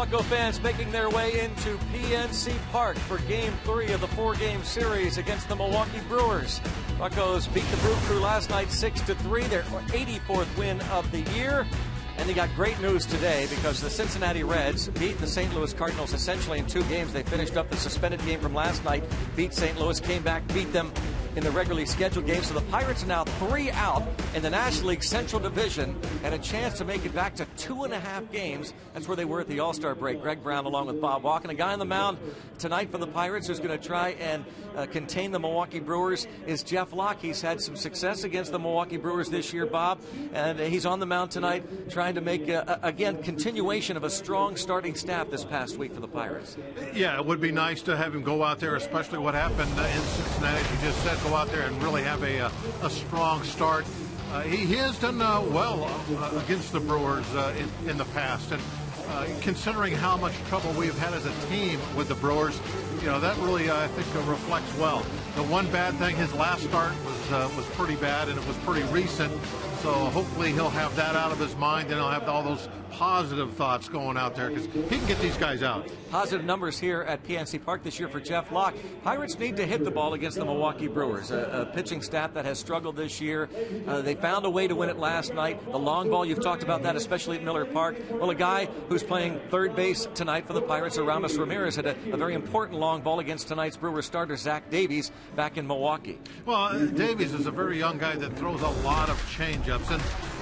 Bronco fans making their way into PNC Park for Game 3 of the 4-game series against the Milwaukee Brewers. Broncos beat the Brew Crew last night 6-3, their 84th win of the year. And they got great news today because the Cincinnati Reds beat the St. Louis Cardinals essentially in 2 games. They finished up the suspended game from last night, beat St. Louis, came back, beat them in the regularly scheduled game. So the Pirates are now 3 out in the National League Central Division and a chance to make it back to 2.5 games. That's where they were at the All-Star break. Greg Brown along with Bob Walken. A guy on the mound tonight for the Pirates who's going to try and contain the Milwaukee Brewers is Jeff Locke. He's had some success against the Milwaukee Brewers this year, Bob, and he's on the mound tonight trying to make, again, continuation of a strong starting staff this past week for the Pirates. Yeah, it would be nice to have him go out there, especially what happened in Cincinnati. As you just said, go out there and really have a strong start. He has done well against the Brewers in the past, and considering how much trouble we've had as a team with the Brewers, you know, that really I think reflects well. The one bad thing, his last start was pretty bad, and it was pretty recent. So hopefully he'll have that out of his mind, and he'll have all those positive thoughts going out there because he can get these guys out. Positive numbers here at PNC Park this year for Jeff Locke. Pirates need to hit the ball against the Milwaukee Brewers, a pitching staff that has struggled this year. They found a way to win it last night. The long ball, you've talked about that, especially at Miller Park. Well, a guy who's playing third base tonight for the Pirates, Ramirez, had a very important long ball against tonight's Brewers starter, Zack Davies, back in Milwaukee. Well, Davies is a very young guy that throws a lot of changeups,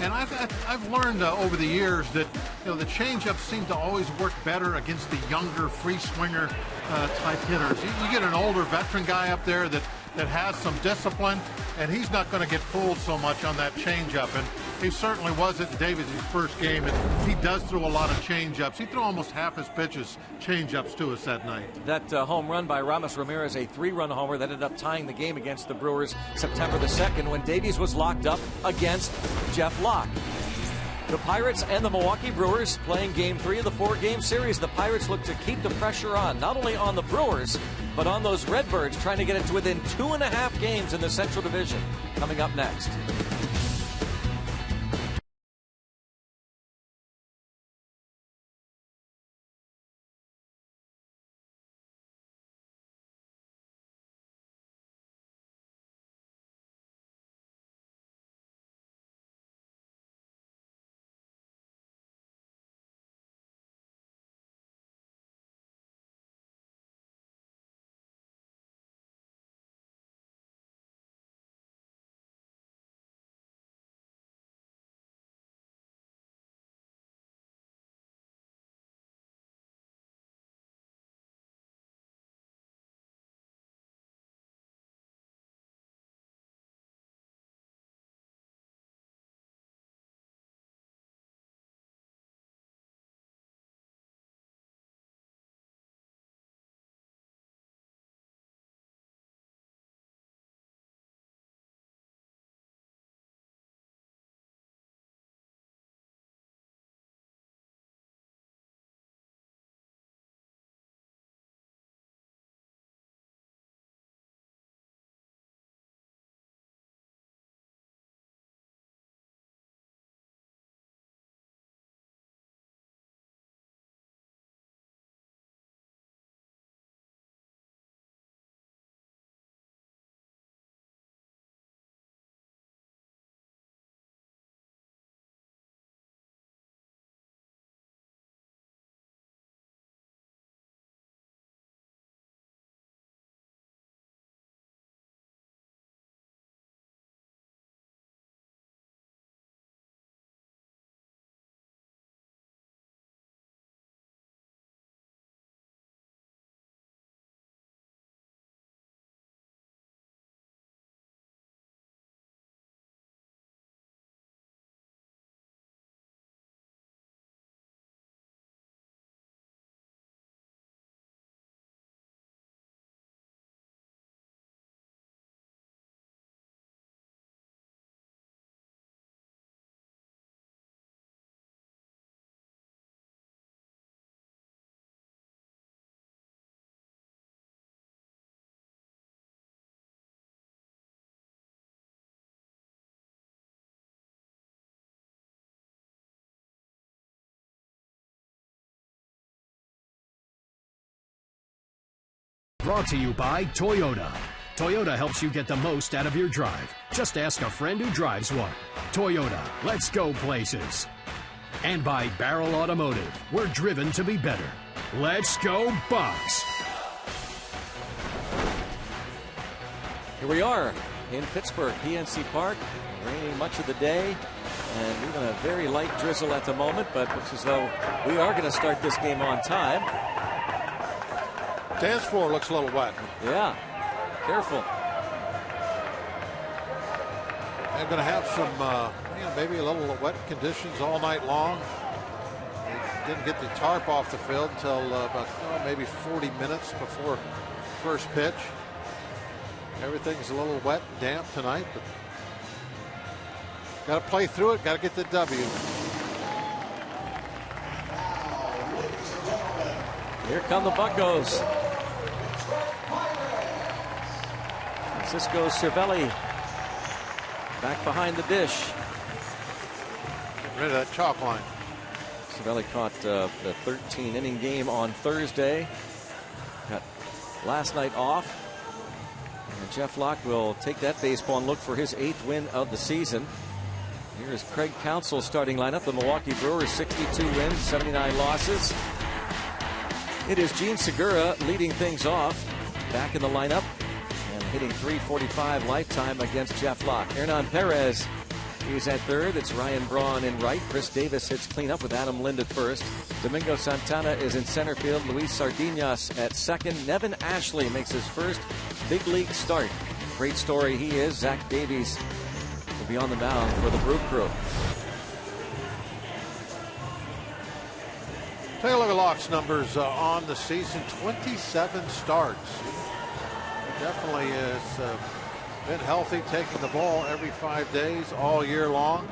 and I've learned over the years that, you know, the changeups seem to always work better against the younger free swinger type hitters. You get an older veteran guy up there that has some discipline, and he's not going to get fooled so much on that changeup. And he certainly wasn't in Davies' first game, and he does throw a lot of changeups. He threw almost half his pitches changeups to us that night. That home run by Ramirez, a 3-run homer that ended up tying the game against the Brewers September the 2nd when Davies was locked up against Jeff Locke. The Pirates and the Milwaukee Brewers playing Game 3 of the 4-game series. The Pirates look to keep the pressure on, not only on the Brewers, but on those Redbirds, trying to get it to within 2.5 games in the Central Division. Coming up next. Brought to you by Toyota. Toyota helps you get the most out of your drive. Just ask a friend who drives one. Toyota, let's go places. And by Barrel Automotive, we're driven to be better. Let's go Bucks. Here we are in Pittsburgh, PNC Park. Raining much of the day and even a very light drizzle at the moment, but looks as though we are going to start this game on time. Dance floor looks a little wet. Yeah, careful. They're going to have some, maybe a little wet conditions all night long. They didn't get the tarp off the field until about maybe 40 minutes before first pitch. Everything's a little wet and damp tonight, but got to play through it. Got to get the W. Here come the Buccos. Francisco Cervelli back behind the dish. Getting rid of that chalk line. Cervelli caught the 13-inning game on Thursday. Got last night off. And Jeff Locke will take that baseball and look for his 8th win of the season. Here is Craig Counsell's starting lineup. The Milwaukee Brewers, 62 wins, 79 losses. It is Gene Segura leading things off, back in the lineup and hitting .345 lifetime against Jeff Locke. Hernan Perez, he's at third. It's Ryan Braun in right. Chris Davis hits cleanup with Adam Lind at first. Domingo Santana is in center field. Luis Sardinas at second. Nevin Ashley makes his first big league start. Great story he is. Zack Davies will be on the mound for the Brew Crew. Take a look at Locke's numbers on the season. 27 starts. He definitely has been healthy, taking the ball every 5 days all year long.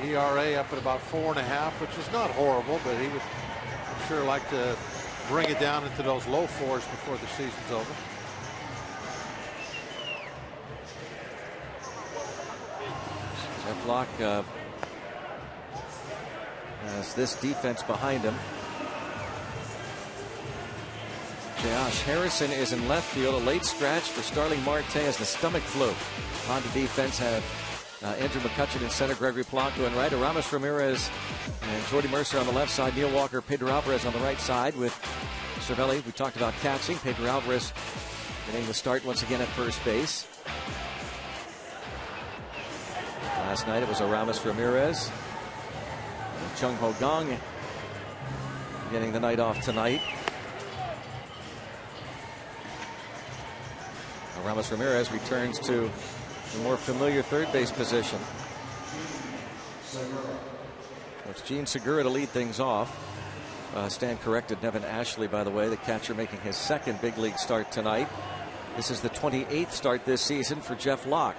ERA up at about 4.5, which is not horrible, but he would, I'm sure, like to bring it down into those low fours before the season's over. Jeff Locke has this defense behind him. Josh Harrison is in left field. A late scratch for Starling Marte as the stomach flu. On the defense have Andrew McCutcheon in center, Gregory Polanco in right, Aramis Ramirez and Jordy Mercer on the left side, Neil Walker, Pedro Alvarez on the right side with Cervelli. We talked about catching. Pedro Alvarez getting the start once again at first base. Last night it was Aramis Ramirez. And Chung Ho Gong getting the night off tonight. Aramis Ramirez returns to the more familiar third base position. It's Gene Segura to lead things off. Stand corrected. Nevin Ashley, by the way, the catcher, making his second big league start tonight. This is the 28th start this season for Jeff Locke.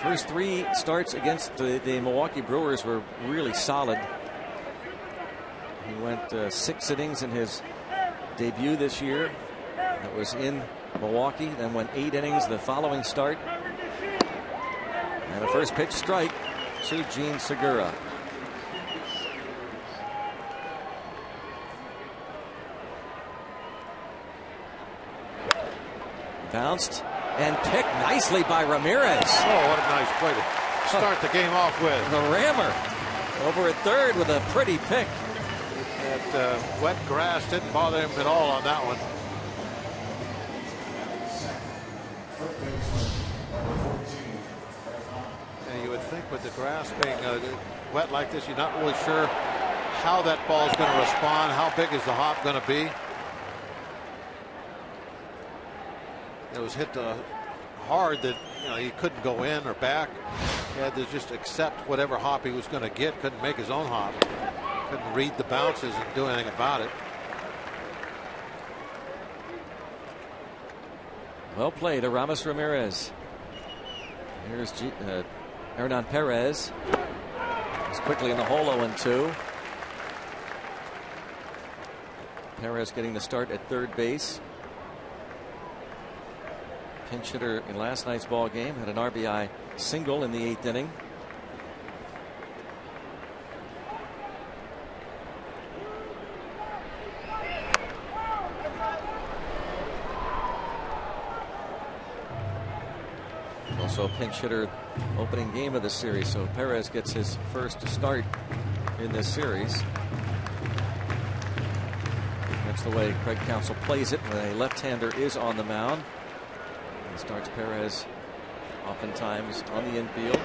First 3 starts against the Milwaukee Brewers were really solid. He went 6 innings in his debut this year. That was in Milwaukee. Then went 8 innings the following start. And a first pitch strike to Gene Segura. Bounced and picked nicely by Ramirez. Oh, what a nice play to start the game off with. The rammer over at third with a pretty pick. That wet grass didn't bother him at all on that one. And you would think with the grass being wet like this, you're not really sure how that ball is going to respond. How big is the hop going to be? It was hit hard that he couldn't go in or back. He had to just accept whatever hop he was going to get. Couldn't make his own hop. Couldn't read the bounces and do anything about it. Well played, Aramis Ramirez. Here's Hernan Perez. He's quickly in the hole, 0-2. Perez getting the start at third base. Pinch hitter in last night's ball game, had an RBI single in the 8th inning. also a pinch hitter opening game of the series. So Perez gets his first start in this series. That's the way Craig Counsell plays it when a left-hander is on the mound. He starts Perez oftentimes on the infield.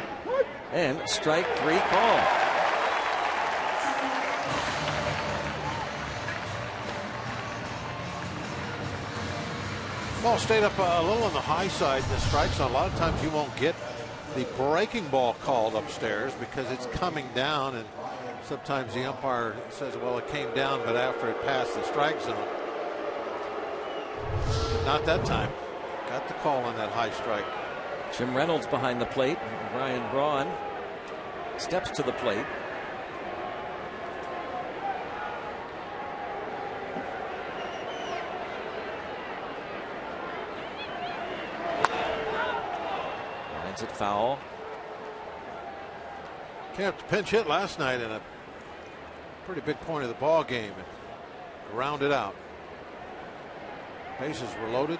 And strike 3 call. Ball stayed up a little on the high side in the strike zone. A lot of times you won't get the breaking ball called upstairs because it's coming down, and sometimes the umpire says, well, it came down, but after it passed the strike zone. Not that time. Got the call on that high strike. Jim Reynolds behind the plate. Brian Braun steps to the plate. Lines it foul. Kept pinch hit last night in a pretty big point of the ball game and rounded out. Bases were loaded.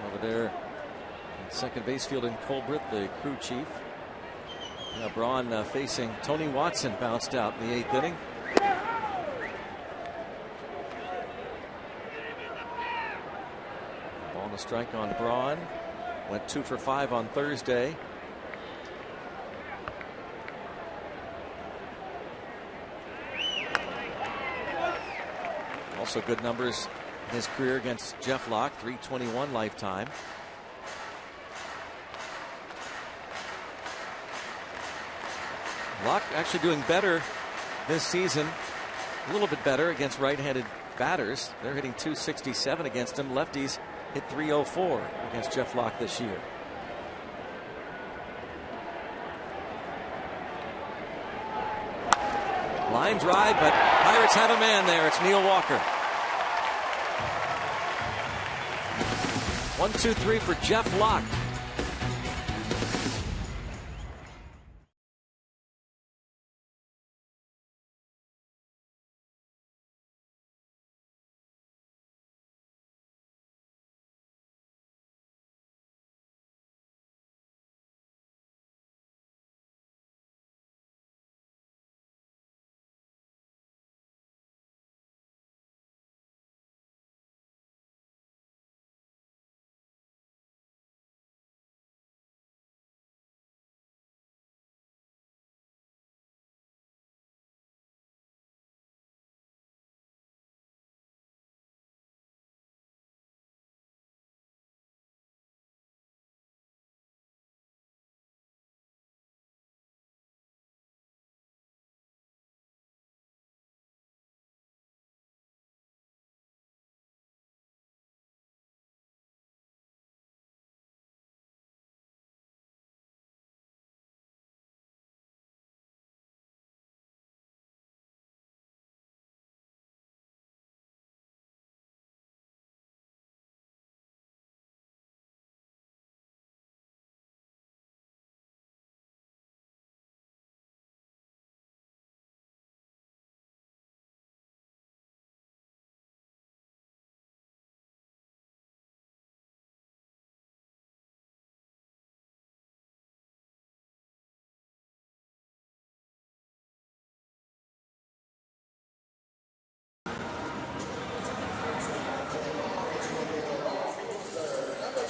Over there in second base field in Colbert, the crew chief. Now Braun facing Tony Watson, bounced out in the 8th inning. Ball and a strike on Braun. Went 2 for 5 on Thursday. Also good numbers in his career against Jeff Locke, 321 lifetime. Locke actually doing better this season, a little bit better against right-handed batters. They're hitting 267 against him. Lefties hit 304 against Jeff Locke this year. Line drive, but Pirates have a man there. It's Neil Walker. 1-2-3 for Jeff Locke.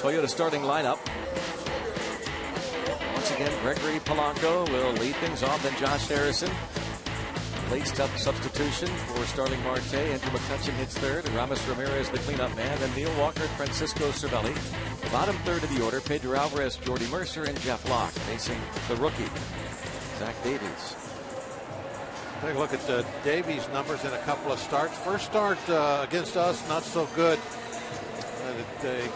Toyota starting lineup. Once again, Gregory Polanco will lead things off, then Josh Harrison. Late substitution for starting Marte. Andrew McCutcheon hits third. Ramirez, the cleanup man. Then Neil Walker, Francisco Cervelli. Bottom third of the order, Pedro Alvarez, Jordy Mercer, and Jeff Locke facing the rookie, Zach Davies. Take a look at Davies' numbers in a couple of starts. First start against us, not so good. They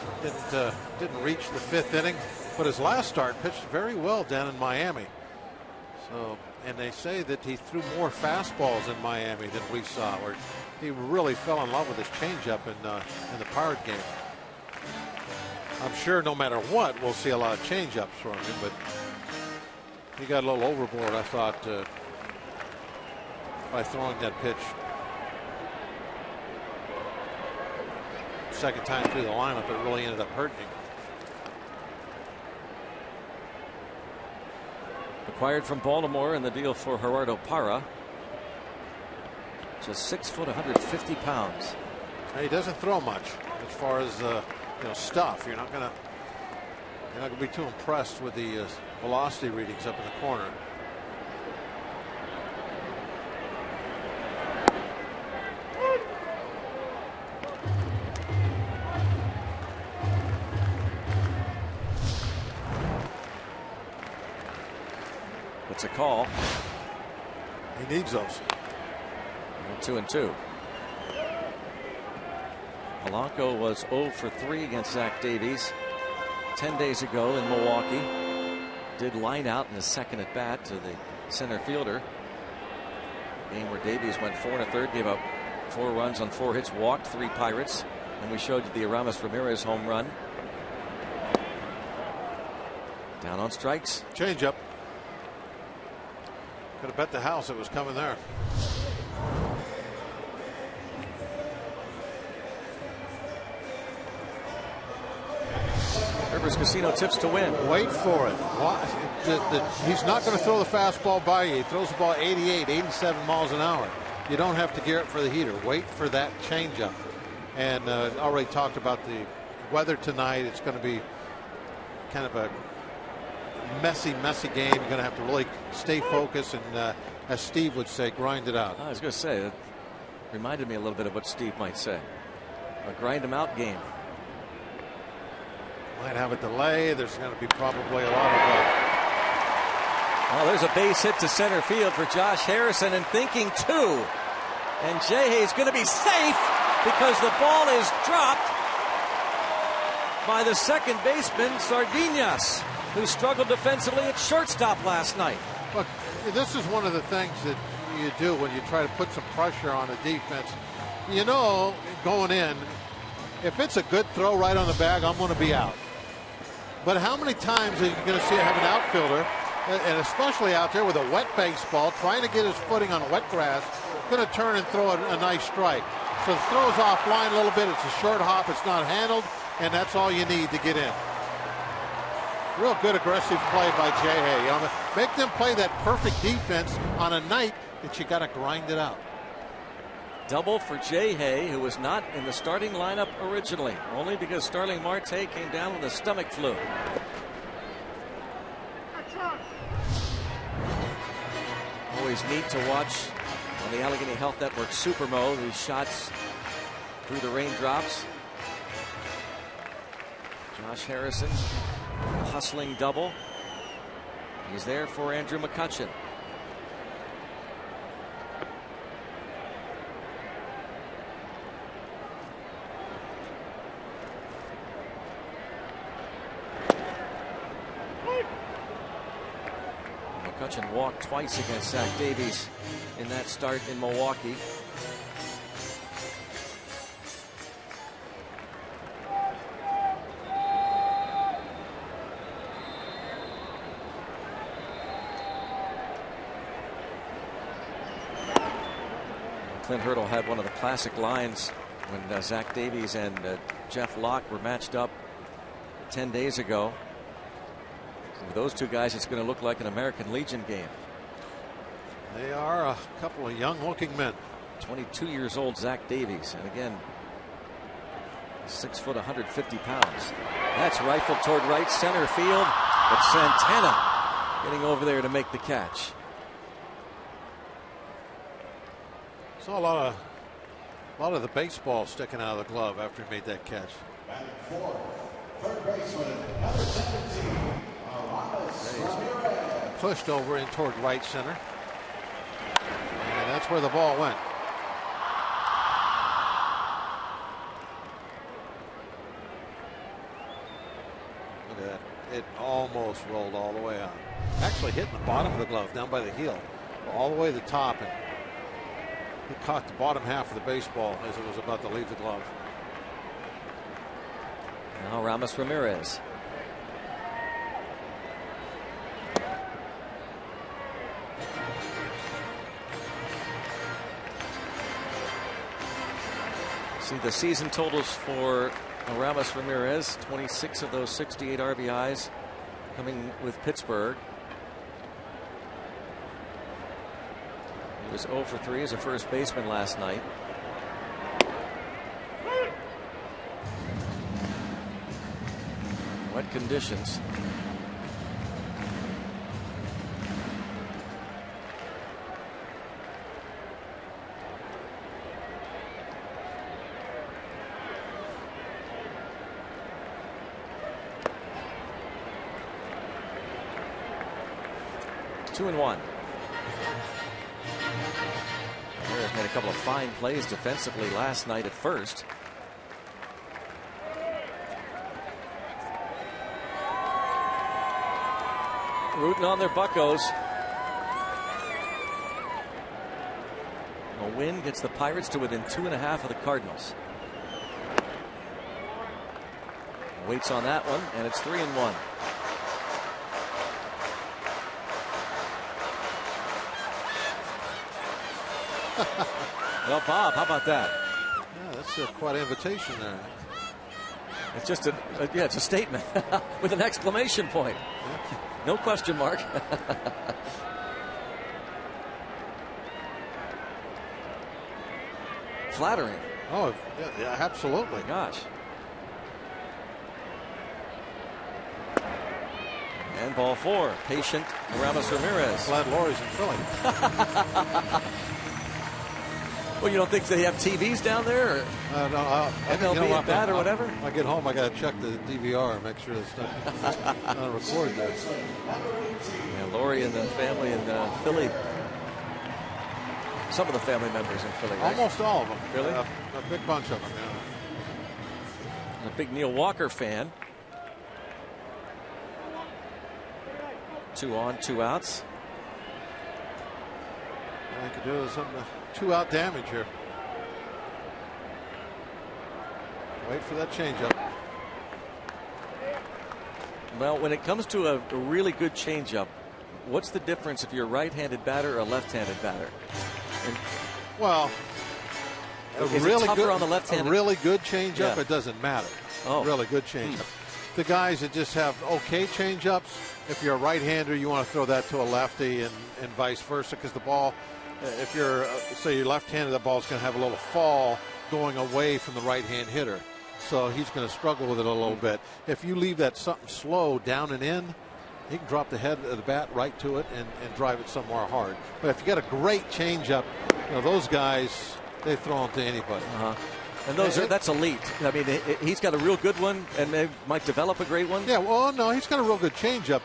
didn't reach the 5th inning, but his last start pitched very well down in Miami. So, and they say that he threw more fastballs in Miami than we saw, where he really fell in love with his changeup in the Pirate game. I'm sure no matter what, we'll see a lot of changeups from him, but he got a little overboard, I thought, by throwing that pitch. Second time through the lineup, it really ended up hurting him. Acquired from Baltimore in the deal for Gerardo Parra. Just 6 foot, 150 pounds. He doesn't throw much as far as stuff. You're not gonna be too impressed with the velocity readings up in the corner. It's a call. He needs those. 2-2. Polanco was 0 for 3 against Zack Davies 10 days ago in Milwaukee. Did line out in his second at bat to the center fielder. Game where Davies went 4 1/3, gave up 4 runs on 4 hits, walked 3 Pirates, and we showed you the Ramirez home run. Down on strikes. Change up. Could have bet the house it was coming there. Rivers Casino tips to win. Wait for it. He's not going to throw the fastball by you. He throws the ball 88, 87 miles an hour. You don't have to gear up for the heater. Wait for that changeup. And already talked about the weather tonight. It's going to be kind of a messy game. You're going to have to really stay focused and, as Steve would say, grind it out. I was going to say, that reminded me a little bit of what Steve might say. A grind them out game. Might have a delay. There's going to be probably a lot of. Well, there's a base hit to center field for Josh Harrison, and thinking 2. And Jayhay's going to be safe because the ball is dropped by the second baseman, Sardinas, who struggled defensively at shortstop last night. Look, this is one of the things that you do when you try to put some pressure on a defense. You know, going in, if it's a good throw right on the bag, I'm going to be out. But how many times are you going to see have an outfielder, and especially out there with a wet baseball, trying to get his footing on wet grass, going to turn and throw a nice strike. So the throw's offline a little bit. It's a short hop. It's not handled, and that's all you need to get in. Real good aggressive play by Jayhay. Make them play that perfect defense on a night that you got to grind it out. Double for Jayhay, who was not in the starting lineup originally, only because Starling Marte came down with a stomach flu. Always neat to watch on the Allegheny Health Network Supermo, these shots through the raindrops. Josh Harrison, a hustling double. He's there for Andrew McCutchen. McCutchen walked twice against Zack Davies in that start in Milwaukee. Clint Hurdle had one of the classic lines when Zack Davies and Jeff Locke were matched up 10 days ago. With those two guys, it's going to look like an American Legion game. They are a couple of young-looking men. 22 years old, Zack Davies, and again, 6 foot, 150 pounds. That's rifled toward right center field, but Santana getting over there to make the catch. Saw a lot of the baseball sticking out of the glove after he made that catch. Third baseman, number 17. Pushed over in toward right center, and that's where the ball went. Look at that. It almost rolled all the way out. Actually hitting the bottom of the glove down by the heel, all the way to the top, and he caught the bottom half of the baseball as it was about to leave the glove. Now Ramirez. See the season totals for Ramirez. 26 of those 68 RBIs coming with Pittsburgh. He was 0 for 3 as a first baseman last night. Wet conditions. Two and one. Ramirez made a couple of fine plays defensively last night at first. Rooting on their buccos. A win gets the Pirates to within 2.5 of the Cardinals. Waits on that one, and it's 3-1. Well, Bob, how about that? Yeah, that's quite an invitation there. It's just it's a statement with an exclamation point. Yeah. No question mark. Flattering. Oh, yeah, absolutely. Gosh. And ball 4. Patient Ramirez. Glad Laurie's in Philly. Well, you don't think they have TVs down there? Or No, MLB at bat or whatever? When I get home, I got to check the DVR and make sure it's not recorded there. Yeah, Laurie and the family in Philly. Some of the family members in Philly, right? Almost all of them. Really? A big bunch of them, yeah. A big Neil Walker fan. 2 on, 2 outs. I could do something. 2-out damage here. Wait for that changeup. Well, when it comes to a really good changeup, what's the difference if you're a right-handed batter or a left-handed batter? Well, is it tougher on the left-handed? A really good changeup, Yeah. it doesn't matter. Oh. Really good changeup. The guys that just have okay changeups, if you're a right-hander, you want to throw that to a lefty and vice versa, because the ball, if you're, say you're left-handed, the ball's going to have a little fall going away from the right-hand hitter. So he's going to struggle with it a little bit. If you leave that something slow down and in, he can drop the head of the bat right to it and drive it somewhere hard. But if you got a great changeup, those guys, they throw them to anybody. And that's elite. I mean, he's got a real good one, and they might develop a great one. Yeah, well, no, he's got a real good changeup.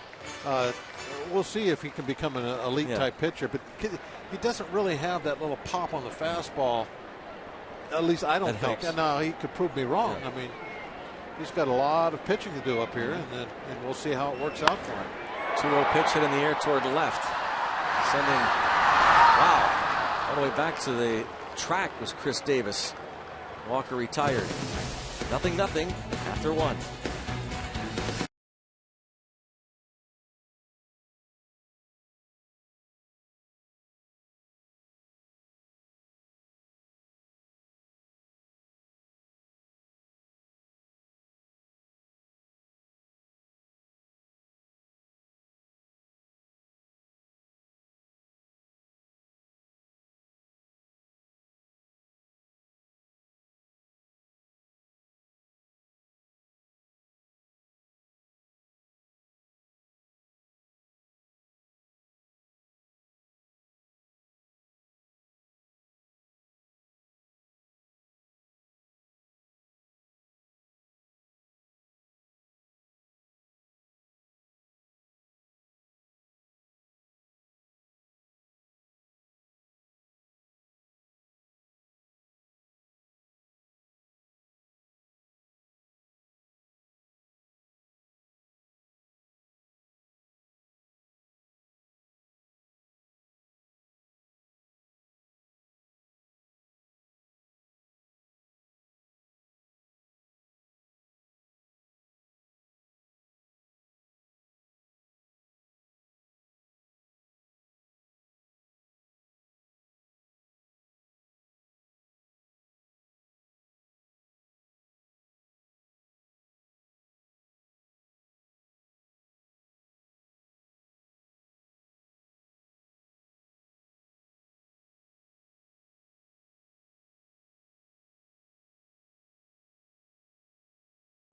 We'll see if he can become an elite type pitcher, but he doesn't really have that little pop on the fastball. At least I don't think. And now he could prove me wrong. Yeah. I mean, he's got a lot of pitching to do up here, and we'll see how it works out for him. 2-0 pitch hit in the air toward the left. Sending, all the way back to the track was Chris Davis. Walker retired. 0-0 after 1.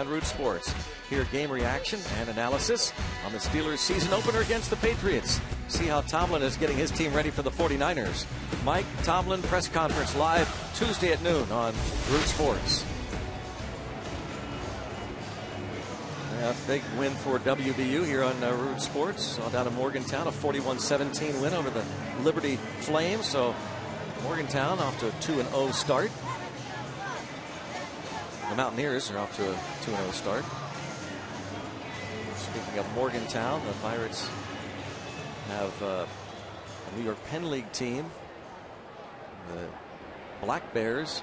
On Root Sports, hear game reaction and analysis on the Steelers' season opener against the Patriots. See how Tomlin is getting his team ready for the 49ers. Mike Tomlin press conference live Tuesday at noon on Root Sports. A big win for WVU here on Root Sports. Down in Morgantown, a 41-17 win over the Liberty Flames. So Morgantown off to a 2-0 start. The Mountaineers are off to a 2-0 start. Speaking of Morgantown, the Pirates have a New York Penn League team. The Black Bears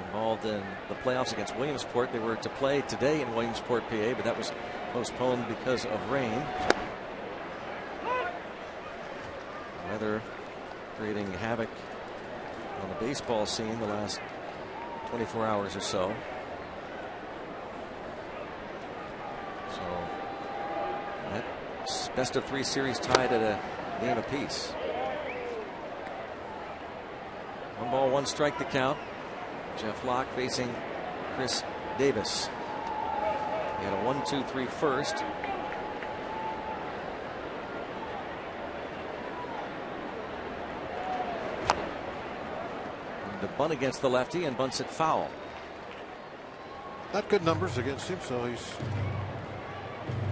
involved in the playoffs against Williamsport. They were to play today in Williamsport, PA, but that was postponed because of rain. Weather creating havoc on the baseball scene the last 24 hours or so. So that best of 3 series tied at a game apiece. 1 ball, 1 strike the count. Jeff Locke facing Chris Davies. He had a 1-2-3 first. And the bunt against the lefty and bunts it foul. Not good numbers against him, so he's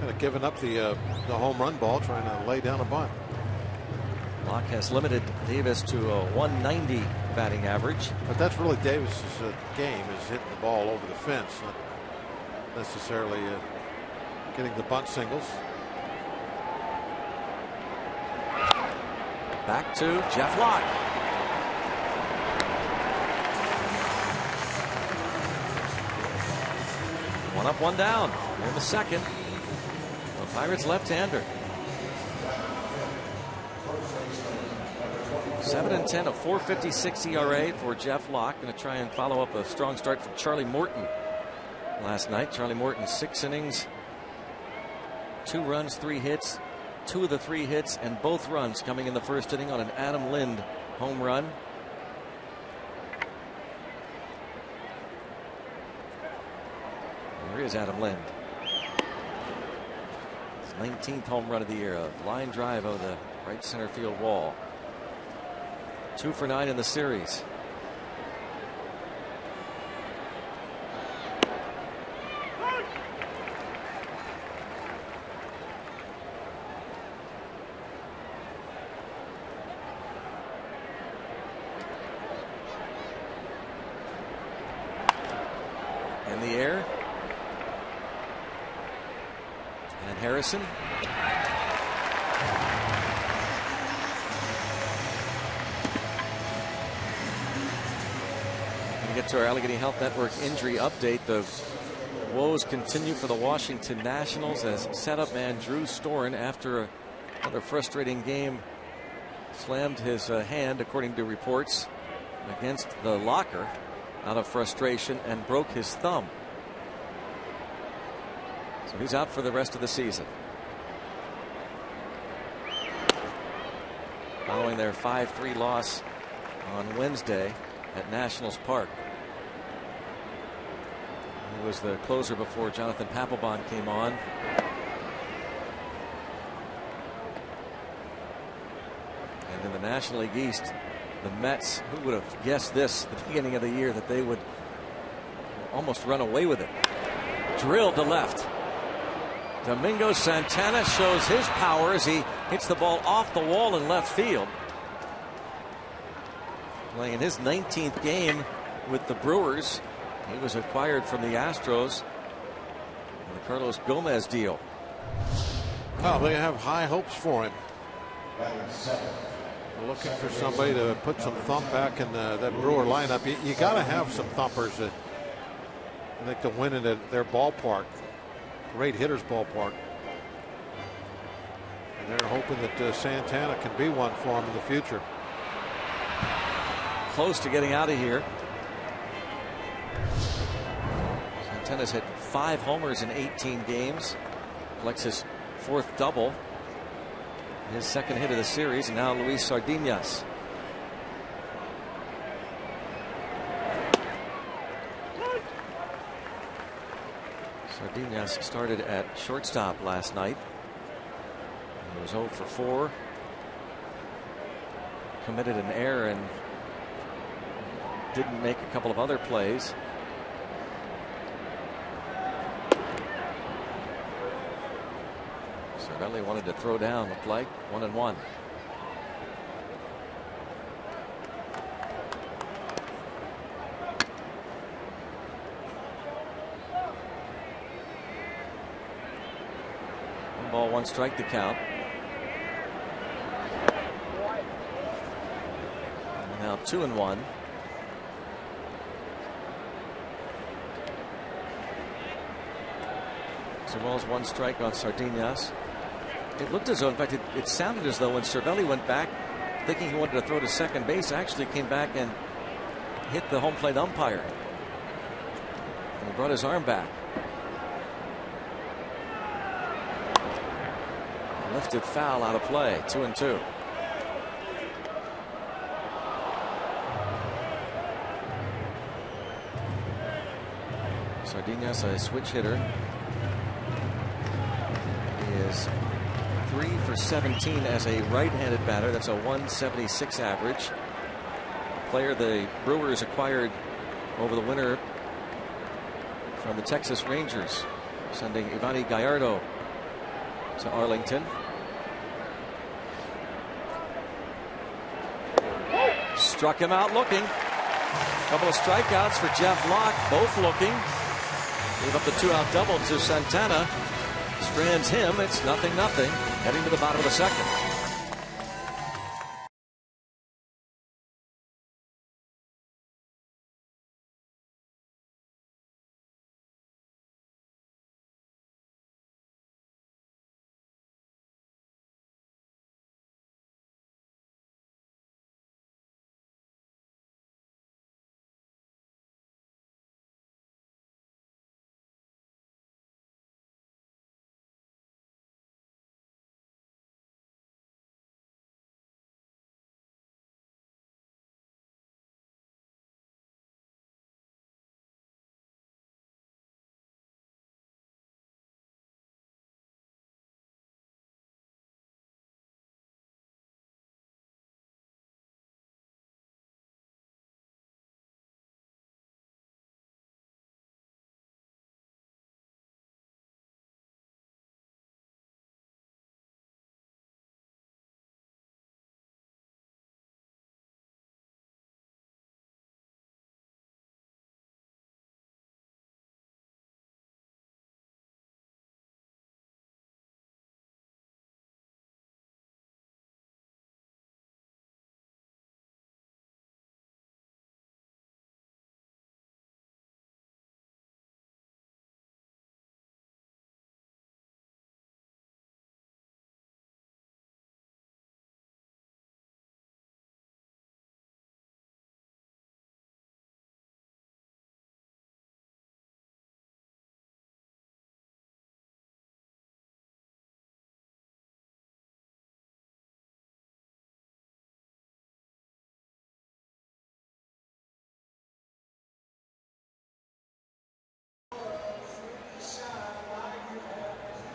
kind of given up the home run ball, trying to lay down a bunt. Locke has limited Davis to a 190 batting average. But that's really Davis's game, is hitting the ball over the fence, not necessarily getting the bunt singles. Back to Jeff Locke. One up, one down in the second. The Pirates left-hander. 7-10, a 4.56 ERA for Jeff Locke. Going to try and follow up a strong start from Charlie Morton last night. Charlie Morton, 6 innings, 2 runs, 3 hits. 2 of the 3 hits and both runs coming in the first inning on an Adam Lind home run. There is Adam Lind. His 19th home run of the year. A line drive over the right center field wall. 2 for 9 in the series. In the air. And Harrison. Get to our Allegheny Health Network injury update. The woes continue for the Washington Nationals as setup man Drew Storen, after another frustrating game, slammed his hand, according to reports, against the locker out of frustration and broke his thumb. So he's out for the rest of the season. Following their 5-3 loss on Wednesday at Nationals Park. He was the closer before Jonathan Papelbon came on. And in the National League East, the Mets, who would have guessed this at the beginning of the year, that they would almost run away with it. Drilled to left. Domingo Santana shows his power as he hits the ball off the wall in left field. Playing his 19th game with the Brewers. He was acquired from the Astros in the Carlos Gomez deal. Well, they have high hopes for him. They're looking for somebody to put some thump back in that Brewer lineup. You got to have some thumpers that I think to win it at their ballpark. Great hitters ballpark. And they're hoping that Santana can be one for them in the future. Close to getting out of here. Santana's hit 5 homers in 18 games. Collects his 4th double. His 2nd hit of the series, and now Luis Sardinas. Sardinas started at shortstop last night. He was 0 for 4. Committed an error and didn't make a couple of other plays. Cervelli wanted to throw down, looked like 1-1. Ball, 1 strike to count. And now 2-1. So Wells 1 strike on Sardinas. It looked as though, in fact, it sounded as though when Cervelli went back thinking he wanted to throw to second base, actually came back and hit the home plate umpire. And he brought his arm back. Lifted foul out of play. 2-2. Sardinas, a switch hitter. He is 3 for 17 as a right-handed batter. That's a 176 average. A player the Brewers acquired over the winter from the Texas Rangers, sending Ivani Gallardo to Arlington. Struck him out looking. Couple of strikeouts for Jeff Locke, both looking. Gave up the 2-out double to Santana. Strands him. It's 0-0. Heading to the bottom of the second.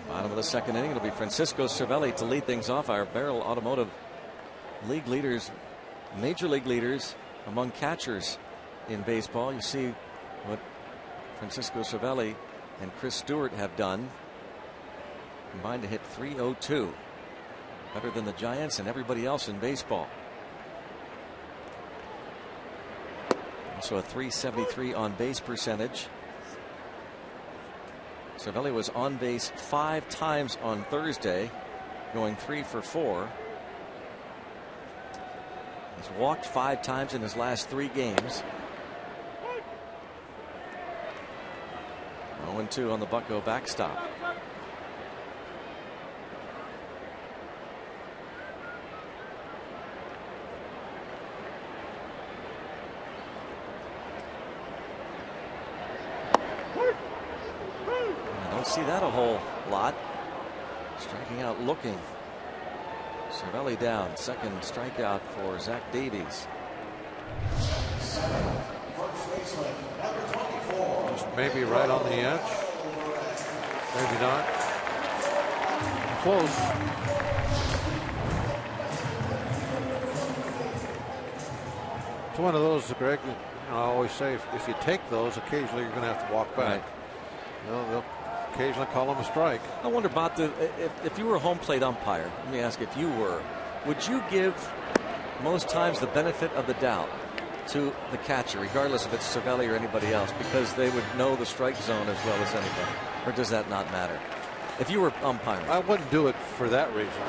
Bottom of the second inning. It'll be Francisco Cervelli to lead things off. Our Barrel Automotive league leaders, major league leaders among catchers in baseball. You see what Francisco Cervelli and Chris Stewart have done. Combined to hit .302. Better than the Giants and everybody else in baseball. Also a .373 on base percentage. Cervelli was on base 5 times on Thursday, going 3 for 4. He's walked 5 times in his last 3 games. 0-2 on the Bucco backstop. See that a whole lot. Striking out looking. Cervelli down. Second strikeout for Zack Davies. Just maybe right on the edge. Maybe not. Close. It's one of those, Greg, I always say if you take those, occasionally you're going to have to walk back. Right. They'll occasionally call them a strike. I wonder about if you were a home plate umpire, let me ask, if you were, would you give most times the benefit of the doubt to the catcher, regardless if it's Cervelli or anybody else, because they would know the strike zone as well as anybody? Or does that not matter? If you were umpiring. I wouldn't do it for that reason.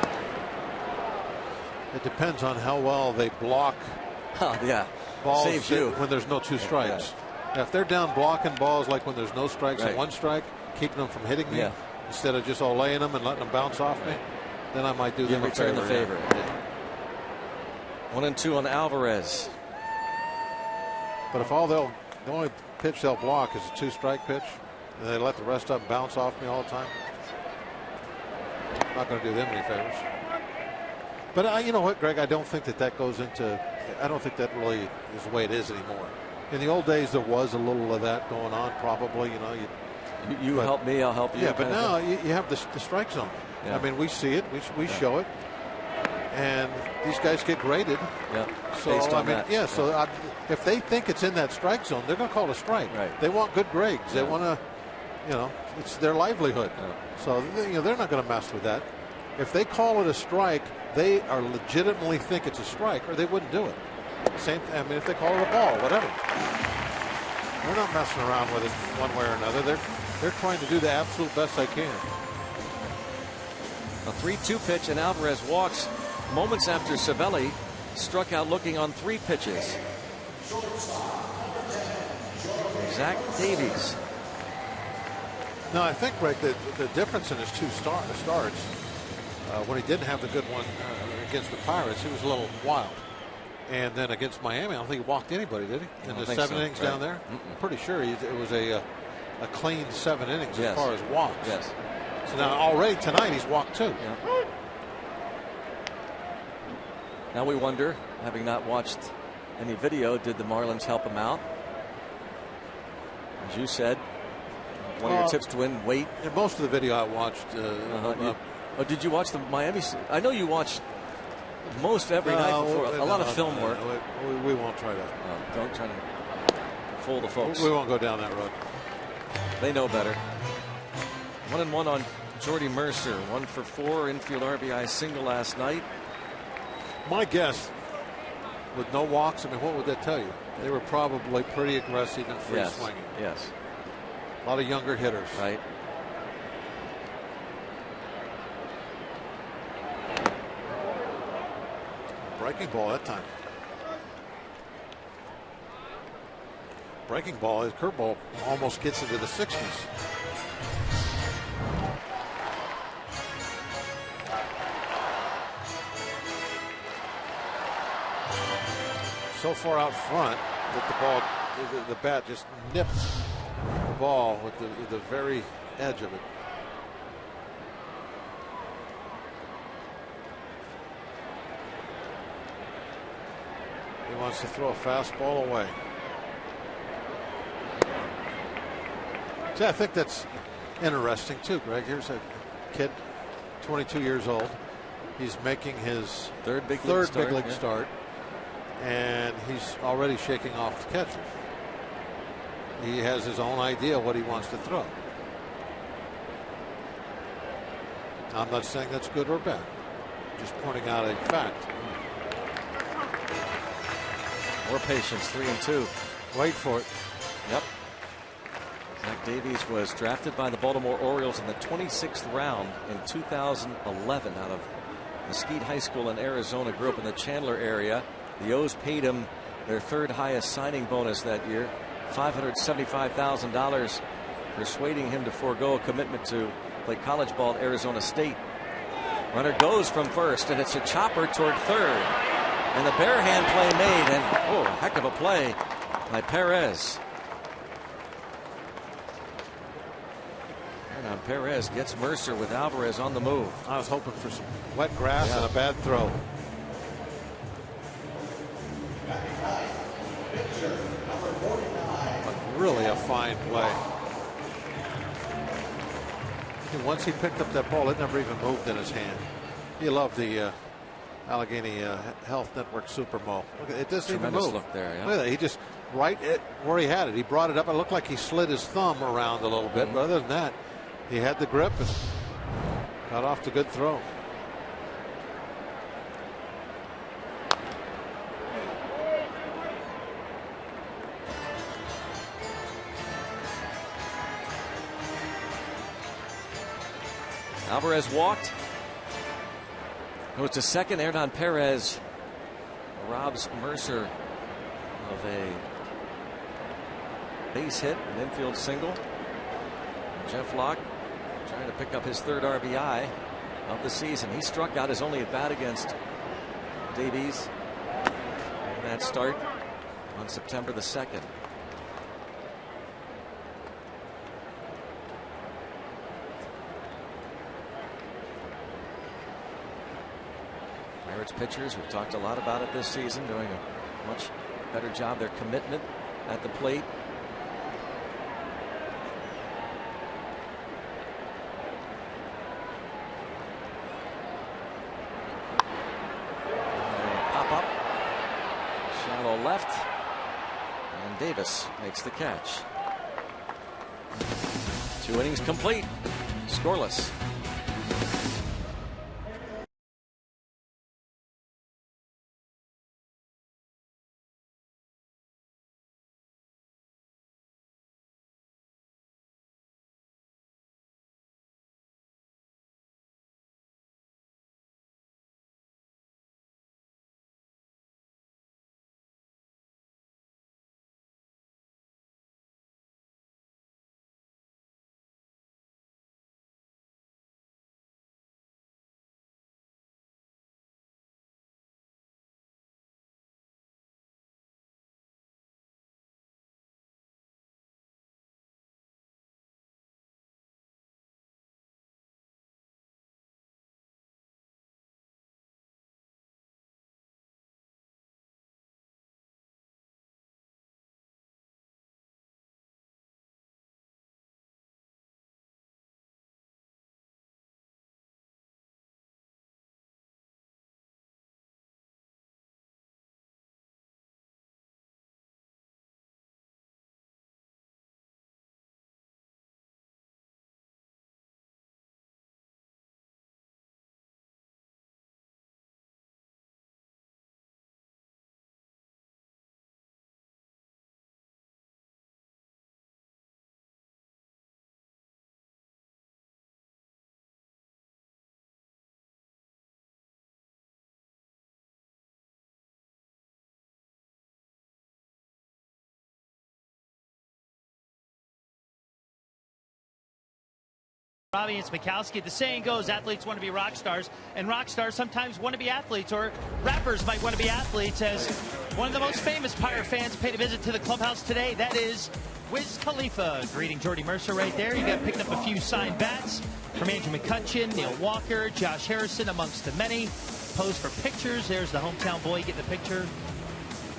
It depends on how well they block yeah. balls Saves you. when there's no two strikes. Now, if they're down blocking balls like when there's no strikes and one strike, keeping them from hitting me instead of just laying them and letting them bounce off me, then I might do them a favor. Return the favor. 1-2 on Alvarez. But if the only pitch they'll block is a two-strike pitch, and they let the rest of them bounce off me all the time, I'm not going to do them any favors. But you know what, Greg? I don't think that goes into. I don't think that really is the way it is anymore. In the old days, there was a little of that going on. Probably, you help me, I'll help you. Yeah, but now you have the strike zone. Yeah. I mean, we see it, we show it, and these guys get graded. Yeah. So based on that. Yeah. So if they think it's in that strike zone, they're going to call it a strike. Right. They want good grades. They want to, it's their livelihood. Yeah. So they're not going to mess with that. If they call it a strike, they are legitimately think it's a strike, or they wouldn't do it. Same. I mean, if they call it a ball, whatever. They're not messing around with it one way or another. They're trying to do the absolute best they can. A 3-2 pitch, and Alvarez walks moments after Cervelli struck out looking on 3 pitches. Zack Davies. No, I think, Greg, the difference in his 2 starts, when he didn't have the good one against the Pirates, he was a little wild. And then against Miami, I don't think he walked anybody, did he? In the 7 innings down there? I'm pretty sure it was a clean 7 innings as far as walks. Yes. So now already tonight he's walked 2. Yeah. Now we wonder, having not watched any video, did the Marlins help him out? As you said, one of your tips to win, wait. In most of the video I watched. Did you watch the Miami? I know you watched most every night before. A lot of film work. We won't try that. Don't try to fool the folks. We won't go down that road. They know better. 1-1 on Jordy Mercer. 1 for 4 infield RBI single last night. My guess, with no walks, I mean, what would that tell you? They were probably pretty aggressive and free swinging. Yes. A lot of younger hitters. Right. Breaking ball that time. Breaking ball, his curveball almost gets into the 60s. So far out front that the bat just nipped the ball with the very edge of it. He wants to throw a fastball away. See, I think that's interesting too, Greg. Here's a kid, 22 years old. He's making his third big league start, and he's already shaking off the catcher. He has his own idea what he wants to throw. I'm not saying that's good or bad, just pointing out a fact. More patience. 3-2. Wait for it. Yep. Zack Davies was drafted by the Baltimore Orioles in the 26th round in 2011 out of Mesquite High School in Arizona. Grew up in the Chandler area. The O's paid him their 3rd highest signing bonus that year, $575,000, persuading him to forego a commitment to play college ball at Arizona State. Runner goes from first, and it's a chopper toward third. And the bare hand play made, and a heck of a play by Perez. And Perez gets Mercer with Alvarez on the move. I was hoping for some wet grass and a bad throw. But really a fine play. And once he picked up that ball, it never even moved in his hand. He loved the Allegheny Health Network Super Mo. It doesn't even move. Look there, yeah. Look at that. He just right at where he had it. He brought it up. It looked like he slid his thumb around a little bit. But other than that, he had the grip and got off the good throw. Alvarez walked. Goes to second. Hernan Perez robs Mercer of a base hit, an infield single. Jeff Locke trying to pick up his third RBI of the season. He struck out his only at bat against Davies in that start on September the 2nd. Pirates pitchers, we've talked a lot about it this season, doing a much better job. Their commitment at the plate. Pop up, shallow left, and Davis makes the catch. 2 innings complete, scoreless. Robbie and Smikowski. The saying goes, athletes want to be rock stars, and rock stars sometimes want to be athletes, or rappers might want to be athletes. As one of the most famous Pirate fans paid a visit to the clubhouse today, that is Wiz Khalifa greeting Jordy Mercer right there. You got picked up a few signed bats from Andrew McCutchen, Neil Walker, Josh Harrison, amongst the many. Posed for pictures. There's the hometown boy getting the picture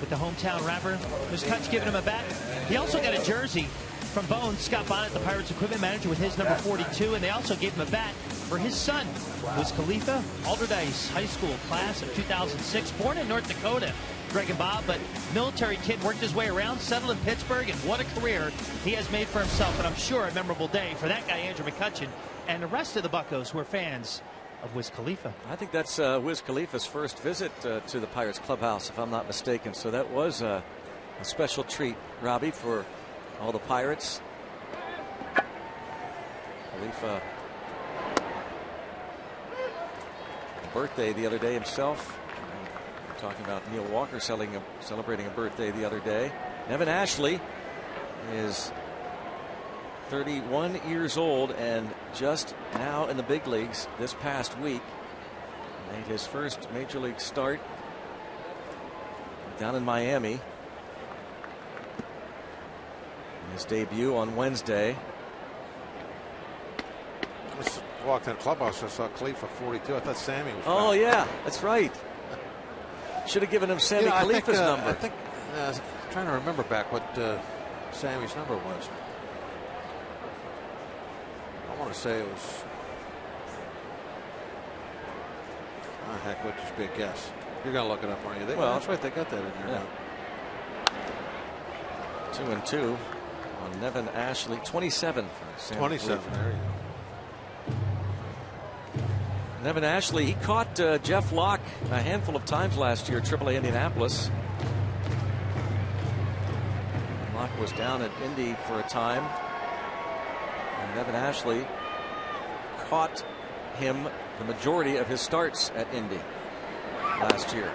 with the hometown rapper. Wiz Kutch giving him a bat. He also got a jersey from Bones, Scott Bonnet, the Pirates equipment manager, with his number 42, and they also gave him a bat for his son, Wiz Khalifa, Alderdice High School class of 2006, born in North Dakota, Greg and Bob, but military kid, worked his way around, settled in Pittsburgh, and what a career he has made for himself, and I'm sure a memorable day for that guy, Andrew McCutchen, and the rest of the Buccos who are fans of Wiz Khalifa. I think that's Wiz Khalifa's first visit to the Pirates clubhouse, if I'm not mistaken, so that was a special treat, Robbie, for all the Pirates. Khalifa, birthday the other day himself. We're talking about Neil Walker celebrating a birthday the other day. Nevin Ashley is 31 years old and just now in the big leagues this past week. Made his first major league start down in Miami. His debut on Wednesday. Just walked in the clubhouse. I saw Khalifa 42. I thought Sammy was. Oh back. Yeah, that's right. Should have given him Sammy Khalifa's number. I think I was trying to remember back what Sammy's number was. want to say it was. Oh, heck, would just be a guess. You're going to look it up, aren't you? Well, that's right. They got that in there. Yeah. 2-2 on Nevin Ashley. 27 for Sam. 27. There you go. Nevin Ashley, he caught Jeff Locke a handful of times last year at AAA Indianapolis. Locke was down at Indy for a time. And Nevin Ashley caught him the majority of his starts at Indy last year.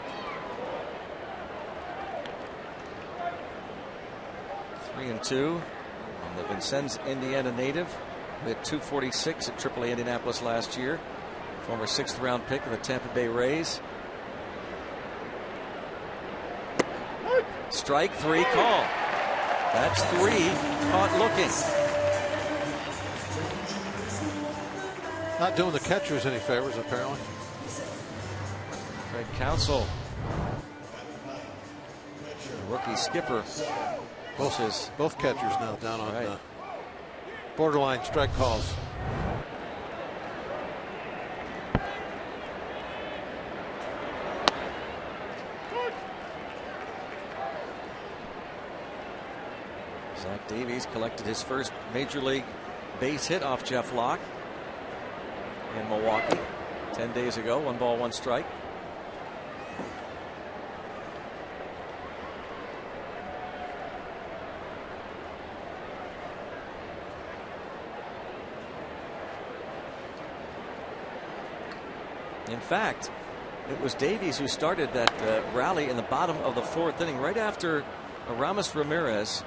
3-2 on the Vincennes, Indiana native. Hit .246 at AAA Indianapolis last year. Former 6th round pick of the Tampa Bay Rays. Strike 3 call. That's 3 caught looking. Not doing the catchers any favors, apparently. Craig Counsell, rookie skipper. Both catchers now down on borderline strike calls. Zack Davies collected his first major league base hit off Jeff Locke in Milwaukee 10 days ago. 1 ball, 1 strike. In fact, it was Davies who started that rally in the bottom of the 4th inning right after Ramirez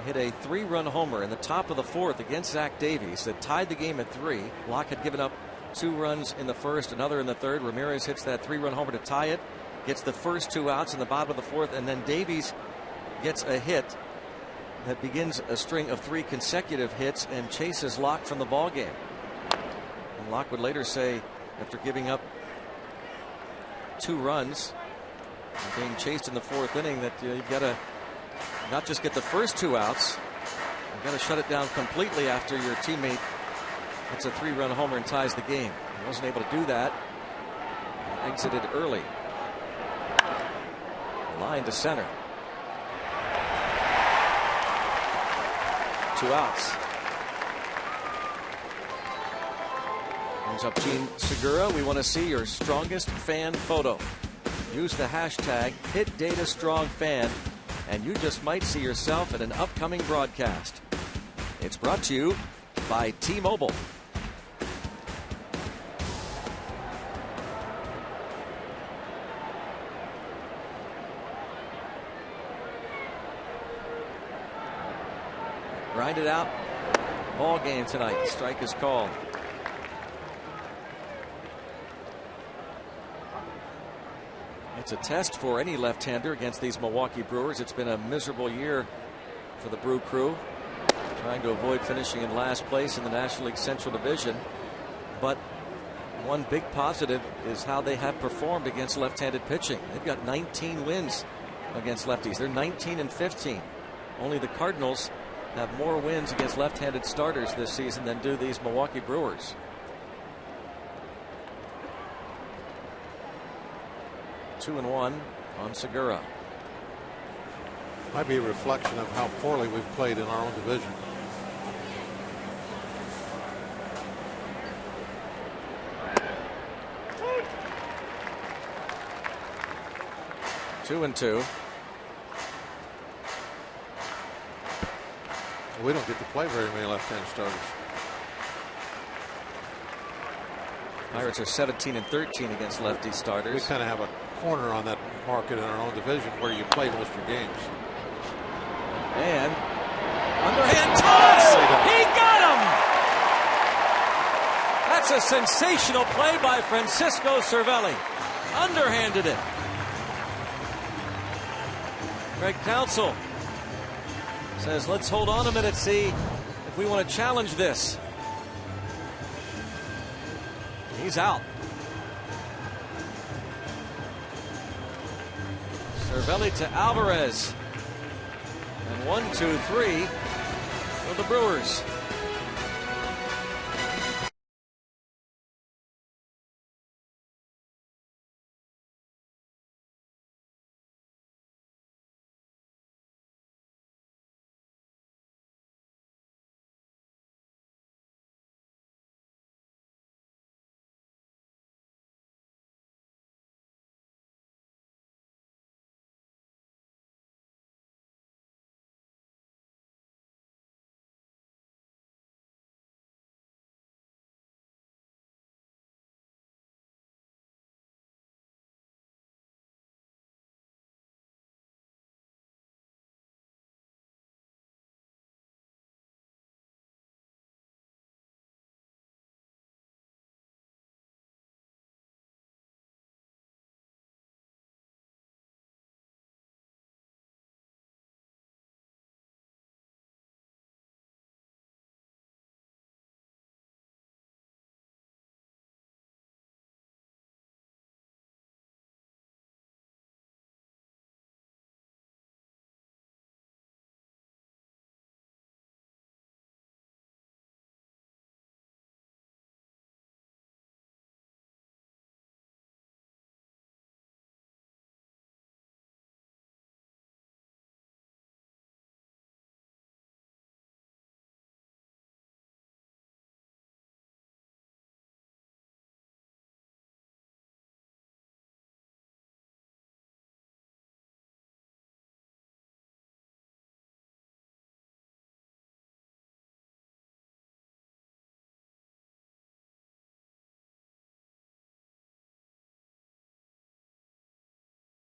hit a 3-run homer in the top of the 4th against Zack Davies that tied the game at 3. Locke had given up 2 runs in the 1st, another in the 3rd. Ramirez hits that 3-run homer to tie it, gets the first 2 outs in the bottom of the 4th, and then Davies gets a hit that begins a string of 3 consecutive hits and chases Locke from the ball game. And Locke would later say, after giving up 2 runs and being chased in the 4th inning, that you've got to not just get the first 2 outs, you've got to shut it down completely after your teammate hits a 3-run homer and ties the game. He wasn't able to do that. He exited early. Line to center. 2 outs. Brings up Gene Segura. We want to see your strongest fan photo. Use the hashtag HitDataStrongFan, and you just might see yourself at an upcoming broadcast. It's brought to you by T-Mobile. Grind it out. Ball game tonight. Strike is called. It's a test for any left-hander against these Milwaukee Brewers. It's been a miserable year for the Brew Crew, trying to avoid finishing in last place in the National League Central Division. But one big positive is how they have performed against left-handed pitching. They've got 19 wins against lefties. They're 19-15. Only the Cardinals have more wins against left-handed starters this season than do these Milwaukee Brewers. 2-1 on Segura. Might be a reflection of how poorly we've played in our own division. Two and two. We don't get to play very many left-handed starters. Pirates are 17-13 against lefty starters. We kind of have a corner on that market in our own division where you play most of your games. And underhand toss! He got him! That's a sensational play by Francisco Cervelli. Underhanded it. Craig Counsell says, let's hold on a minute, see if we want to challenge this. He's out. Cervelli to Alvarez. And 1-2-3 for the Brewers.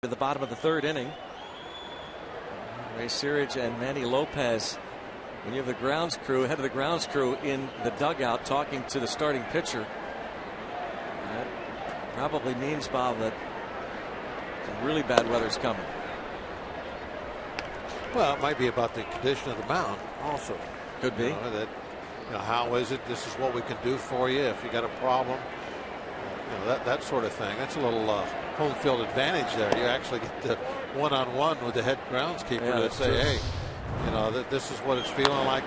to the bottom of the third inning. Ray Searage and Manny Lopez. When you have the grounds crew, head of the grounds crew in the dugout talking to the starting pitcher, that probably means, Bob, that some really bad weather's coming. Well, it might be about the condition of the mound also. Could be. How is it? This is what we can do for you if you got a problem. That sort of thing. That's a little home field advantage there. You actually get the one-on-one with the head groundskeeper to say, true. Hey, that this is what it's feeling like.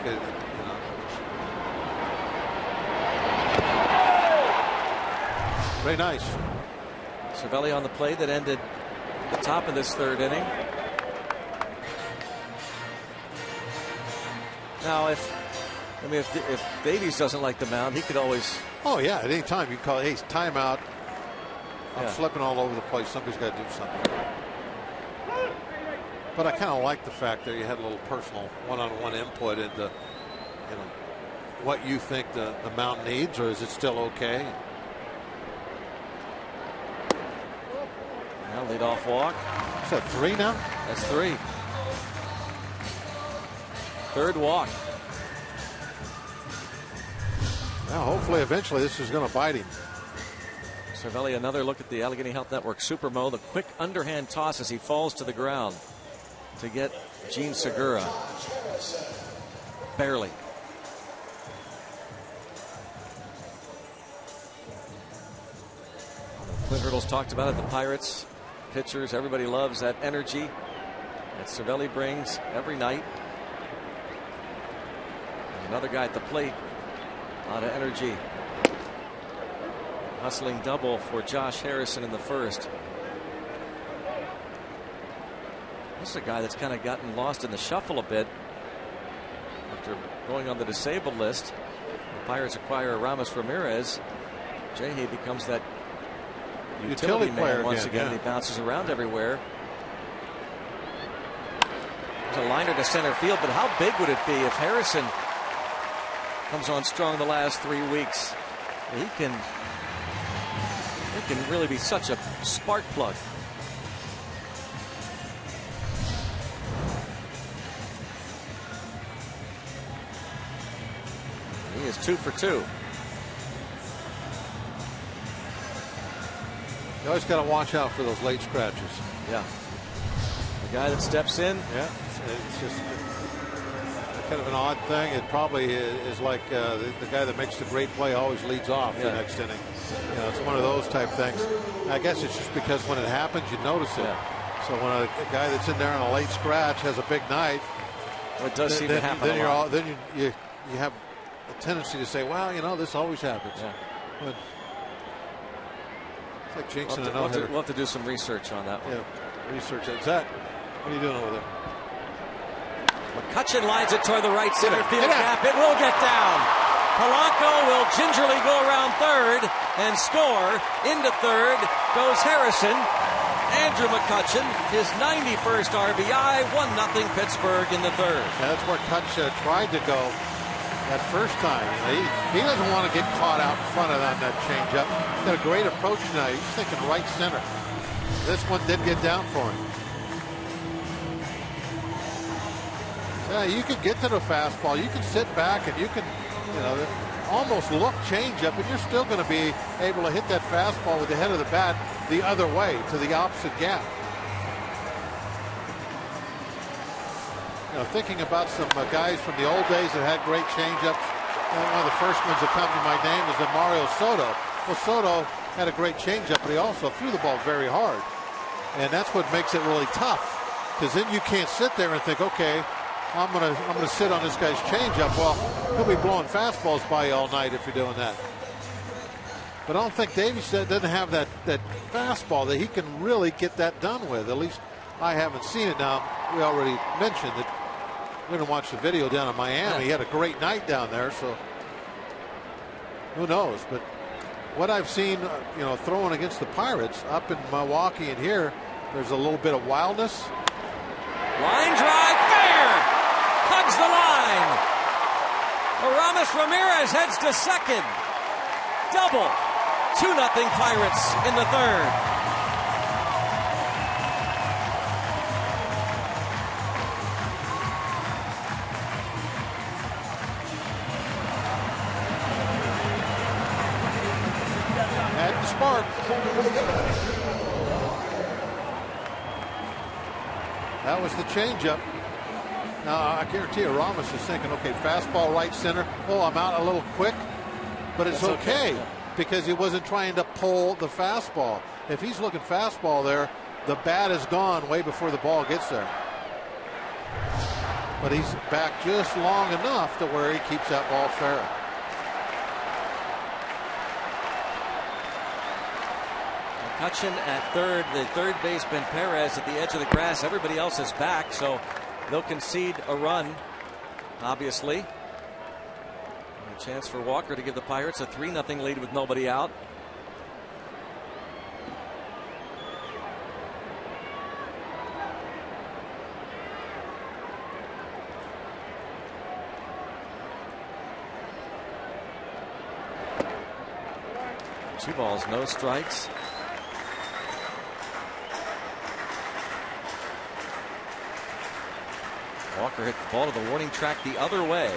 Very nice. Cervelli on the play that ended the top of this third inning. Now, if Davies doesn't like the mound, he could always. Oh yeah, at any time you call, hey, timeout. I'm slipping all over the place. Somebody's got to do something. But I kind of like the fact that you had a little personal one-on-one input into, what you think the mound needs, or is it still okay? Now leadoff walk. Is that 3 now? That's 3. Third walk. Now hopefully eventually this is going to bite him. Cervelli, another look at the Allegheny Health Network Supermo. The quick underhand toss as he falls to the ground to get Gene Segura. Barely. Clint Hurdle's talked about it. The Pirates pitchers, everybody loves that energy that Cervelli brings every night. Another guy at the plate. A lot of energy. Hustling double for Josh Harrison in the first. This is a guy that's kind of gotten lost in the shuffle a bit after going on the disabled list. The Pirates acquire Ramirez. Jahey becomes that utility man once again. And he bounces around everywhere. There's a liner to center field, but how big would it be if Harrison comes on strong the last 3 weeks? He can really be such a spark plug. He is 2 for 2. You always got to watch out for those late scratches. Yeah. The guy that steps in. Yeah. It's just kind of an odd thing. It probably is like the guy that makes the great play always leads off the next inning. It's one of those type things. I guess it's just because when it happens, you notice it. Yeah. So when a guy that's in there on a late scratch has a big night, well, it does seem to happen. Then you have a tendency to say, well, this always happens. Yeah. But it's like jinxing a no-hitter. We'll have to do some research on that one. Yeah, research that. Zack, what are you doing over there? McCutchen lines it toward the right center field gap. It will get down. Polanco will gingerly go around third and score. Into third goes Harrison. Andrew McCutchen, his 91st RBI, 1-0 Pittsburgh in the third. Yeah, that's where Kutch tried to go that first time. He doesn't want to get caught out in front of that changeup. He's got a great approach tonight. He's thinking right center. This one did get down for him. Yeah, you can get to the fastball. You can sit back and you can, almost look changeup, and you're still going to be able to hit that fastball with the head of the bat the other way to the opposite gap. Thinking about some guys from the old days that had great changeups. One of the first ones that come to my name is Mario Soto. Well, Soto had a great changeup, but he also threw the ball very hard, and that's what makes it really tough. Because then you can't sit there and think, okay, I'm gonna sit on this guy's changeup. Well, he'll be blowing fastballs by you all night if you're doing that. But I don't think Davies doesn't have that fastball that he can really get that done with. At least I haven't seen it. Now, we already mentioned that we're going to watch the video down in Miami. He had a great night down there, so who knows? But what I've seen, throwing against the Pirates up in Milwaukee and here, there's a little bit of wildness. Line drive, fair! Hugs the line. Ramirez heads to second. Double. 2-0 Pirates in the third. spark. That was the changeup. Now, I guarantee you, Ramos is thinking, okay, fastball right center. Oh, I'm out a little quick, but it's okay because he wasn't trying to pull the fastball. If he's looking fastball there, the bat is gone way before the ball gets there. But he's back just long enough to where he keeps that ball fair. McCutchen at third, the third baseman Perez at the edge of the grass. Everybody else is back, so they'll concede a run, obviously. And a chance for Walker to give the Pirates a 3-0 lead with nobody out. Two balls, no strikes. Walker hit the ball to the warning track the other way.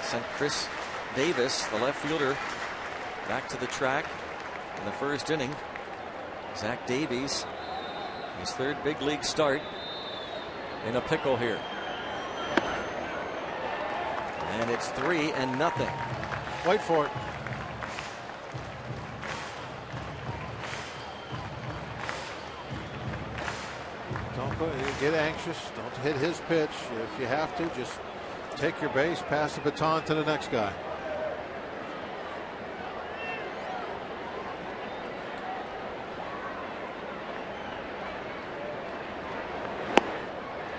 Sent Chris Davis, the left fielder, back to the track in the first inning. Zack Davies, his third big league start, in a pickle here. And it's 3-0. Wait for it. Don't get anxious. Don't hit his pitch. If you have to, just take your base, pass the baton to the next guy.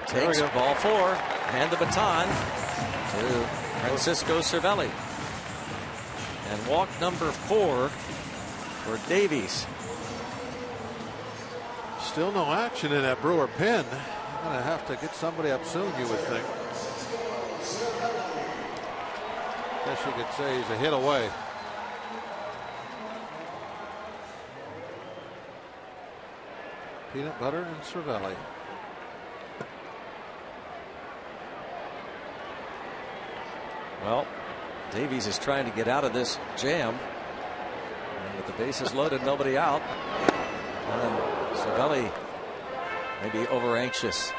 Takes ball 4, hand the baton to Francisco Cervelli. And walk number 4 for Davies. Still no action in that Brewer pen. You're going to have to get somebody up soon, you would think. Guess you could say he's a hit away. Peanut butter and Cervelli. Well, Davies is trying to get out of this jam. And with the bases loaded, nobody out. And Cervelli may be over anxious.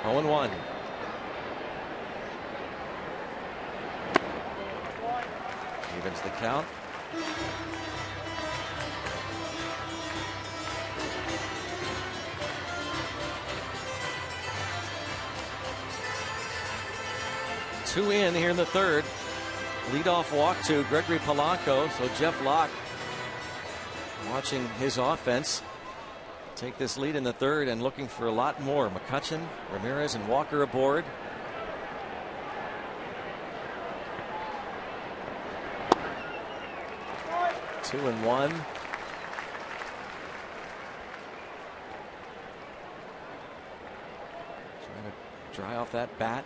Oh, 1. Evens the count. Two in here in the third. Leadoff walk to Gregory Polanco. So Jeff Locke watching his offense take this lead in the third and looking for a lot more. McCutchen, Ramirez, and Walker aboard. Two and 1. Trying to dry off that bat.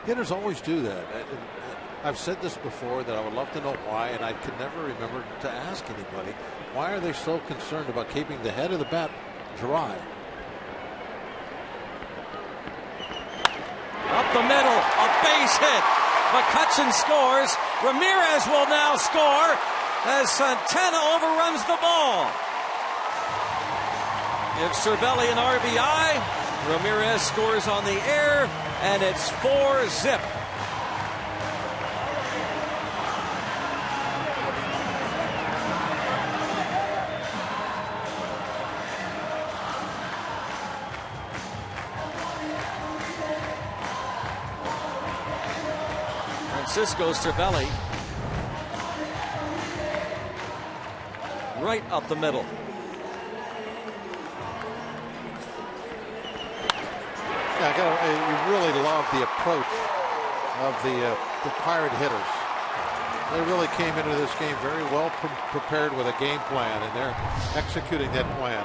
Hitters always do that. I've said this before that I would love to know why, and I could never remember to ask anybody. Why are they so concerned about keeping the head of the bat dry? Up the middle, a base hit. McCutchen scores. Ramirez will now score as Santana overruns the ball. Gives Cervelli an RBI. Ramirez scores on the air, and it's 4-0. Francisco Cervelli right up the middle. You really love the approach of the Pirate hitters. They really came into this game very well prepared with a game plan, and they're executing that plan.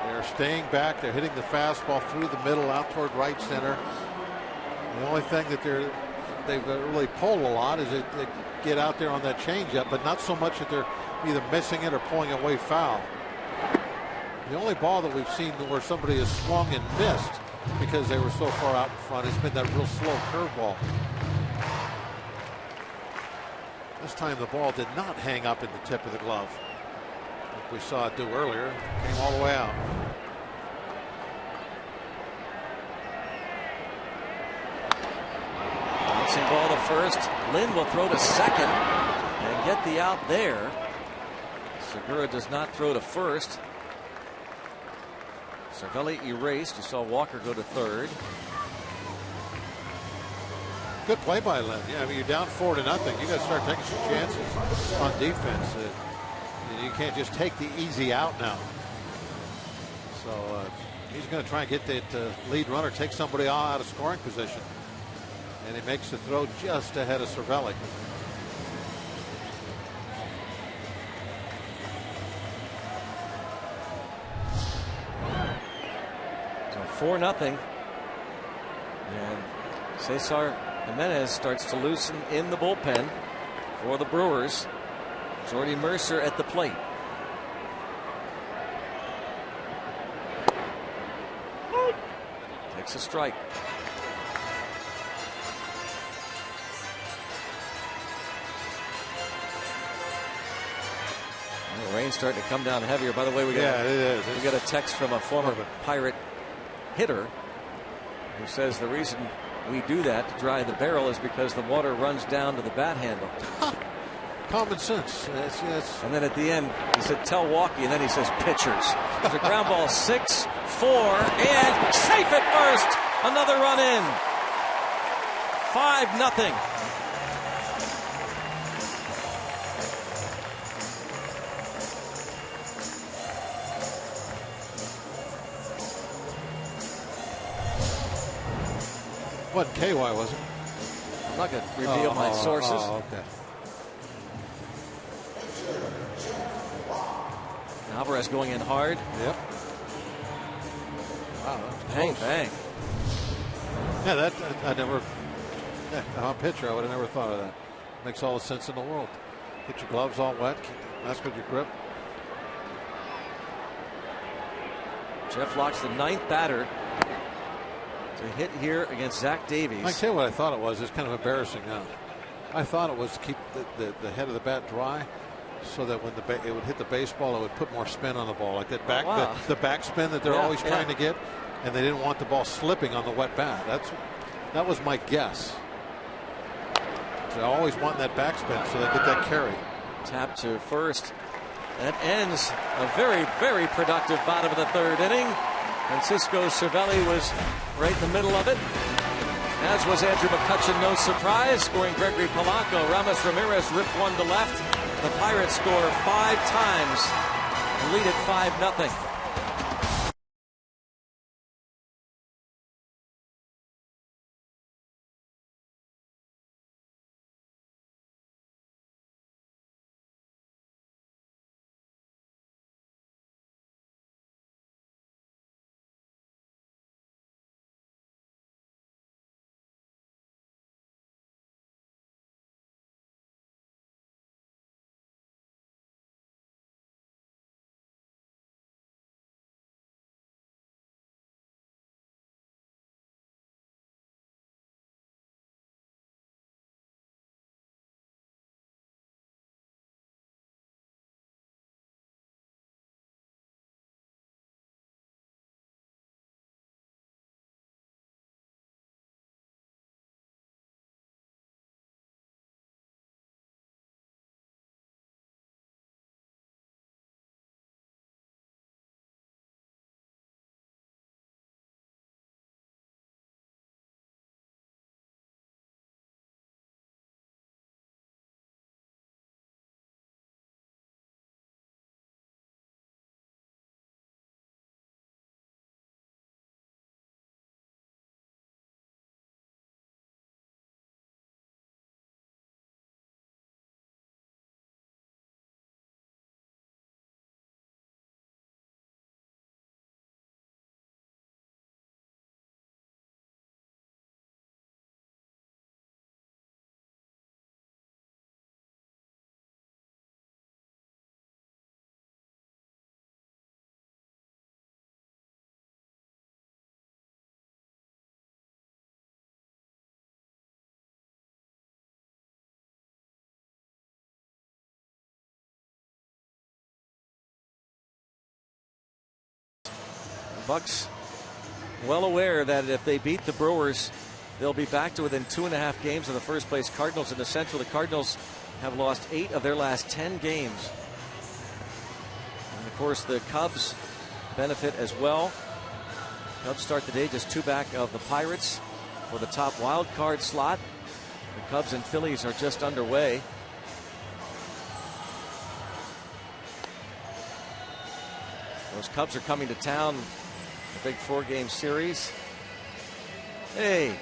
They're staying back. They're hitting the fastball through the middle out toward right center. The only thing that they've really pulled a lot is they get out there on that changeup, but not so much that they're either missing it or pulling it away foul. The only ball that we've seen where somebody has swung and missed because they were so far out in front has been that real slow curveball. This time the ball did not hang up in the tip of the glove, like we saw it do earlier. Came all the way out. Bouncing ball to first. Lynn will throw to second and get the out there. Segura does not throw to first. Cervelli erased. You saw Walker go to third. Good play by Lynn. Yeah, I mean, you're down 4-0. You got to start taking some chances on defense. You can't just take the easy out now. So he's going to try and get that lead runner, take somebody out of scoring position. And he makes the throw just ahead of Cervelli. So 4-0. And Cesar Jimenez starts to loosen in the bullpen for the Brewers. Jordy Mercer at the plate. Takes a strike. And the rain's starting to come down heavier. By the way, we got a text from a former Pirate hitter who says the reason we do that to dry the barrel is because the water runs down to the bat handle. Common sense. Yes. And then at the end, he said, tell Walkie, and then he says, pitchers. There's a ground ball, 6-4, and safe at first. Another run in. 5-0. What KY was it? I'm not going to reveal my sources. Okay. Alvarez going in hard. Yep. Wow. Bang, bang. Yeah, that I never. Yeah, on pitcher, I would have never thought of that. Makes all the sense in the world. Get your gloves all wet. That's with your grip. Jeff Locke's the 9th batter to hit here against Zach Davies. I can tell you what I thought it was. It's kind of embarrassing now. I thought it was to keep the head of the bat dry, so that when it would hit the baseball, it would put more spin on the ball, like that back the backspin that they're always trying to get, and they didn't want the ball slipping on the wet bat. That was my guess. They always want that backspin so they get that carry. Tap to first. That ends a very, very productive bottom of the 3rd inning. Francisco Cervelli was right in the middle of it, as was Andrew McCutchen, no surprise, scoring Gregory Polanco. Ramos Ramirez ripped one to left. The Pirates score 5 times and lead it 5-0. Bucks well aware that if they beat the Brewers, they'll be back to within 2.5 games of the first place Cardinals in the Central. The Cardinals have lost 8 of their last 10 games. And of course, the Cubs benefit as well. Cubs start the day just 2 back of the Pirates for the top wild card slot. The Cubs and Phillies are just underway. Those Cubs are coming to town, a big 4-game series. Hey,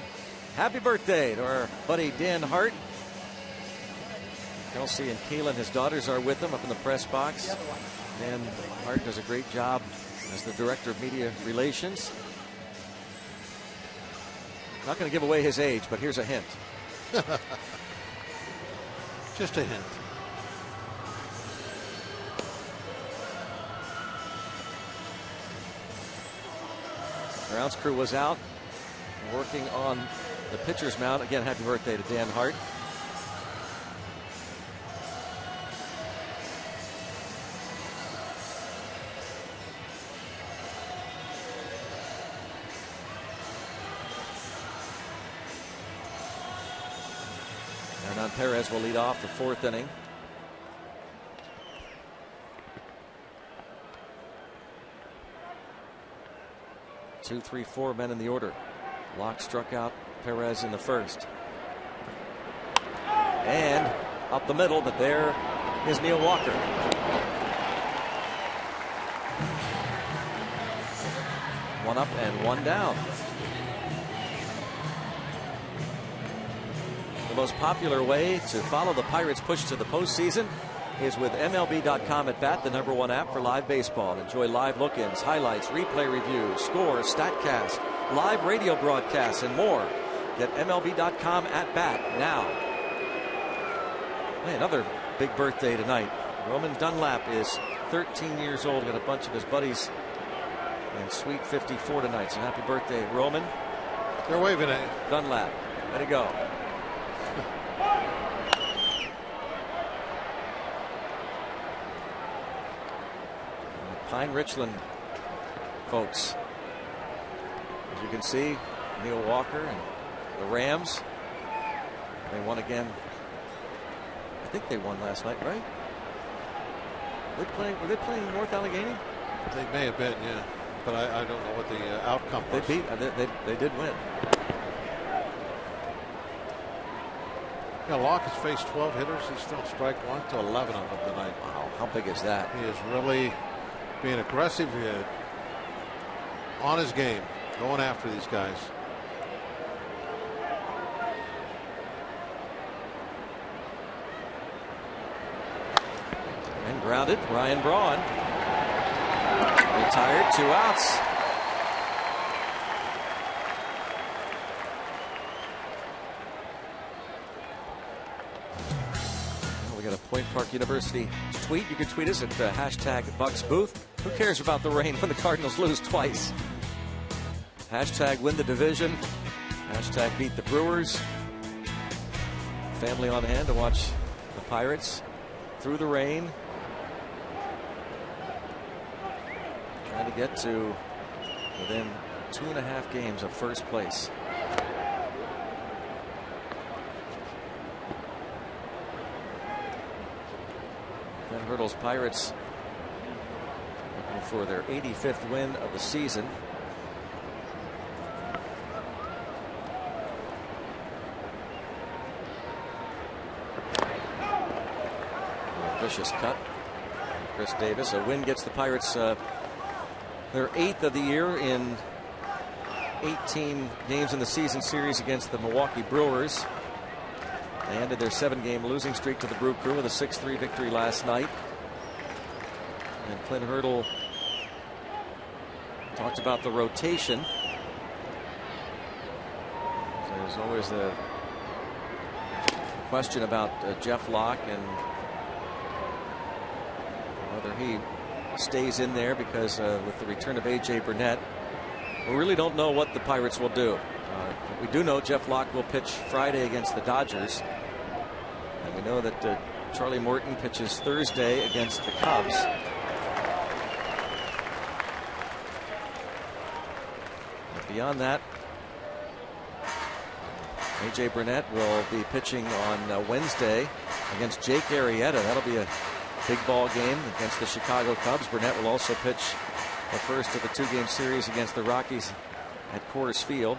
happy birthday to our buddy Dan Hart. Kelsey and Kaylin, his daughters, are with him up in the press box. Dan Hart does a great job as the director of media relations. Not going to give away his age, but here's a hint. Just a hint. Grounds crew was out working on the pitcher's mound. Again, happy birthday to Dan Hart. And Perez will lead off the 4th inning. Two, 3, 4 men in the order. Locke struck out Perez in the first. And up the middle, but there is Neil Walker. One up and one down. The most popular way to follow the Pirates' push to the postseason is with MLB.com at Bat, the #1 app for live baseball. Enjoy live look-ins, highlights, replay reviews, scores, StatCast, live radio broadcasts, and more. Get MLB.com at Bat now. Hey, another big birthday tonight. Roman Dunlap is 13 years old. Got a bunch of his buddies in Suite 54 tonight. So happy birthday, Roman. They're waving at you. Dunlap. Way to go. Pine Richland folks. As you can see, Neil Walker and the Rams. They won again. I think they won last night, right? Were they playing North Allegheny? They may have been, yeah. But I don't know what the outcome was. They beat. They did win. Yeah, Locke has faced 12 hitters. He's thrown strike 1 to 11 of them tonight. Wow, how big is that? He is really being aggressive on his game, going after these guys. And grounded, Ryan Braun. Retired, 2 outs. We got a Point Park University tweet. You can tweet us at #BucksBooth. Who cares about the rain when the Cardinals lose twice? #win the division. #beat the Brewers. Family on hand to watch the Pirates through the rain. Trying to get to within 2.5 games of first place. Then Hurdle's Pirates looking for their 85th win of the season. Vicious cut. Chris Davis. A win gets the Pirates their 8th of the year in 18 games in the season series against the Milwaukee Brewers. They ended their 7-game losing streak to the Brew Crew with a 6-3 victory last night. And Clint Hurdle talked about the rotation. So there's always the question about Jeff Locke and whether he stays in there, because with the return of A.J. Burnett, we really don't know what the Pirates will do. We do know Jeff Locke will pitch Friday against the Dodgers. And we know that Charlie Morton pitches Thursday against the Cubs. beyond that, A.J. Burnett will be pitching on Wednesday against Jake Arrieta. That'll be a big ball game against the Chicago Cubs. Burnett will also pitch the first of the 2-game series against the Rockies at Coors Field.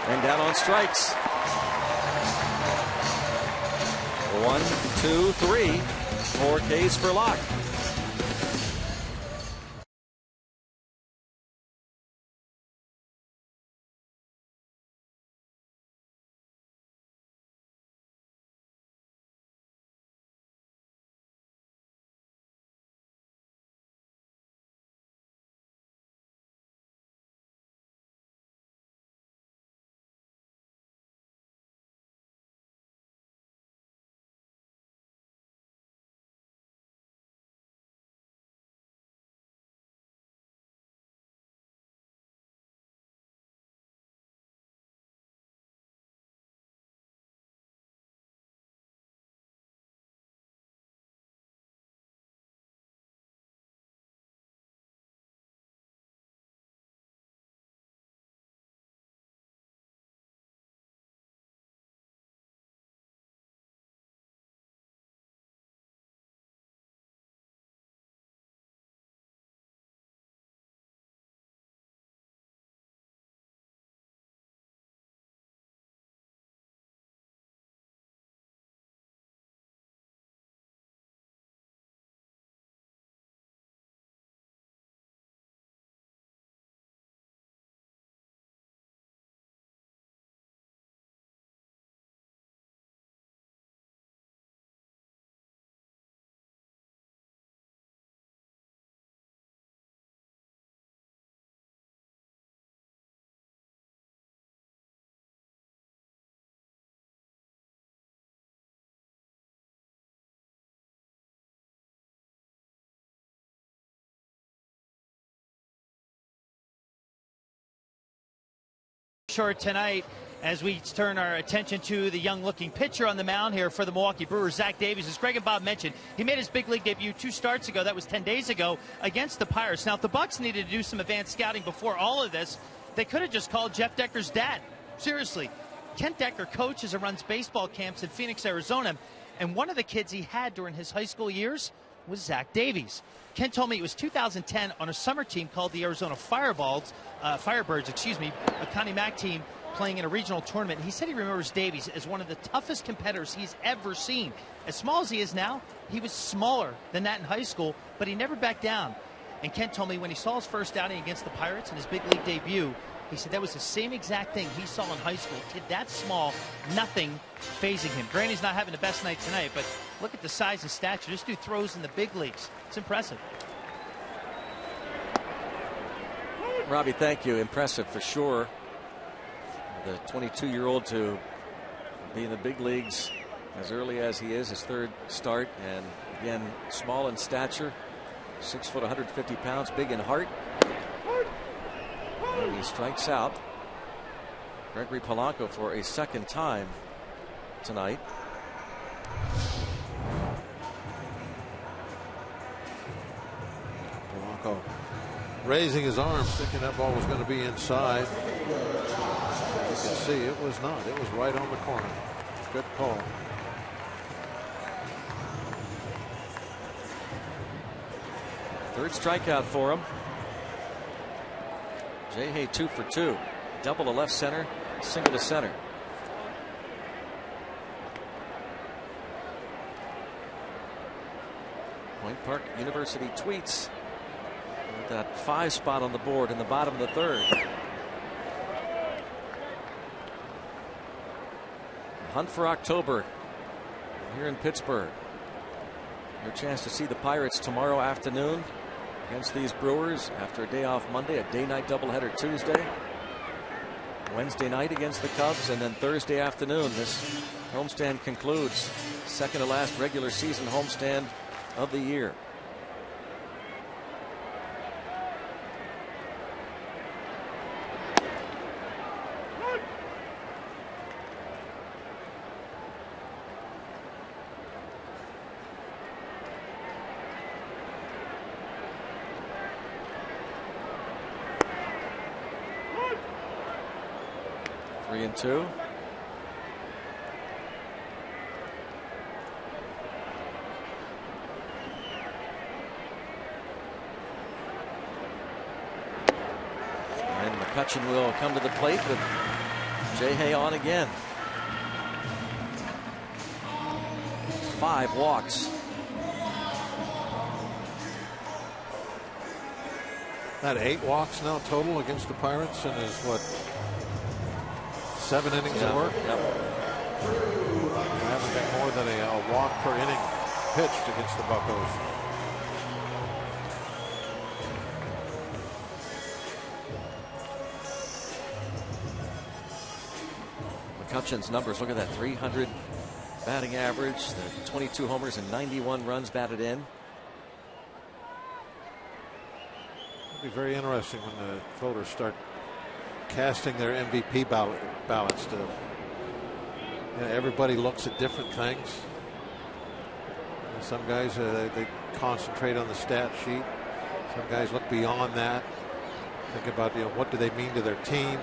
And down on strikes. 1, 2, 3. 4 Ks for Locke. Short tonight as we turn our attention to the young-looking pitcher on the mound here for the Milwaukee Brewers, Zack Davies. As Greg and Bob mentioned, he made his big league debut 2 starts ago. That was 10 days ago against the Pirates. Now, if the Bucks needed to do some advanced scouting before all of this, they could have just called Jeff Decker's dad. Seriously. Kent Decker coaches and runs baseball camps in Phoenix, Arizona, and one of the kids he had during his high school years was Zack Davies. Kent told me it was 2010 on a summer team called the Arizona Firebirds, a Connie Mack team playing in a regional tournament. He said he remembers Davies as one of the toughest competitors he's ever seen. As small as he is now, he was smaller than that in high school, but he never backed down. And Kent told me when he saw his first outing against the Pirates in his big league debut, he said that was the same exact thing he saw in high school. Kid that small, nothing phasing him. Granted, he's not having the best night tonight, but look at the size and stature. This dude throws in the big leagues. It's impressive. Robbie, thank you. Impressive for sure. The 22-year-old to be in the big leagues as early as he is, his 3rd start, and again, small in stature, 6 foot, 150 pounds, big in heart. And he strikes out Gregory Polanco for a 2nd time tonight. Polanco raising his arms, thinking that ball was going to be inside. You can see it was not. It was right on the corner. Good call. Third strikeout for him. Jay Hay 2 for 2. Double to left center, single to center. Point Park University tweets with that 5 spot on the board in the bottom of the 3rd. Hunt for October here in Pittsburgh. Your chance to see the Pirates tomorrow afternoon against these Brewers after a day off Monday, a day-night doubleheader Tuesday, Wednesday night against the Cubs, and then Thursday afternoon. This homestand concludes, 2nd to last regular season homestand of the year. 3-2. And McCutchen will come to the plate with Jay on again. 5 walks. That 8 walks now total against the Pirates, and is what, 7 innings of work? Yep. I haven't been more than a walk per inning pitched against the Buccos. McCutchen's numbers, look at that, 300 batting average, the 22 homers and 91 runs batted in. It'll be very interesting when the voters start casting their MVP ballots. Everybody looks at different things. Some guys they concentrate on the stat sheet. Some guys look beyond that. Think about what do they mean to their team?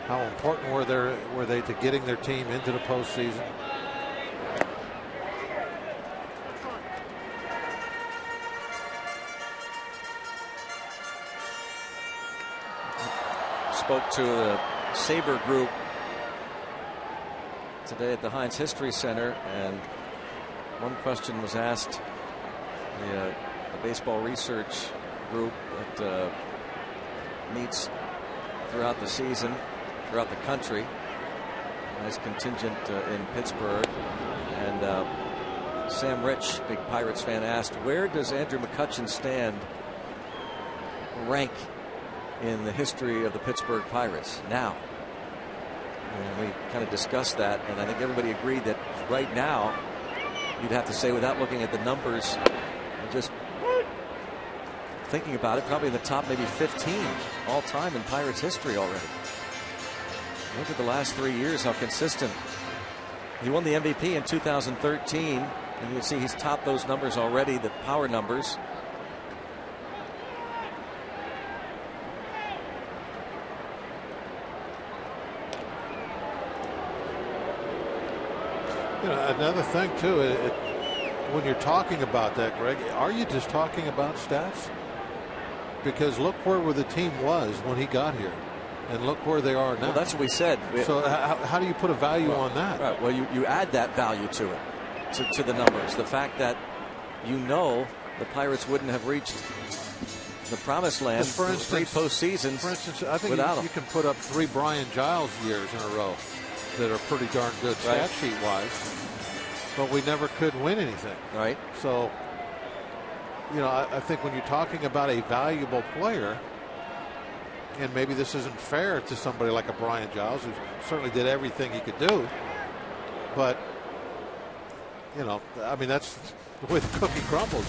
How important were they to getting their team into the postseason? Spoke to the Sabre group today at the Heinz History Center, and one question was asked. The baseball research group that meets throughout the season, throughout the country. Nice contingent in Pittsburgh. And Sam Rich, big Pirates fan, asked, where does Andrew McCutchen rank in the history of the Pittsburgh Pirates now? And we kind of discussed that, and I think everybody agreed that right now you'd have to say, without looking at the numbers and just thinking about it, probably in the top maybe 15 all time in Pirates history already. Look at the last 3 years, how consistent. He won the MVP in 2013, and you can see he's topped those numbers already, the power numbers. Another thing too, when you're talking about that, Greg, are you just talking about stats? Because look where the team was when he got here, and look where they are now. Well, that's what we said. So how do you put a value on that? Right. Well, you add that value to it, to the numbers. The fact that the Pirates wouldn't have reached the promised land for instance, 3 postseasons. For instance, I think without you can put up 3 Brian Giles years in a row that are pretty darn good stat sheet wise, but we never could win anything. Right. So, I think when you're talking about a valuable player, and maybe this isn't fair to somebody like a Brian Giles, who certainly did everything he could do, but I mean, that's the way the cookie crumbles.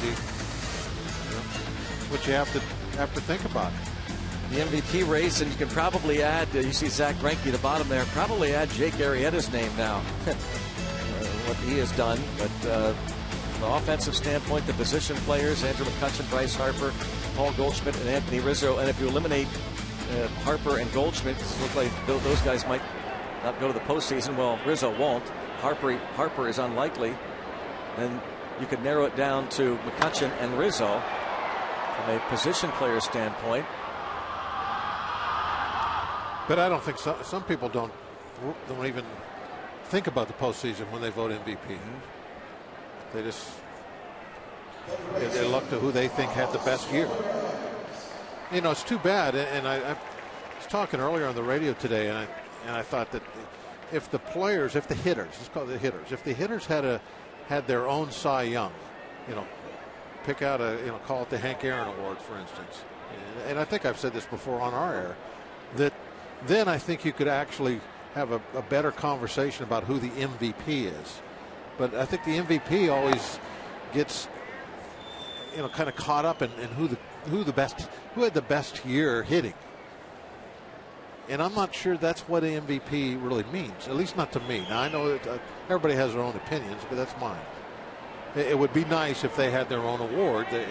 What you have to think about. The MVP race, and you can probably add, you see Zack Greinke at the bottom there, probably add Jake Arrieta's name now. What he has done, but from an offensive standpoint, the position players, Andrew McCutchen, Bryce Harper, Paul Goldschmidt, and Anthony Rizzo, and if you eliminate Harper and Goldschmidt, it looks like those guys might not go to the postseason. Well, Rizzo won't. Harper is unlikely. And you could narrow it down to McCutchen and Rizzo from a position player standpoint. But I don't think some people don't even think about the postseason when they vote MVP. They just they look to who they think had the best year. It's too bad. And I was talking earlier on the radio today, and I thought that if the hitters, let's call it the hitters, if the hitters had their own Cy Young, pick out call it the Hank Aaron Award, for instance. And I think I've said this before on our air, that then I think you could actually have a better conversation about who the MVP is. But I think the MVP always gets, kind of caught up in who had the best year hitting. And I'm not sure that's what an MVP really means, at least not to me. Now, I know that everybody has their own opinions, but that's mine. It would be nice if they had their own award, a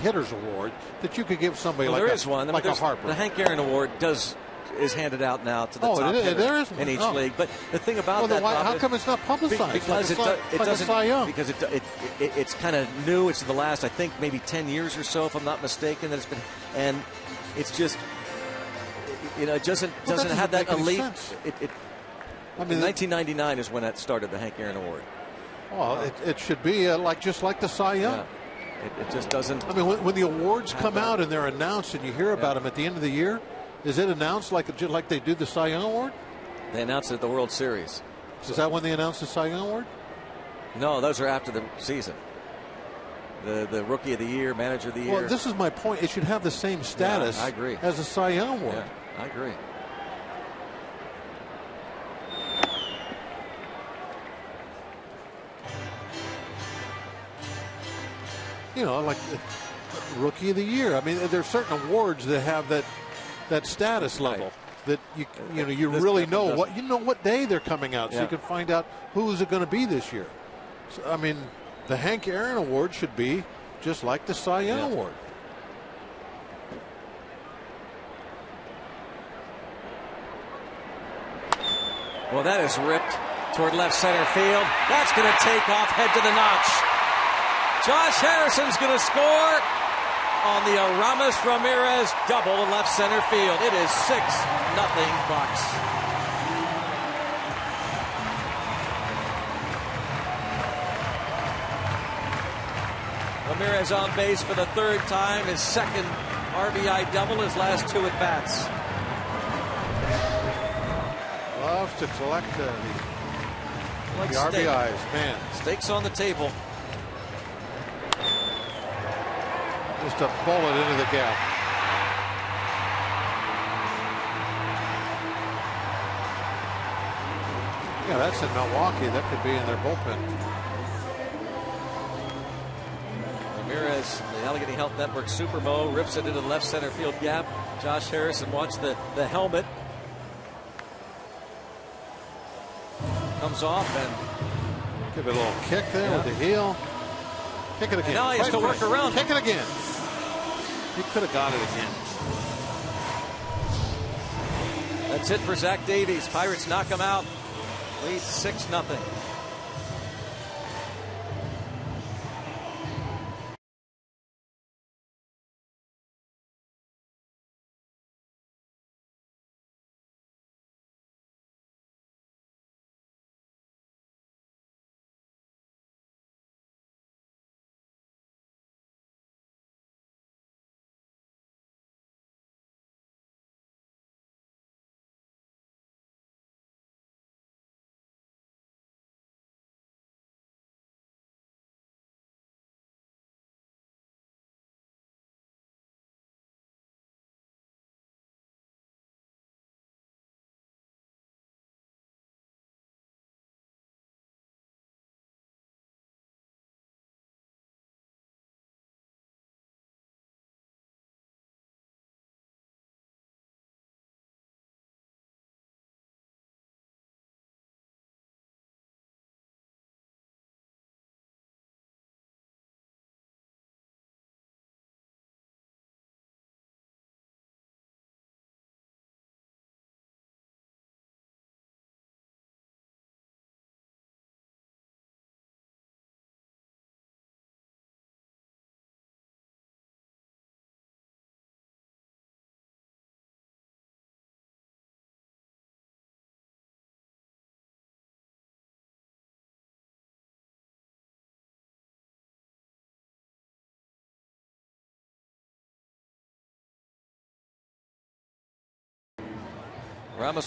hitter's award, that you could give somebody like there is one. Like a Harper. The Hank Aaron Award does is handed out now to the top hitter in each league. But the thing about that, how come it's not publicized? Because it doesn't. Cy Young. Because it's kind of new. It's the last, I think, maybe 10 years or so, if I'm not mistaken, that it's been, and it's just, it doesn't have that elite. I mean, 1999 is when that started, the Hank Aaron Award. Well, it should be just like the Cy Young. Yeah. It just doesn't. I mean, when the awards come out and they're announced and you hear about them at the end of the year, is it announced like they do the Cy Young Award? They announced it at the World Series. Is that when they announced the Cy Young Award? No, those are after the season. The Rookie of the Year, Manager of the Year. Well, this is my point. It should have the same status I agree. as the Cy Young Award. Yeah, I agree. Like Rookie of the Year. I mean, there's certain awards that have that status level that you really know what day they're coming out, so you can find out who is it going to be this year. So, I mean, the Hank Aaron Award should be just like the Cy Young Award. Well, that is ripped toward left center field. That's going to take off, head to the notch. Josh Harrison's going to score on the Ramirez double in left center field. It is 6-0 Bucks. Ramirez on base for the third time, his second RBI double, his last 2 at bats. Loves to collect the RBIs, man. Stakes on the table. Just a bullet into the gap. Yeah, that's in Milwaukee. That could be in their bullpen. Ramirez, the Allegheny Health Network Super Bowl, rips it into the left center field gap. Josh Harrison wants the helmet. Comes off and give it a little kick there with the heel. Kick it again. And now he has to work around. Kick it again. He could have got it again. That's it for Zack Davies. Pirates knock him out. Lead 6-0.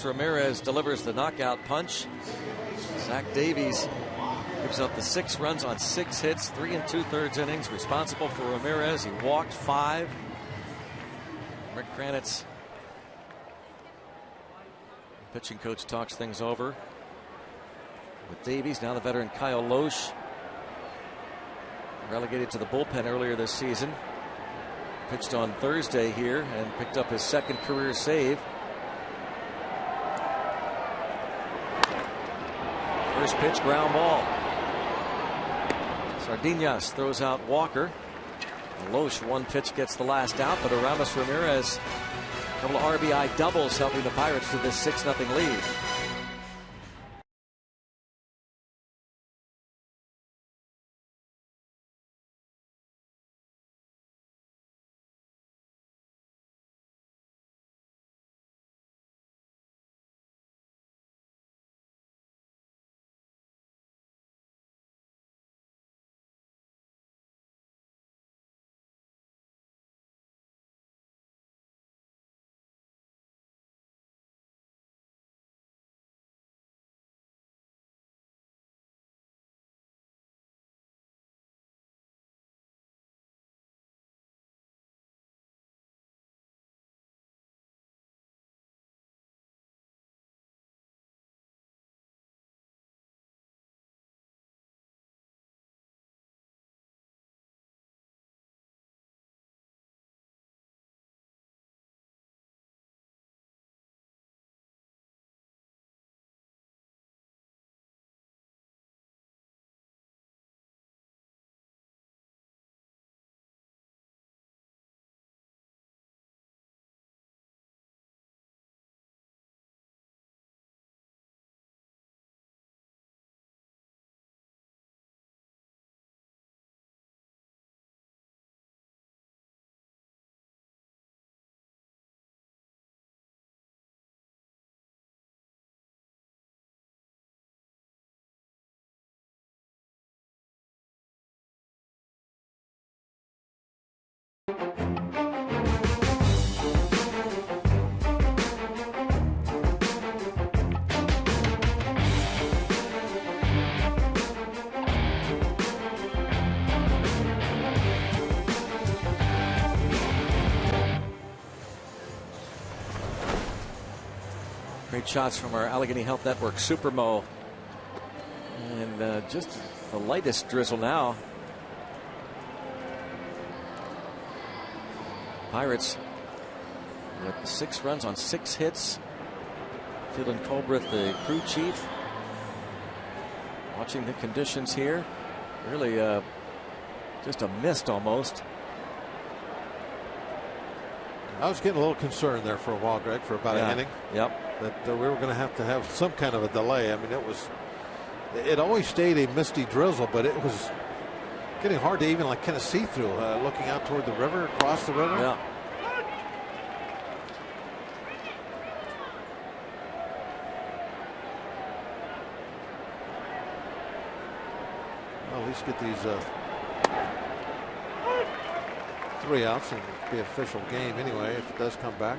Ramirez delivers the knockout punch. Zack Davies gives up the 6 runs on 6 hits, 3 2/3 innings. Responsible for Ramirez. He walked 5. Rick Kranitz, pitching coach, talks things over with Davies. Now the veteran Kyle Loesch, relegated to the bullpen earlier this season, pitched on Thursday here and picked up his 2nd career save. First pitch, ground ball. Sardinas throws out Walker. Loesch, 1 pitch, gets the last out, but Ramirez couple of RBI doubles helping the Pirates to this 6-0 lead. Great shots from our Allegheny Health Network Super Mo. And just the lightest drizzle now. Pirates with 6 runs on 6 hits. Phelan Colbreth, the crew chief, watching the conditions here. Really just a mist almost. I was getting a little concerned there for a while, Greg, for about an inning. Yep. That we were going to have some kind of a delay. I mean, it always stayed a misty drizzle, but it was getting hard to even kind of see through. Looking out toward the river, across the river. Yeah. Well, at least get these 3 outs and be an official game anyway if it does come back.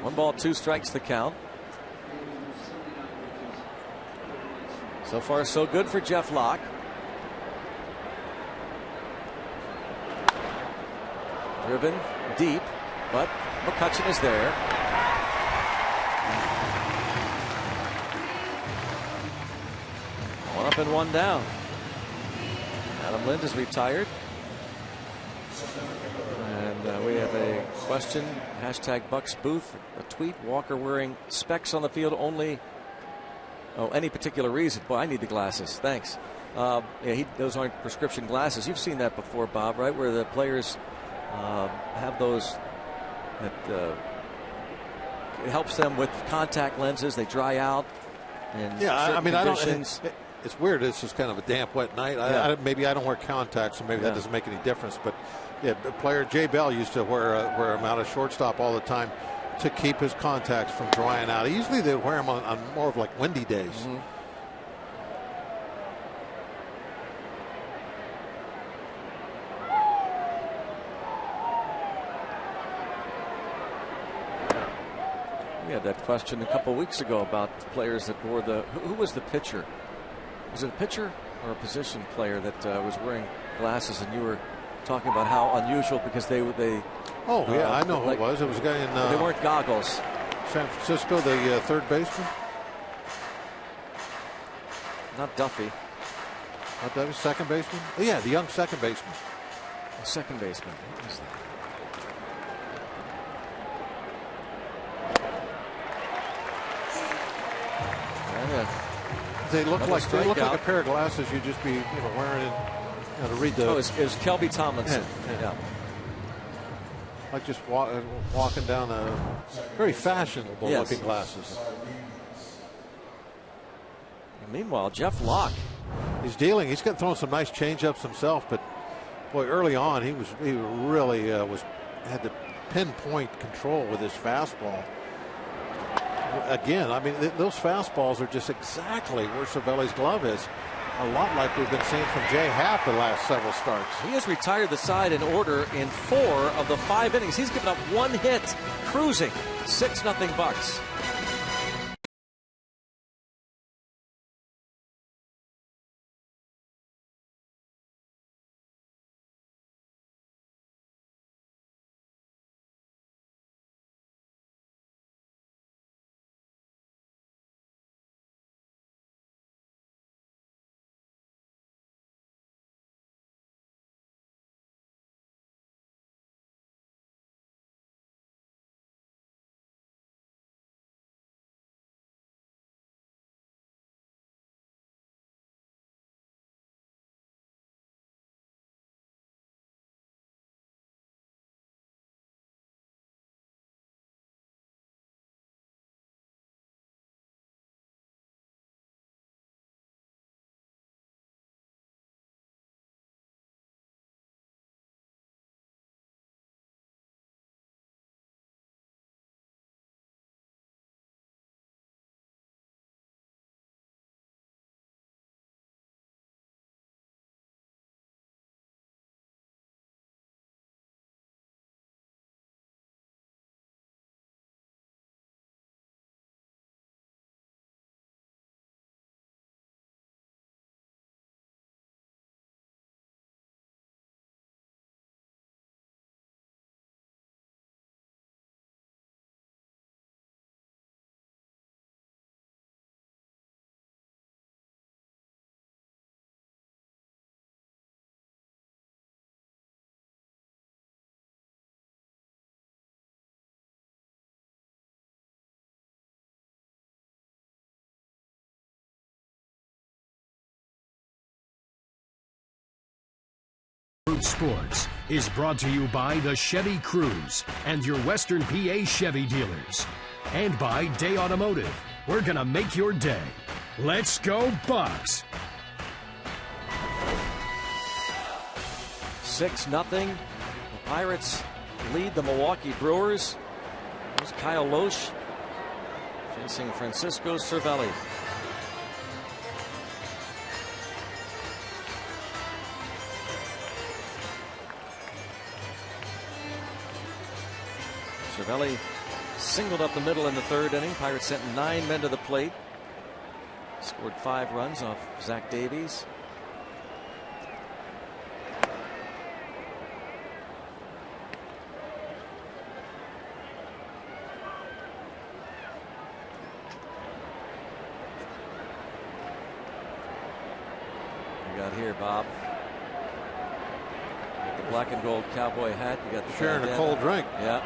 One ball, 2 strikes the count. So far, so good for Jeff Locke. Driven deep, but McCutchen is there. One up and one down. Adam Lind is retired. And we have a question. Hashtag Bucks Booth. A tweet. Walker wearing specs on the field only. Oh, any particular reason? Boy, I need the glasses. Thanks. Yeah, those aren't prescription glasses. You've seen that before, Bob, right? Where the players have those that it helps them with contact lenses. They dry out. And yeah, I mean, conditions. It's weird. It's just kind of a damp, wet night. Yeah. Maybe I don't wear contacts, so maybe that doesn't make any difference. But yeah, player Jay Bell used to wear them out at shortstop all the time to keep his contacts from drying out. Usually they wear them on more of like windy days. Mm-hmm. We had that question a couple weeks ago about players that wore the. Who was the pitcher? Was it a pitcher or a position player that was wearing glasses? And you were talking about how unusual because they. Oh yeah, I know who it was. It was a guy in. They weren't goggles. San Francisco, the third baseman. Not Duffy. Not Duffy, second baseman. Oh, yeah, the young second baseman. The second baseman. What was that? They look like a pair of glasses you'd just be wearing to read the. Oh, it was Kelby Tomlinson. Yeah. Like just walking down a very fashionable looking glasses. And meanwhile, Jeff Locke. He's got thrown some nice changeups himself, but boy, early on he really had to pinpoint control with his fastball. Again, I mean, those fastballs are just exactly where Cervelli's glove is. A lot like we've been seeing from Jay Happ the last several starts. He has retired the side in order in 4 of the 5 innings. He's given up 1 hit, cruising 6-0 Bucks. Sports is brought to you by the Chevy Cruze and your Western PA Chevy dealers. And by Day Automotive. We're going to make your day. Let's go Bucks! 6-0. The Pirates lead the Milwaukee Brewers. There's Kyle Loesch facing Francisco Cervelli. Cervelli singled up the middle in the 3rd inning. Pirates sent 9 men to the plate. Scored 5 runs off Zack Davies. You got here, Bob. With the black and gold cowboy hat. You got the sharing a cold drink. Yeah.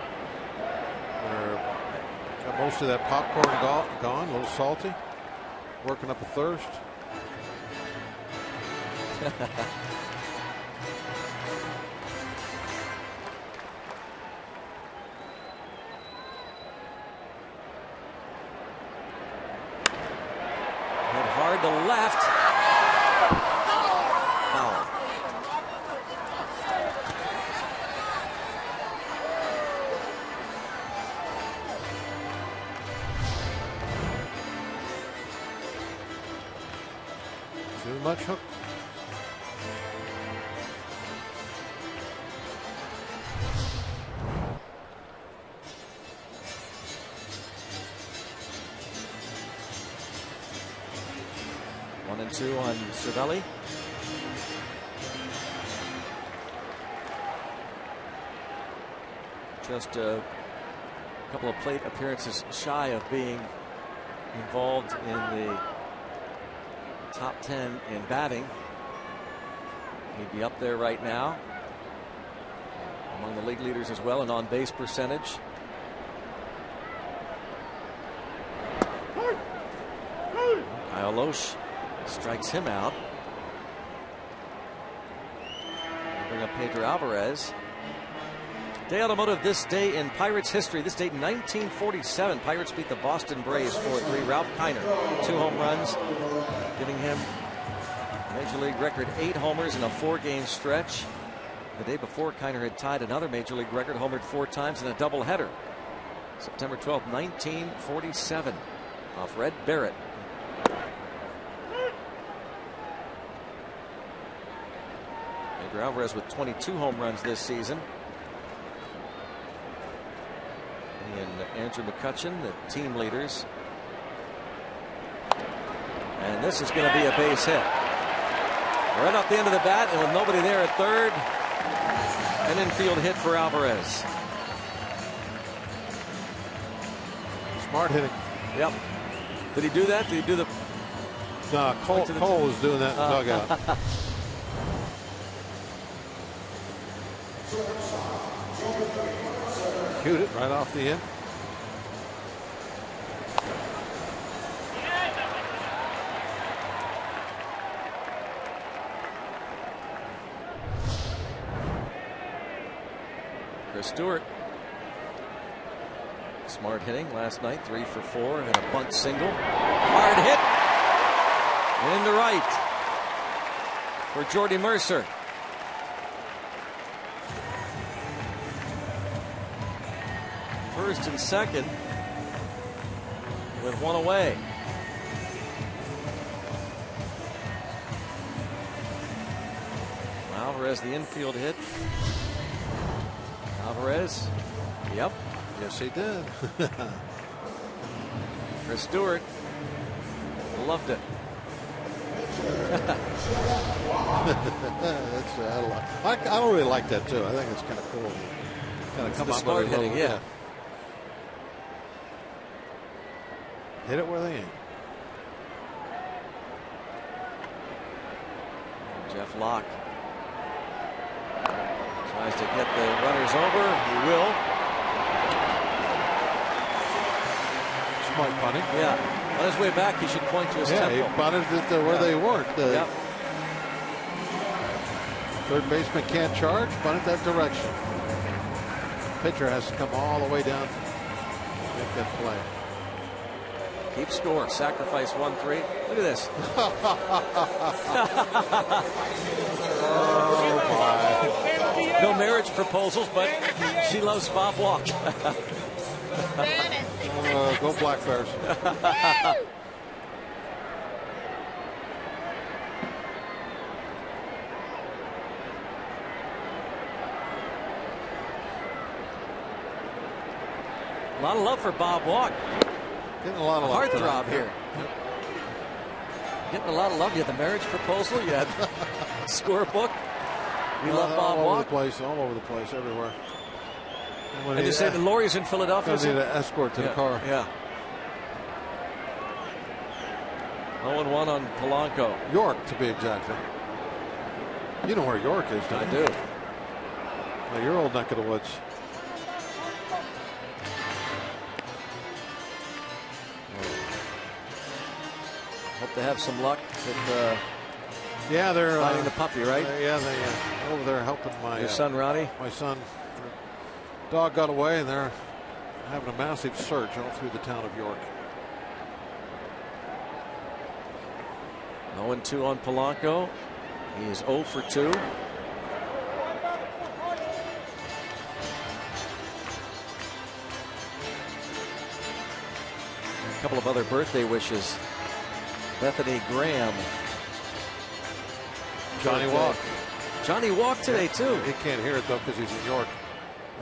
Got most of that popcorn gone, a little salty, working up a thirst. Hit hard to left. Foul. Too much hook. One and 2 on Cervelli. Just a couple of plate appearances shy of being involved in the top 10 in batting. He'd be up there right now among the league leaders as well in on base percentage. Loesch strikes him out. Bring up Pedro Alvarez. Day Automotive this day in Pirates history. This date in 1947. Pirates beat the Boston Braves 4-3. Ralph Kiner, 2 home runs, giving him Major League record 8 homers in a 4-game stretch. The day before, Kiner had tied another Major League record, homered 4 times in a doubleheader. September 12, 1947, off Red Barrett. Pedro Alvarez with 22 home runs this season. And Andrew McCutchen, the team leaders. And this is going to be a base hit. Right off the end of the bat, and with nobody there at third, an infield hit for Alvarez. Smart hitting. Yep. Did he do that? Did he do the... No, Cole was doing that in the dugout. Cute it right off the end. Chris Stewart. Smart hitting last night, 3 for 4, and a bunt single. Hard hit. Into right for Jordy Mercer. First and second with 1 away. Alvarez, the infield hit. Alvarez. Yep. Yes, he did. Chris Stewart loved it. I don't really like that too. I think it's kind of cool. Kind of come out smart hitting, yeah. Hit it where they ain't. Jeff Locke tries to get the runners over. He will. Smart punting. Yeah. On his way back, he should point to his temple. He punted it where they weren't. Yep. Third baseman can't charge. Punt it that direction. Pitcher has to come all the way down to make that play. Keep score. Sacrifice 1-3. Look at this. Oh my. No marriage proposals, but she loves Bob Walk. Go Black Bears. A lot of love for Bob Walk. Getting a lot of love. Heartthrob here. Getting a lot of love. You had the marriage proposal. You had the scorebook. You love Bob all Walk. over the place, all over the place, everywhere. And you say the Lori's in Philadelphia. Need an escort to the car. Yeah. 0-1 on Polanco. York, to be exact. You know where York is, don't I you? do. Well, your old neck of the woods. Hope to have some luck with yeah, they're finding the puppy, right? Yeah, they over there helping your son Ronnie. My son. Dog got away, and they're having a massive search all through the town of York. 0-2 on Polanco. He is 0 for 2. A couple of other birthday wishes. Bethany Graham. Johnny Walk. Johnny Walk today, too. He can't hear it, though, because he's in York.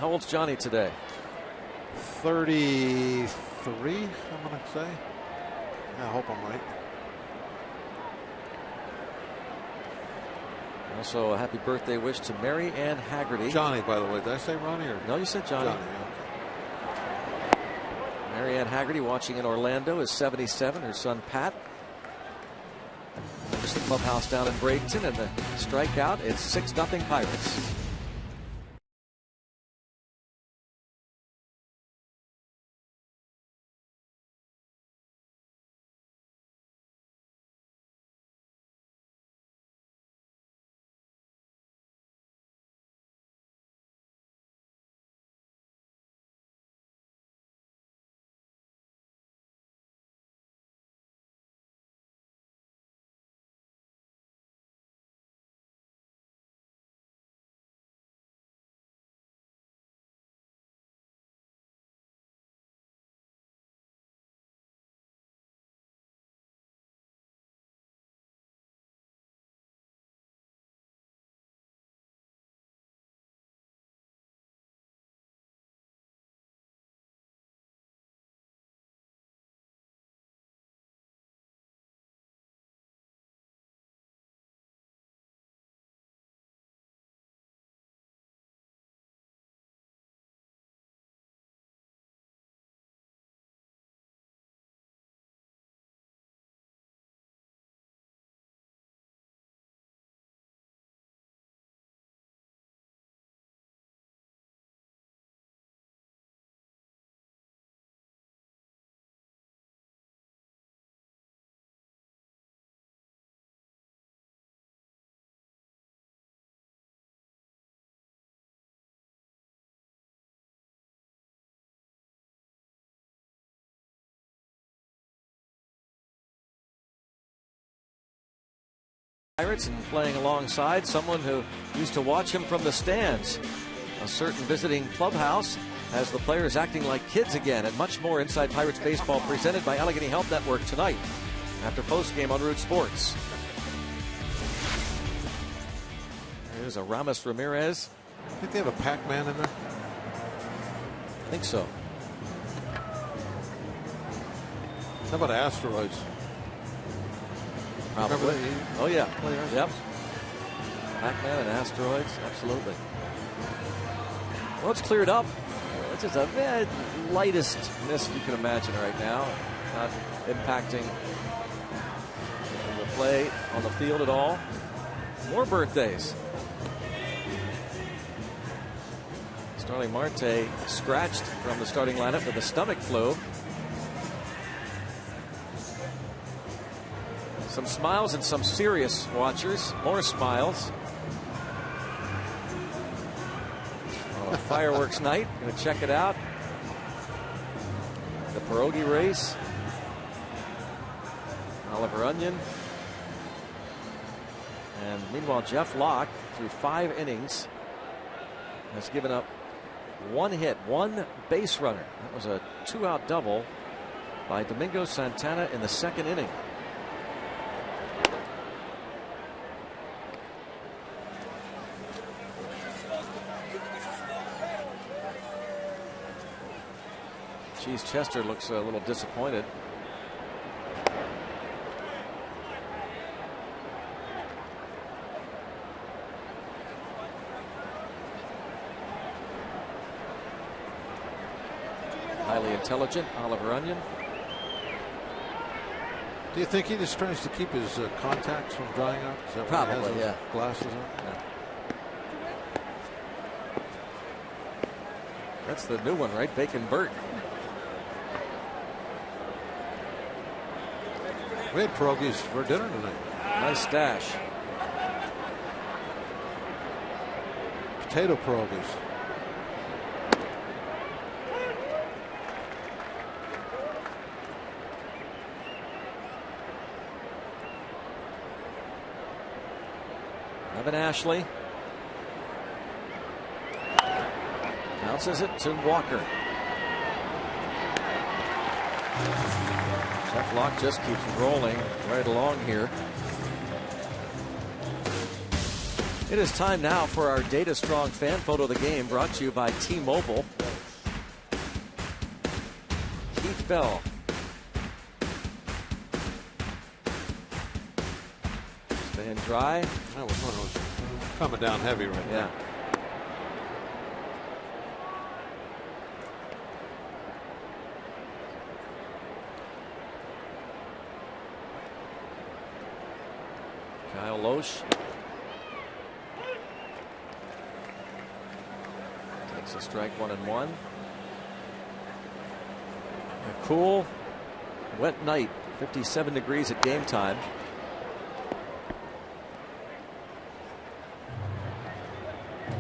How old's Johnny today? 33, I'm going to say. I hope I'm right. Also, a happy birthday wish to Mary Ann Haggerty. Johnny, by the way. Did I say Ronnie? Or? No, you said Johnny. Johnny, okay. Mary Ann Haggerty, watching in Orlando, is 77. Her son, Pat. Just the clubhouse down in Bradenton, and the strikeout. It's 6-0 Pirates. Pirates and playing alongside someone who used to watch him from the stands. A certain visiting clubhouse has the players acting like kids again, and much more inside Pirates baseball presented by Allegheny Health Network tonight after postgame on Root Sports. There's a Ramirez. I think they have a Pac-Man in there. I think so. How about asteroids? Probably. Oh yeah. Yep. Pac-Man and asteroids. Absolutely. Well, it's cleared up. It's just a very lightest mist you can imagine right now. Not impacting the play on the field at all. More birthdays. Starling Marte scratched from the starting lineup with a stomach flu. Some smiles and some serious watchers. More smiles. Oh, fireworks night. Going to check it out. The pierogi race. Oliver Onion. And meanwhile, Jeff Locke, through 5 innings, has given up 1 hit, 1 base runner. That was a 2-out double by Domingo Santana in the 2nd inning. Cheese Chester looks a little disappointed. Highly intelligent Oliver Onion. Do you think he just tries to keep his contacts from drying out? Is that why he has Probably, those yeah. Glasses on? Yeah. That's the new one, right? Bacon Burt. We had pierogies for dinner tonight. Nice stash. Potato pierogies. Evan Ashley bounces it to Walker. Jeff Locke just keeps rolling right along here. It is time now for our Data Strong fan photo of the game, brought to you by T-Mobile. Keith Bell. Staying dry. That was one of those coming down heavy right now. Yeah. Kyle Loesch takes a strike, 1-1. A cool, wet night, 57 degrees at game time.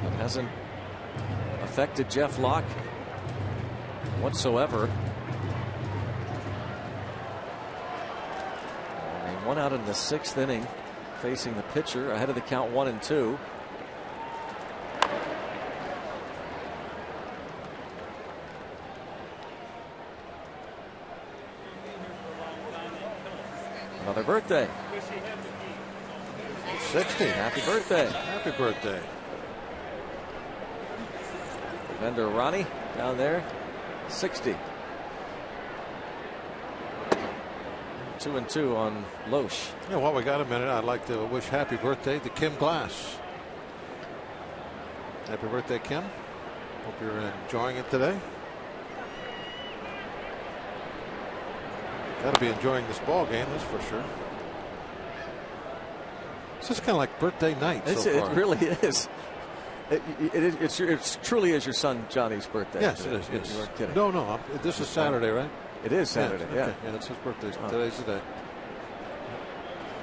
It hasn't affected Jeff Locke whatsoever. And 1 out in the 6th inning, facing the pitcher, ahead of the count 1-2. Another birthday. 60. Happy birthday. Happy birthday. Vendor Ronnie down there, 60. 2-2 on Loesch. Yeah, while we got a minute, I'd like to wish happy birthday to Kim Glass. Happy birthday, Kim. Hope you're enjoying it today. Got to be enjoying this ball game, that's for sure. It's just kind of like birthday night so far. It really is. It truly is your son Johnny's birthday. Yes, it is. Yes. You weren't kidding. No. This is Saturday, right? It is Saturday. Yeah. Yeah. Okay. Yeah, it's his birthday. Today's the day.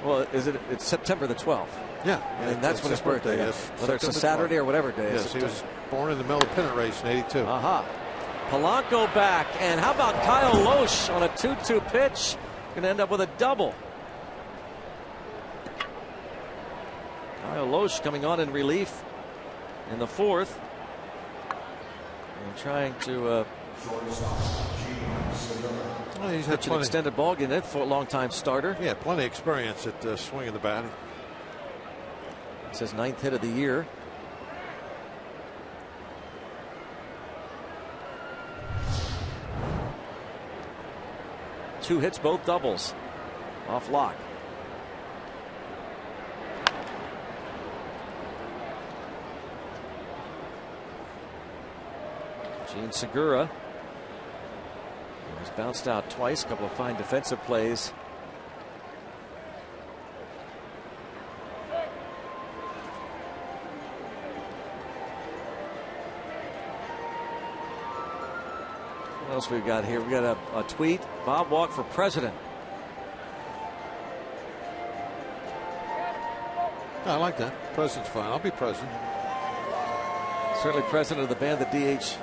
Well, it's September the 12th. Yeah. And that's when his birthday is. Yes. Whether it's a Saturday or whatever day. Yes, he was born in the middle of the pennant race in '82. Polanco back, and how about Kyle Loesch on a 2-2 pitch? Going to end up with a double. Kyle Loesch coming on in relief in the fourth. And trying to Well, he's had pitch an extended ball game. That for a long time starter. Yeah, plenty of experience at swinging the bat. It's his 9th hit of the year. Two hits, both doubles. Off lock. Gene Segura. He's bounced out twice, a couple of fine defensive plays. What else we got here? We got a tweet. Bob Walk for president. I like that. President's fine. I'll be president. Certainly president of the Band the DH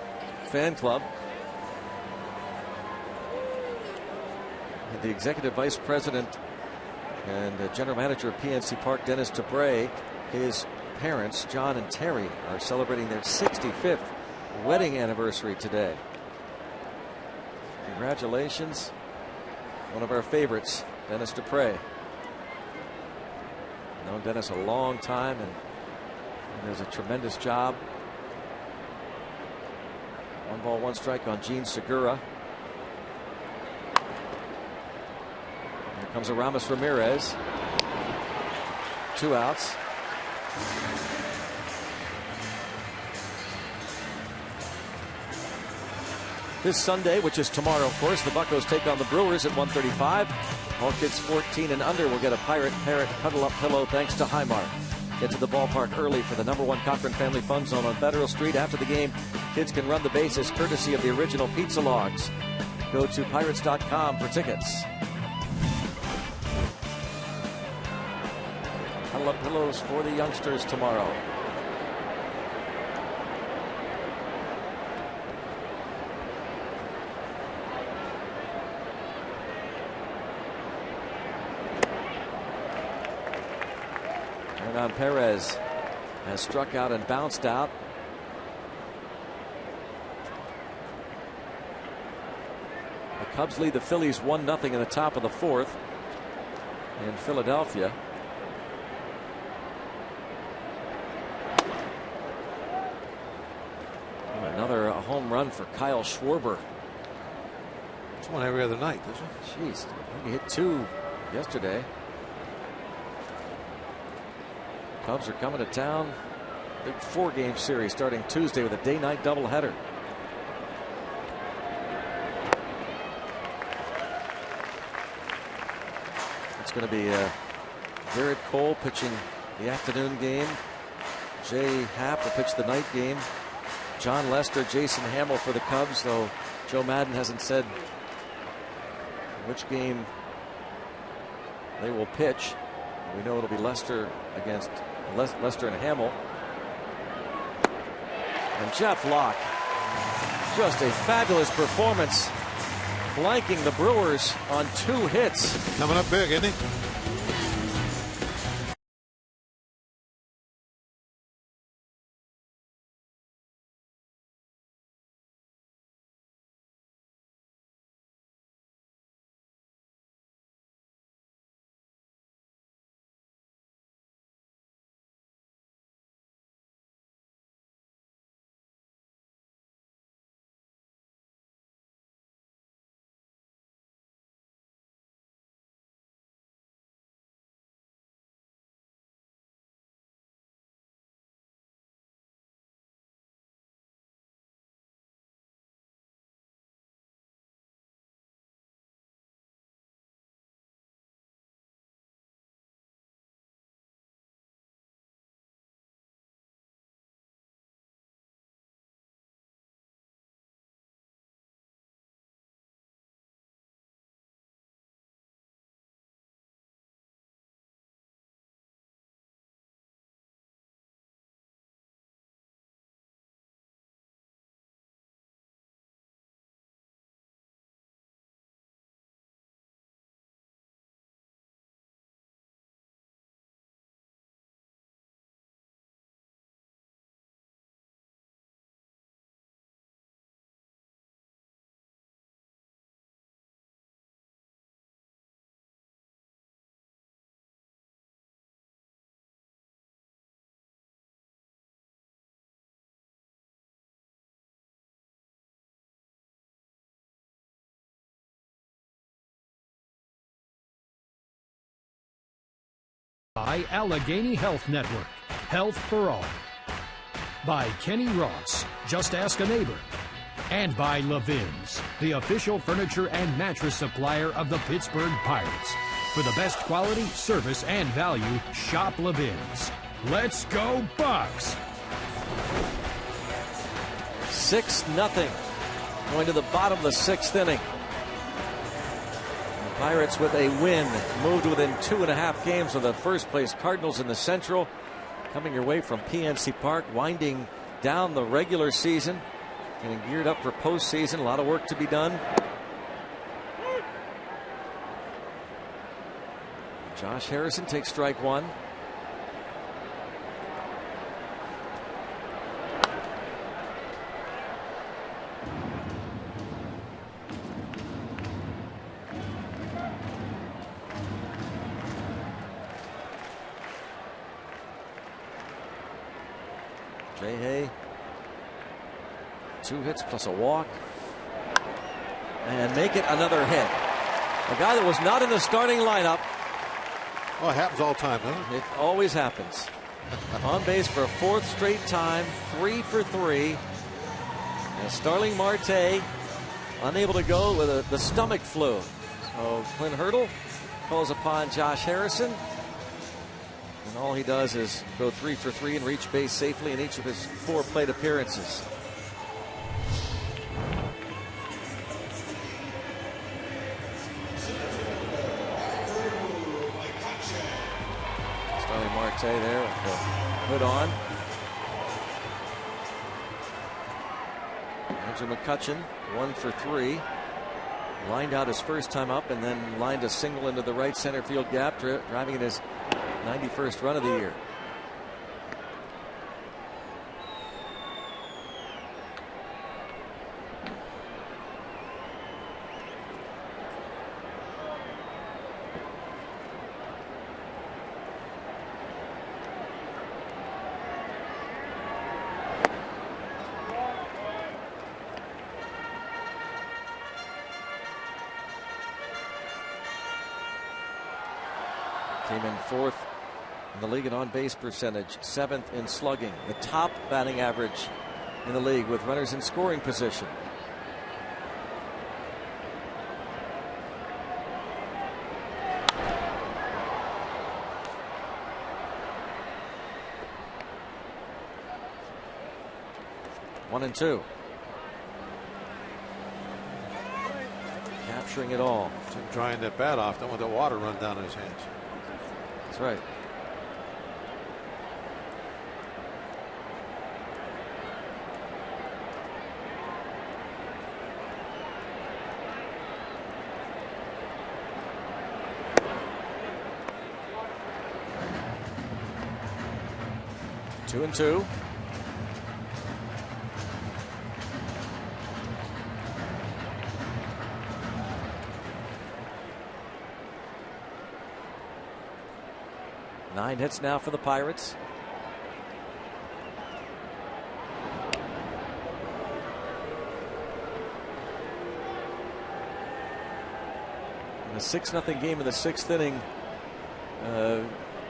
fan club. And the executive vice president and general manager of PNC Park, Dennis Debray, his parents, John and Terry, are celebrating their 65th wedding anniversary today. Congratulations. One of our favorites, Dennis Dupre. Known Dennis a long time, and does a tremendous job. 1 ball, 1 strike on Gene Segura. Here comes Aramis Ramirez. 2 outs. This Sunday, which is tomorrow, of course, the Buccos take on the Brewers at 1:35. All kids 14 and under will get a Pirate Parrot Cuddle Up Pillow thanks to Highmark. Get to the ballpark early for the #1 Cochran Family Fun Zone on Federal Street. After the game, kids can run the bases courtesy of the original pizza logs. Go to pirates.com for tickets. Cuddle Up Pillows for the youngsters tomorrow. Hernan Perez has struck out and bounced out. The Cubs lead the Phillies 1-0 in the top of the 4th in Philadelphia. Another home run for Kyle Schwarber. It's one every other night, doesn't it? Jeez, he hit 2 yesterday. Cubs are coming to town. Big 4-game series starting Tuesday with a day-night doubleheader. It's going to be Garrett Cole pitching the afternoon game. Jay Happ will pitch the night game. John Lester, Jason Hamill for the Cubs, though Joe Madden hasn't said which game they will pitch. We know it'll be Lester against Lester and Hamill. And Jeff Locke, just a fabulous performance, blanking the Brewers on 2 hits. Coming up big, isn't he? By Allegheny Health Network, Health for All. By Kenny Ross, Just Ask a Neighbor. And by Levin's, the official furniture and mattress supplier of the Pittsburgh Pirates. For the best quality, service, and value, shop Levin's. Let's go Bucks! 6-0. Going to the bottom of the 6th inning. The Pirates with a win moved within 2.5 games of the first place Cardinals in the Central. Coming your way from PNC Park, winding down the regular season, getting geared up for postseason. A lot of work to be done. Josh Harrison takes strike one. Hay, 2 hits plus a walk, and make it another hit. A guy that was not in the starting lineup. Well, it happens all the time, doesn't it? It always happens. On base for a 4th straight time, 3 for 3. And Starling Marte unable to go with the stomach flu. So Clint Hurdle calls upon Josh Harrison. And all he does is go 3 for 3 and reach base safely in each of his 4 plate appearances. Starling Marte there with the hood on. Andrew McCutchen 1 for 3. Lined out his first time up and then lined a single into the right center field gap, driving in his 91st run of the year. Came in 4th in the league in on-base percentage, 7th in slugging, the top batting average in the league with runners in scoring position. One and two. Capturing it all. Drying that bat off, don't want the water run down in his hands. That's right. Two and two. Nine hits now for the Pirates. In a 6-0 game in the 6th inning.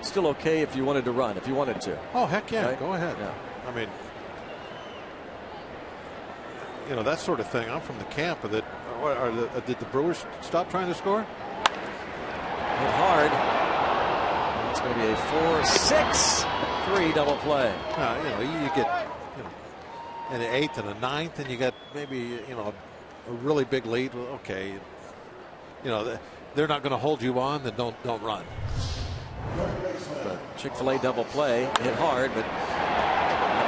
Still okay if you wanted to run, if you wanted to. Oh, heck yeah. Right? Go ahead. Yeah. I mean, you know, that sort of thing. I'm from the camp of that. Did the Brewers stop trying to score? Hit hard. It's going to be a 4-6-3 double play. You know, you get an 8th and a 9th, and you got maybe a really big lead. Well, okay, you know they're not going to hold you on. Then don't run. But Chick-fil-A double play, hit hard, but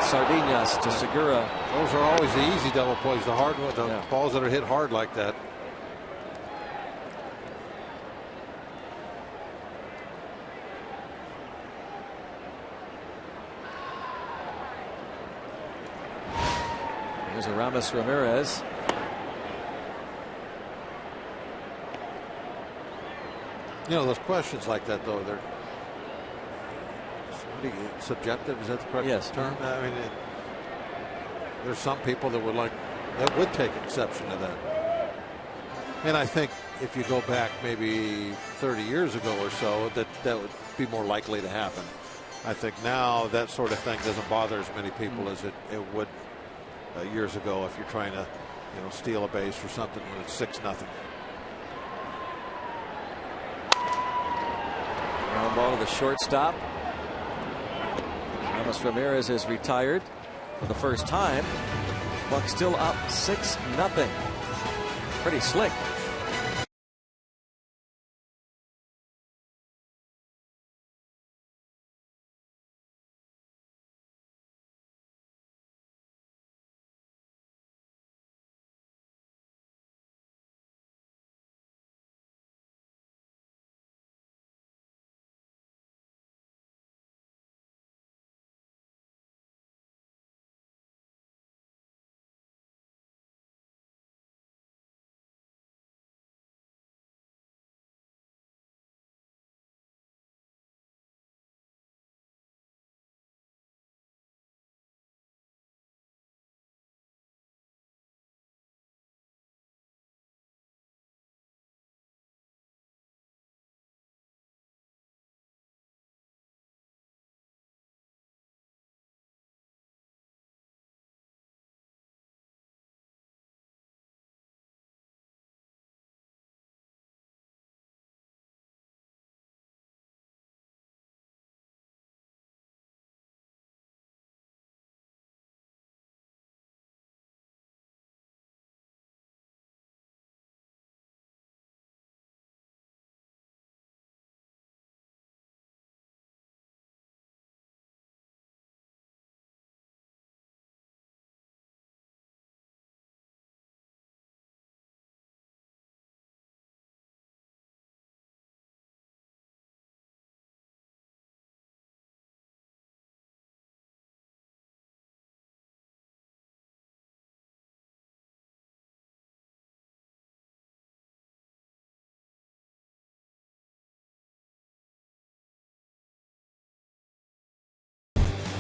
Sardinas to Segura. Those are always the easy double plays. The hard ones, the balls that are hit hard like that. Here's Ramirez. You know, those questions like that, though, they're subjective. Is that the correct term? I mean, there's some people that would take exception to that. And I think if you go back maybe 30 years ago or so, that would be more likely to happen. I think now that sort of thing doesn't bother as many people as it would years ago if you're trying to, steal a base or something when it's 6-0. Ground ball to the shortstop. Ramirez is retired for the first time. Bucks still up 6-0. Pretty slick.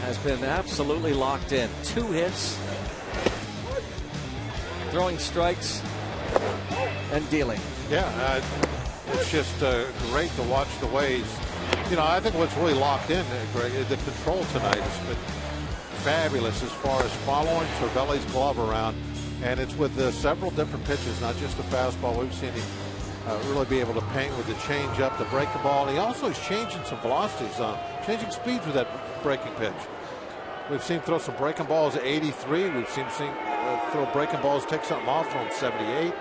Has been absolutely locked in. 2 hits, throwing strikes, and dealing. Yeah, it's just great to watch the ways. I think what's really locked in, Greg, the control tonight has been fabulous as far as following Cervelli's glove around, and it's with several different pitches, not just the fastball. We've seen him really be able to paint with the changeup, the breaking ball. And he also is changing some velocities, changing speeds with that breaking pitch. We've seen him throw some breaking balls at 83. We've seen throw breaking balls, take something off from 78.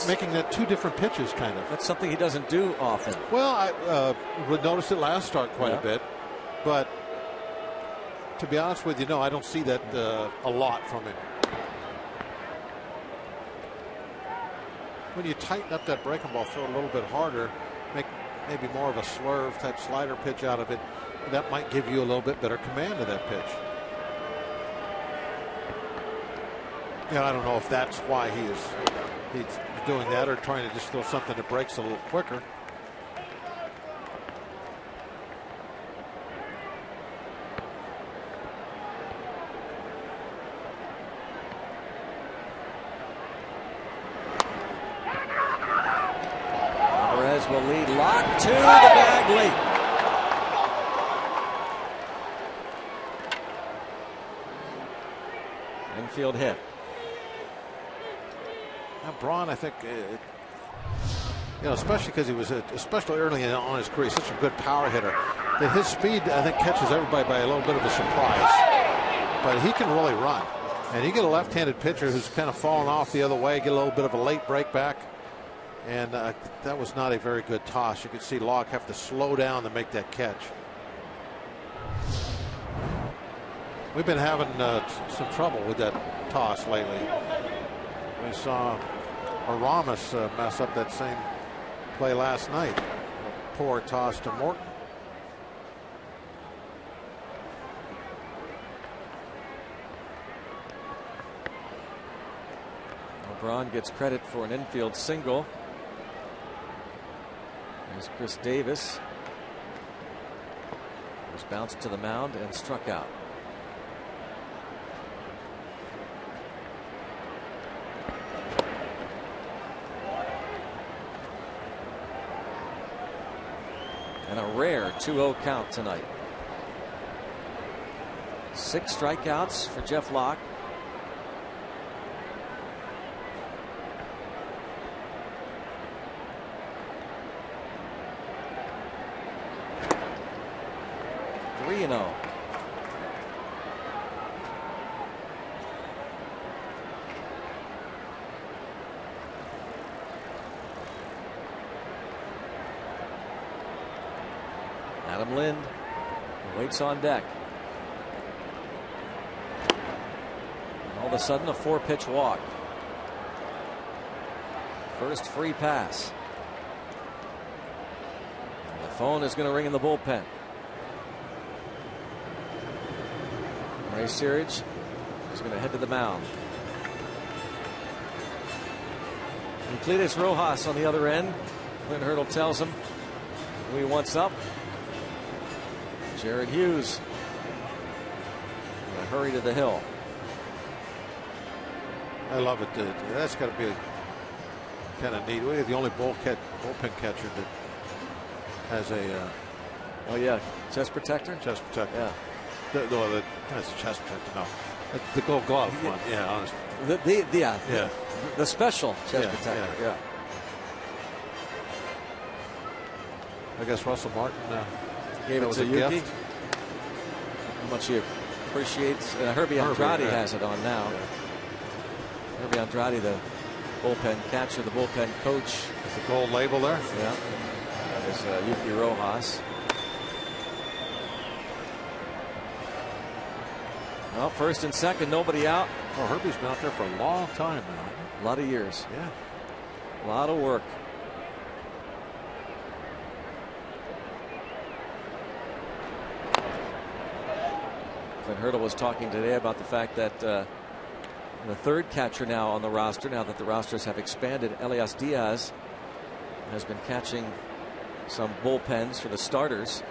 Making that 2 different pitches, kind of. That's something he doesn't do often. Well, I would notice it last start quite a bit, but to be honest with you, no, I don't see that a lot from him. When you tighten up that breaking ball, throw it a little bit harder, make maybe more of a slurve type slider pitch out of it, that might give you a little bit better command of that pitch. I don't know if that's why he's doing that or trying to just throw something that breaks a little quicker. Ramirez will lead lock to the bag late. Infield hit. Now Braun, I think, especially because he was, especially early on his career, such a good power hitter, that his speed, I think, catches everybody by a little bit of a surprise. But he can really run. And you get a left-handed pitcher who's kind of fallen off the other way, get a little bit of a late break back. And that was not a very good toss. You could see Locke have to slow down to make that catch. We've been having some trouble with that toss lately. We saw Aramis mess up that same play last night. A poor toss to Morton. Braun gets credit for an infield single. There's Chris Davis, who's bounced to the mound and struck out. And a rare 2-0 count tonight. 6 strikeouts for Jeff Locke. Three and 0. Adam Lind waits on deck. All of a sudden, a 4-pitch walk. First free pass. And the phone is going to ring in the bullpen. Ray Searage is going to head to the mound. Euclides Rojas on the other end. Clint Hurdle tells him who he wants up. Jared Hughes in a hurry to the hill. I love it. That's got to be kind of neat. We're the only bullpen catcher that has a. Oh yeah, chest protector. Chest protector. Yeah. That's a chest protector. No, the Gold Glove one. Yeah, honestly. The special chest protector. Yeah. I guess Russell Martin gave it to Yuki. Gift. How much he appreciates. Herbie Andrade has it on now. Yeah. Herbie Andrade, the bullpen catcher, the bullpen coach. With the gold label there. Yeah. That is Yuki Rojas. Well, first and second, nobody out. Oh, Herbie's been out there for a long time now. A lot of years. Yeah. A lot of work. Clint Hurdle was talking today about the fact that the third catcher now on the roster, now that the rosters have expanded, Elias Diaz, has been catching some bullpens for the starters,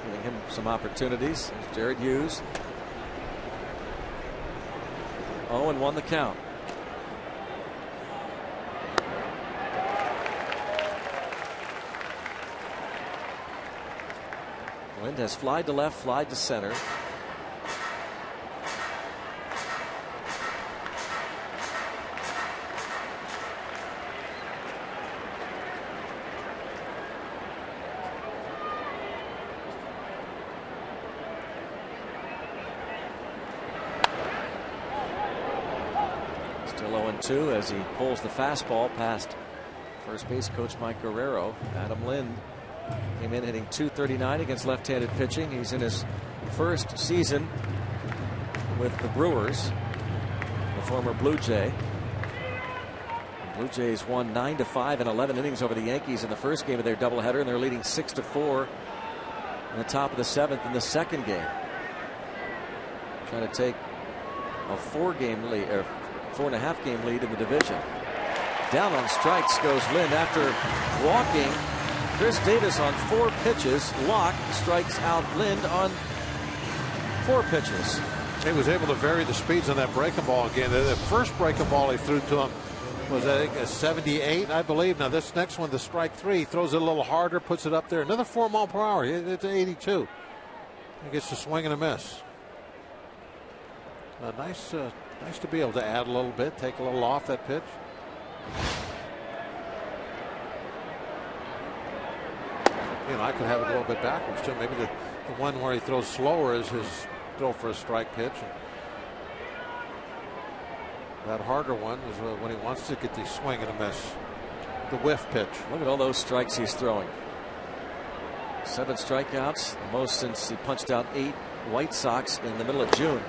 giving him some opportunities. There's Jared Hughes. 0-1 the count. Lind has flied to left, flied to center. Still 0-2 as he pulls the fastball past first base coach Mike Guerrero. Adam Lind came in hitting .239 against left-handed pitching. He's in his first season with the Brewers, the former Blue Jay. The Blue Jays won 9-5 in 11 innings over the Yankees in the first game of their doubleheader, and they're leading 6-4 in the top of the 7th in the second game. Trying to take a 4-game lead, or 4.5 game lead in the division. Down on strikes goes Lind after walking Chris Davis on 4 pitches. Locke strikes out Lind on 4 pitches. He was able to vary the speeds on that breaking ball again. The first breaking ball he threw to him was, I think, a 78, I believe. Now this next one, the strike 3, he throws it a little harder, puts it up there. Another 4 mile per hour. It's an 82. He gets to swing and a miss. Nice to be able to add a little bit, take a little off that pitch. You know, I could have it a little bit backwards too. Maybe the one where he throws slower is his throw for a strike pitch. And that harder one is when he wants to get the swing and a miss. The whiff pitch. Look at all those strikes he's throwing. 7 strikeouts, the most since he punched out 8 White Sox in the middle of June.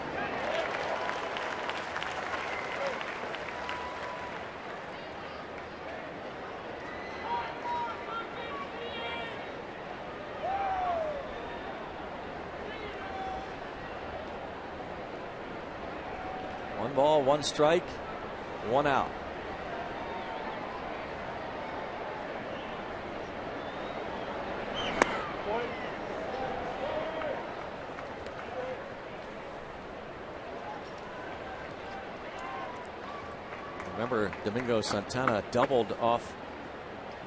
One ball, 1 strike, 1 out. Remember, Domingo Santana doubled off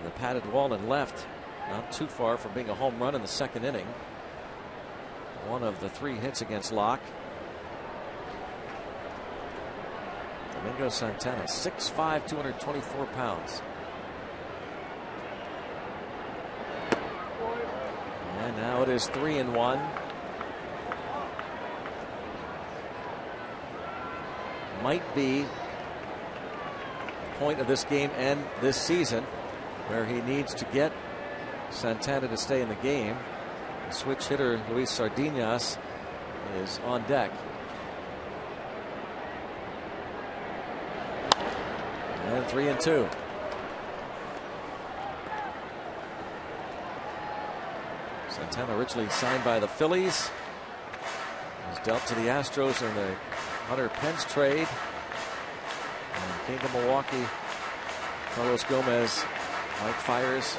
The padded wall and left, not too far from being a home run in the second inning. One of the 3 hits against Locke. Domingo Santana, 6'5", 224 pounds. And now it is 3-1. Might be the point of this game and this season where he needs to get Santana to stay in the game. The switch hitter Luis Sardinas is on deck. And 3-2. Santana originally signed by the Phillies. Was dealt to the Astros in the Hunter Pence trade. And came to Milwaukee. Carlos Gomez, Mike Fiers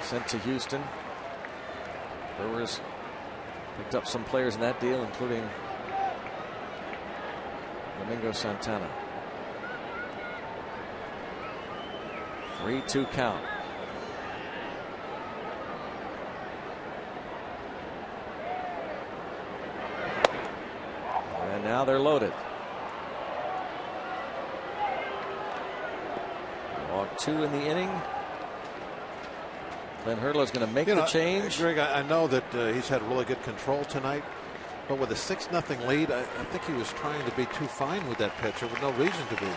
sent to Houston. Brewers picked up some players in that deal, including Domingo Santana. 3-2 count. And now they're loaded. Walk 2 in the inning. Glenn Hurdler's going to make the change. Greg, I know that he's had really good control tonight, but with a 6-0 lead, I think he was trying to be too fine with that pitcher with no reason to be.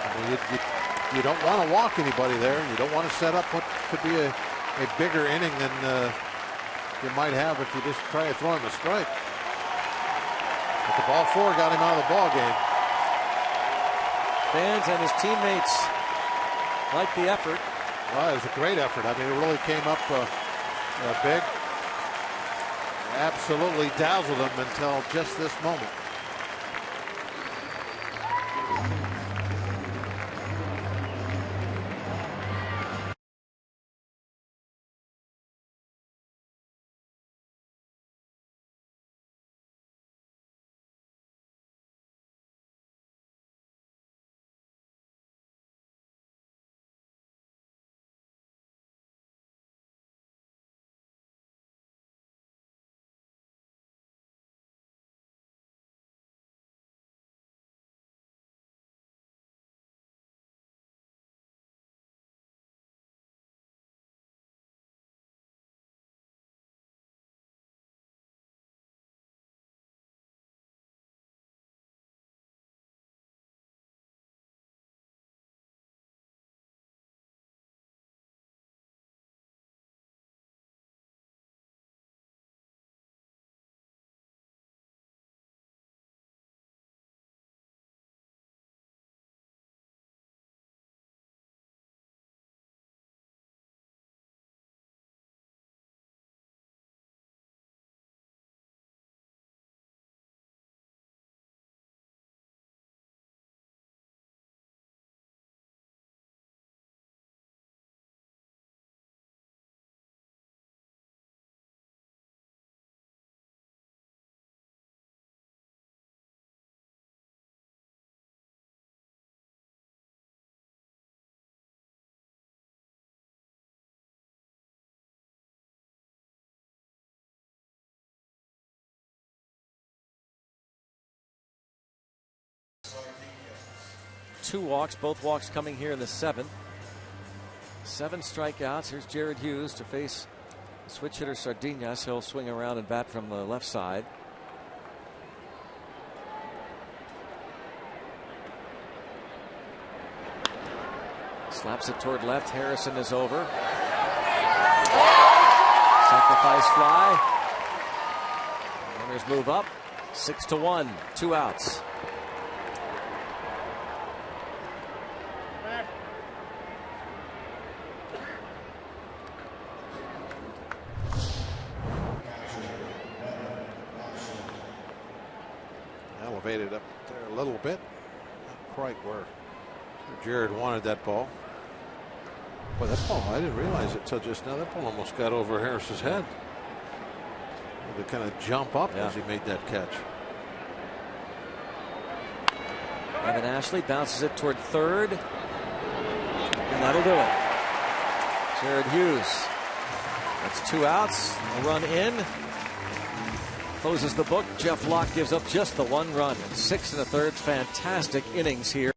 I mean, you don't want to walk anybody there. You don't want to set up what could be a bigger inning than you might have if you just try to throw him a strike. But the ball 4 got him out of the ball game. Fans and his teammates like the effort. Well, it was a great effort. I mean, it really came up big. Absolutely dazzled him until just this moment. Two walks, both walks coming here in the 7th. 7 strikeouts. Here's Jared Hughes to face switch hitter Sardinas. He'll swing around and bat from the left side. Slaps it toward left. Harrison is over. Sacrifice fly. Runners move up. 6-1. 2 outs. Elevated up there a little bit. Not quite where Jared wanted that ball. Boy, that ball, I didn't realize it till just now. That ball almost got over Harris's head. To kind of jump up as he made that catch. Evan Ashley bounces it toward third. And that'll do it. Jared Hughes. That's 2 outs. A run in. Closes the book. Jeff Locke gives up just the 1 run. 6 1/3. Fantastic innings here.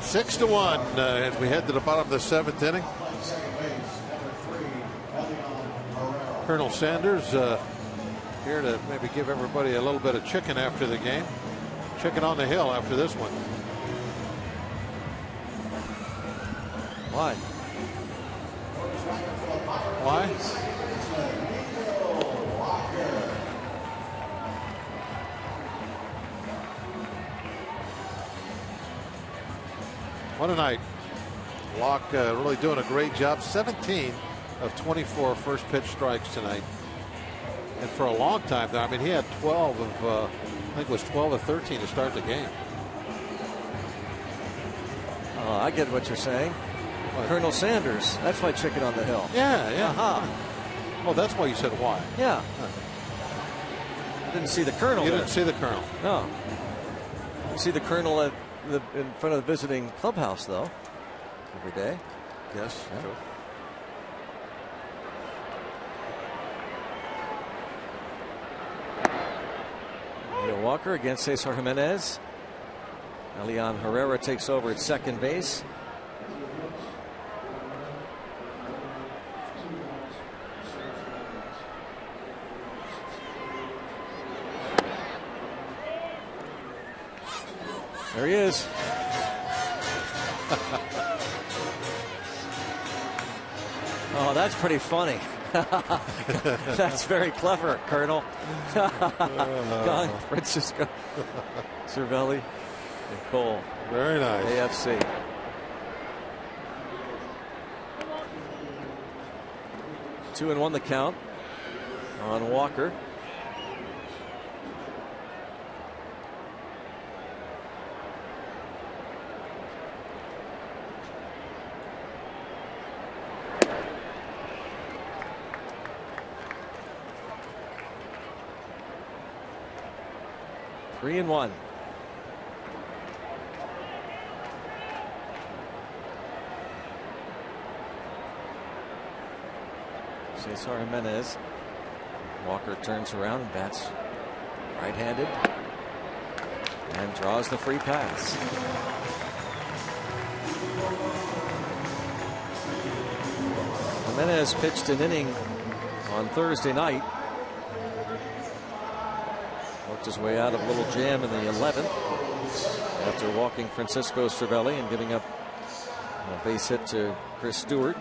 Six to 1 as we head to the bottom of the 7th inning. Colonel Sanders here to maybe give everybody a little bit of chicken after the game. Chicken on the hill after this one. Why? Why? What a night. Locke really doing a great job. 17 of 24 first pitch strikes tonight. And for a long time there, I mean, he had 12 of, I think it was 12 of 13 to start the game. Oh, I get what you're saying. What? Colonel Sanders. That's why chicken on the hill. Yeah, yeah. Uh-huh. Oh, that's why you said why. Yeah. I didn't see the Colonel. You didn't see the Colonel. No. You see the Colonel in front of the visiting clubhouse, though, every day. Yes, yeah. True. Neil Walker against Cesar Jimenez. Elian Herrera takes over at second base. There he is. Oh, that's pretty funny. That's very clever, Colonel. Francisco Cervelli and Cole. Very nice. AFC. Two and one the count on Walker. Three and one. Cesar Jimenez. Walker turns around and bats right-handed and draws the free pass. Jimenez pitched an inning on Thursday night. worked his way out of a little jam in the 11th after walking Francisco Cervelli and giving up a base hit to Chris Stewart.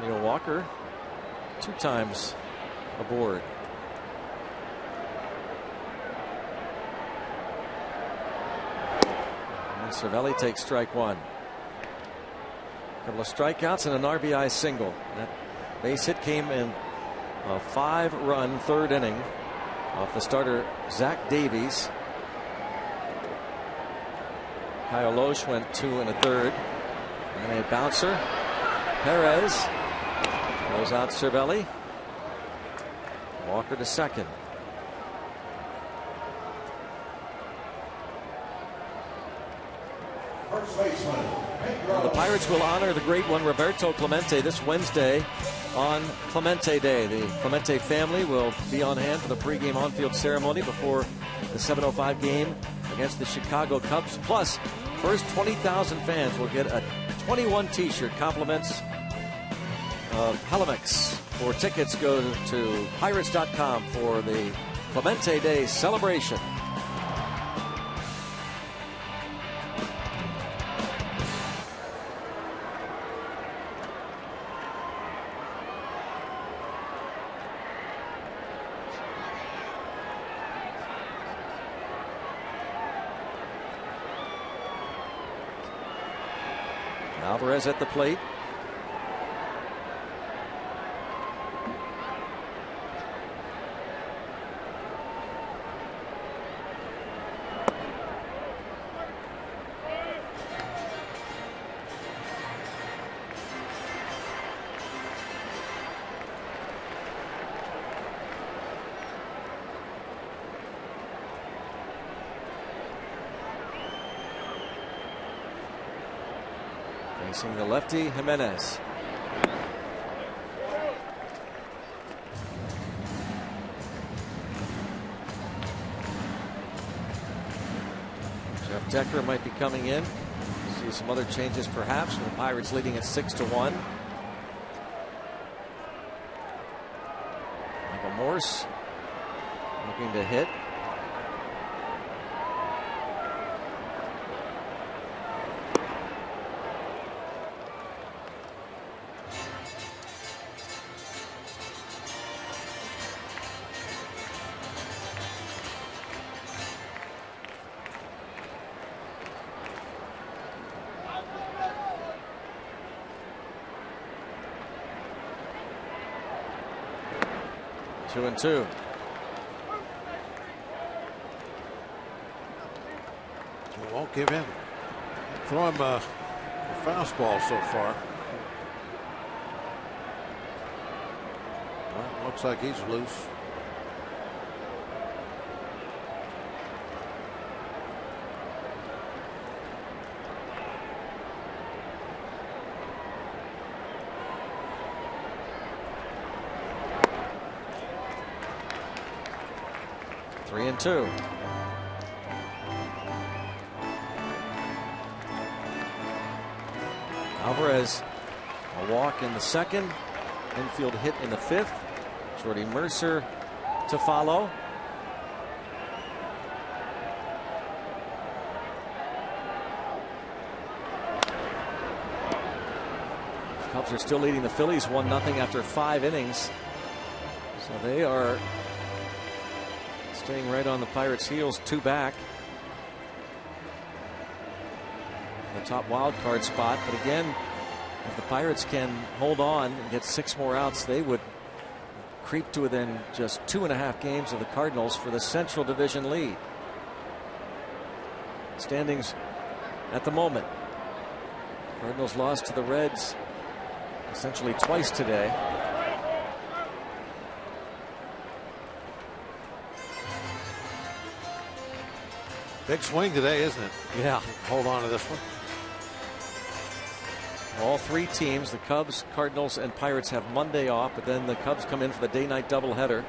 Neil Walker 2 times aboard. And Cervelli takes strike 1. A couple of strikeouts and an RBI single. That base hit came in a 5-run 3rd inning off the starter Zack Davies. Kyle Loesch went 2 1/3. And a bouncer. Perez throws out Cervelli. Walker to second. Well, the Pirates will honor the great one Roberto Clemente this Wednesday on Clemente Day. The Clemente family will be on hand for the pregame on-field ceremony before the 7:05 game against the Chicago Cubs. Plus, first 20,000 fans will get a 21 t-shirt. Compliments of Hellenics. For tickets, go to Pirates.com for the Clemente Day celebration. Alvarez at the plate. Facing the lefty, Jimenez. Jeff Decker might be coming in. See some other changes perhaps, with the Pirates leading at 6-1. Michael Morse looking to hit. Two and two. We won't give in. Throw him a fastball so far. Well, looks like he's loose. Three and two. Alvarez, a walk in the second. Infield hit in the 5th. Jordy Mercer to follow. Cubs are still leading the Phillies 1-0 after 5 innings. So they are staying right on the Pirates' heels, 2 back. The top wild card spot. But again, if the Pirates can hold on and get 6 more outs, they would creep to within just 2.5 games of the Cardinals for the Central Division lead. Standings at the moment. Cardinals lost to the Reds essentially twice today. Big swing today, isn't it? Yeah. Hold on to this one. All 3 teams, the Cubs, Cardinals, and Pirates, have Monday off, but then the Cubs come in for the day-night doubleheader.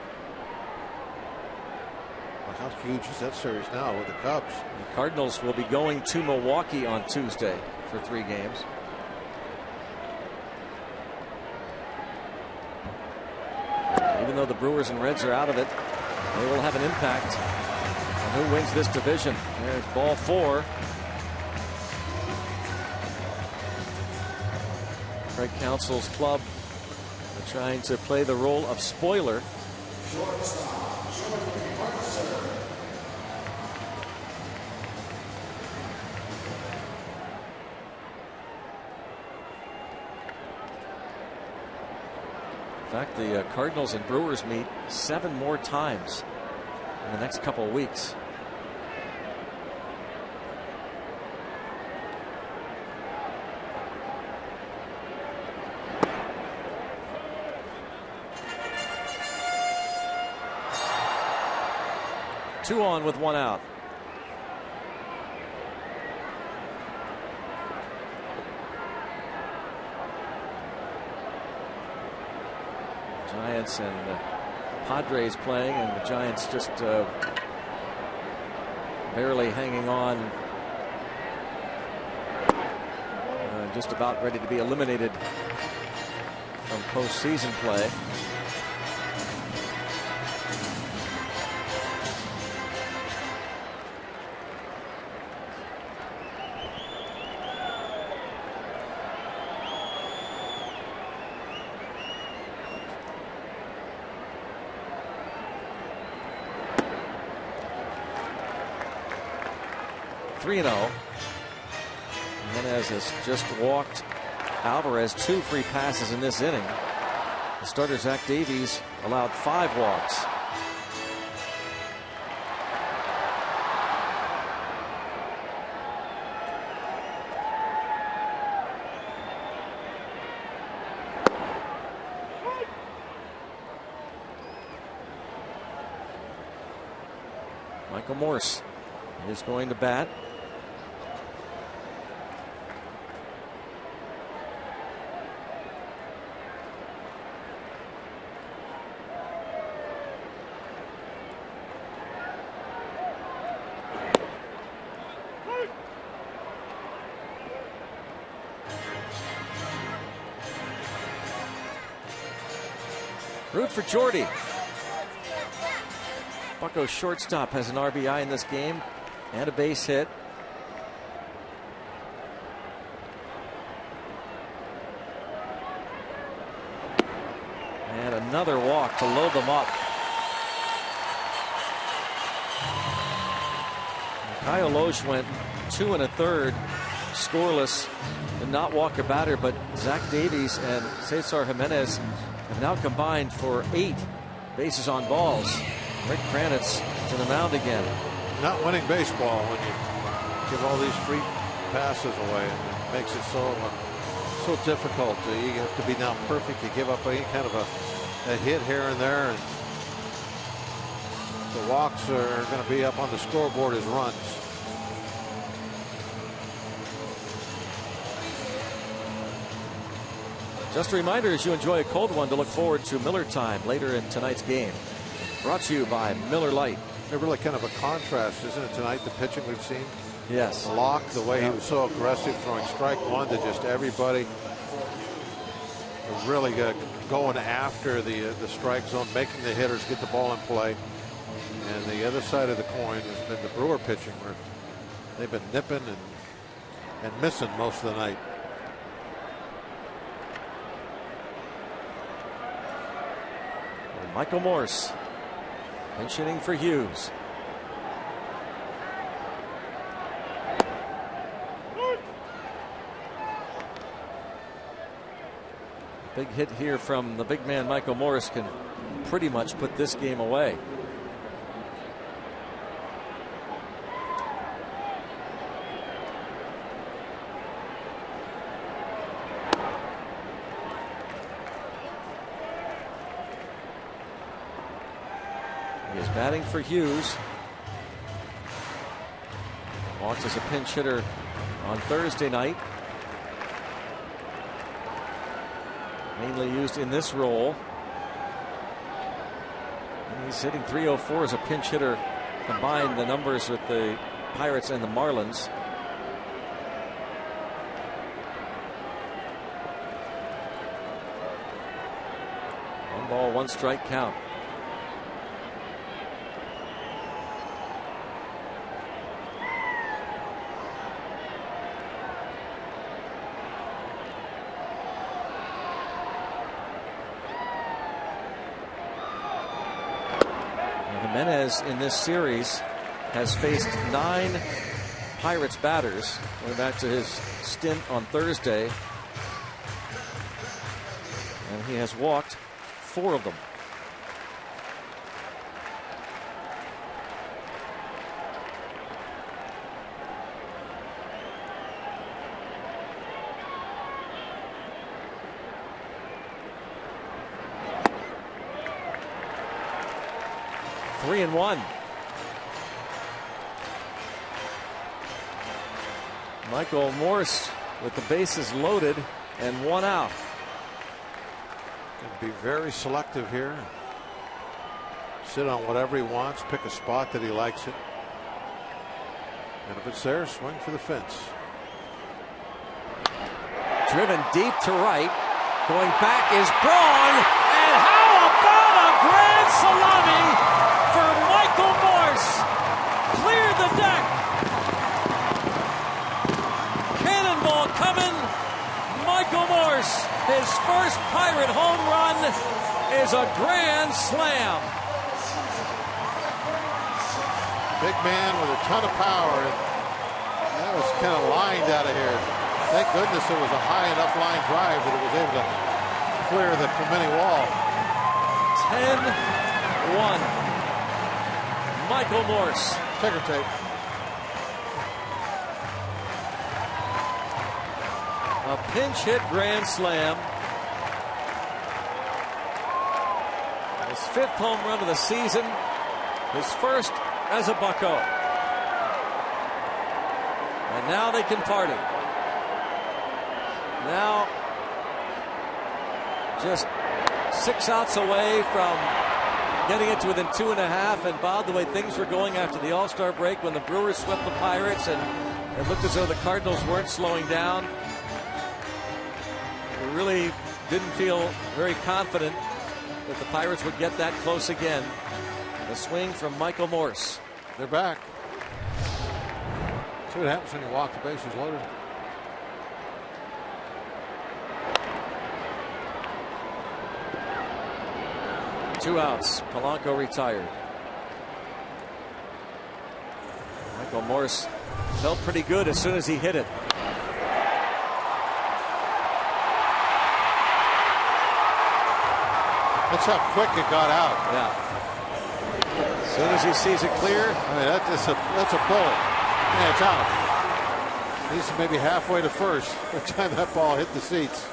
Well, how huge is that series now with the Cubs? The Cardinals will be going to Milwaukee on Tuesday for 3 games. even though the Brewers and Reds are out of it, they will have an impact on who wins this division. There's ball 4. Craig Counsell's club are trying to play the role of spoiler. In fact, the Cardinals and Brewers meet 7 more times in the next couple of weeks. Two on with 1 out. Giants and Padres playing, and the Giants just barely hanging on, just about ready to be eliminated from postseason play. Ramirez has just walked Alvarez 2 free passes in this inning. The starter Zack Davies allowed 5 walks. Michael Morse is going to bat. Root for Jordy. Bucco's shortstop has an RBI in this game and a base hit. And another walk to load them up. Kyle Loesch went 2 1/3 scoreless, did not walk a batter, but Zack Davies and Cesar Jimenez have now combined for 8 bases on balls. Rick Kranitz to the mound again. Not winning baseball when you give all these free passes away. It makes it so difficult. You have to be now perfect. You give up any kind of a hit here and there, and the walks are going to be up on the scoreboard as runs. Just a reminder, as you enjoy a cold one, to look forward to Miller Time later in tonight's game. Brought to you by Miller Lite. They're really kind of a contrast, isn't it, tonight, the pitching we've seen? Yes. Locke, the way he was so aggressive, throwing strike one to just everybody. Really going after the strike zone, making the hitters get the ball in play. And the other side of the coin has been the Brewer pitching, where they've been nipping and missing most of the night. Michael Morse pinch hitting for Hughes. Big hit here from the big man Michael Morse can pretty much put this game away. Batting for Hughes. Walked as a pinch hitter on Thursday night. Mainly used in this role. And he's hitting .304 as a pinch hitter. Combined the numbers with the Pirates and the Marlins. 1-1 strike count. Jimenez in this series has faced 9 Pirates batters, going back to his stint on Thursday, and he has walked 4 of them. Three and one. Michael Morse with the bases loaded and 1 out. Can be very selective here. Sit on whatever he wants, pick a spot that he likes it. And if it's there, swing for the fence. Driven deep to right. Going back is Braun. And how about a grand salami for Michael Morse? Clear the deck. Cannonball coming. Michael Morse, his first Pirate home run is a grand slam. Big man with a ton of power. That was kind of lined out of here. Thank goodness it was a high enough line drive that it was able to clear the Clemente wall. 10-1. Michael Morse. Ticker tape. A pinch hit grand slam. His 5th home run of the season. His first as a Bucco. And now they can party. Now just 6 outs away from getting it to within 2.5. And Bob, the way things were going after the All-Star break when the Brewers swept the Pirates and it looked as though the Cardinals weren't slowing down, we really didn't feel very confident that the Pirates would get that close again. The swing from Michael Morse. They're back. See what happens when you walk the bases loaded. Two outs. Polanco retired. Michael Morse felt pretty good as soon as he hit it. That's how quick it got out. Yeah. As soon as he sees it clear. I mean, that's a bullet. Yeah, it's out. He's maybe halfway to first by the time that ball hit the seats.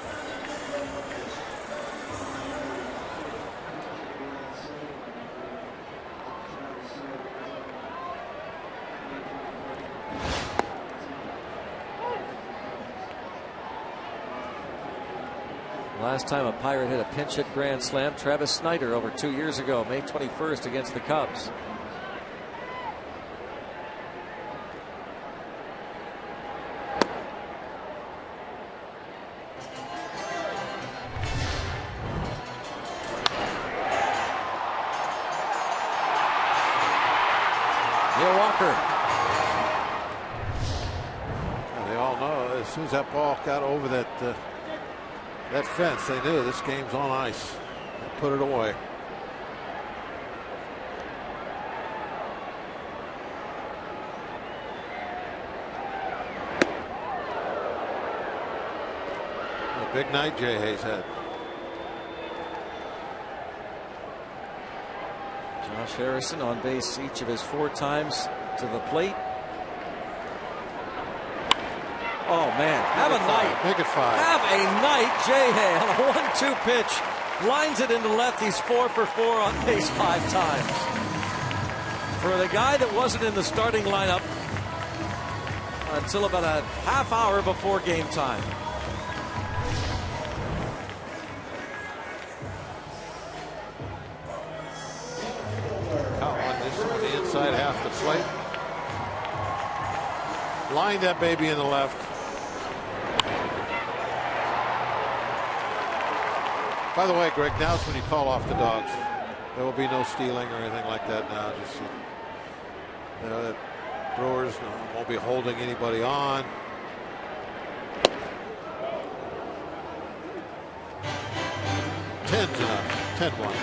Last time a Pirate hit a pinch hit grand slam, Travis Snyder over 2 years ago, May 21st against the Cubs. Neil Walker. They all know as soon as that ball got over that fence, they knew this game's on ice. They put it away. A big night Jay Hayes had. Josh Harrison on base each of his 4 times to the plate. Oh, man. Have a night. Make it 5. Have a night. Jay Hay on a 1-2 pitch. Lines it into left. He's 4 for 4 on base 5 times. For the guy that wasn't in the starting lineup until about a half hour before game time. Caught one just on the inside half the plate. Lined that baby in the left. By the way, Greg, now's when you call off the dogs. There will be no stealing or anything like that now. Just, you know, the Brewers won't be holding anybody on. Ten's enough. 10-1.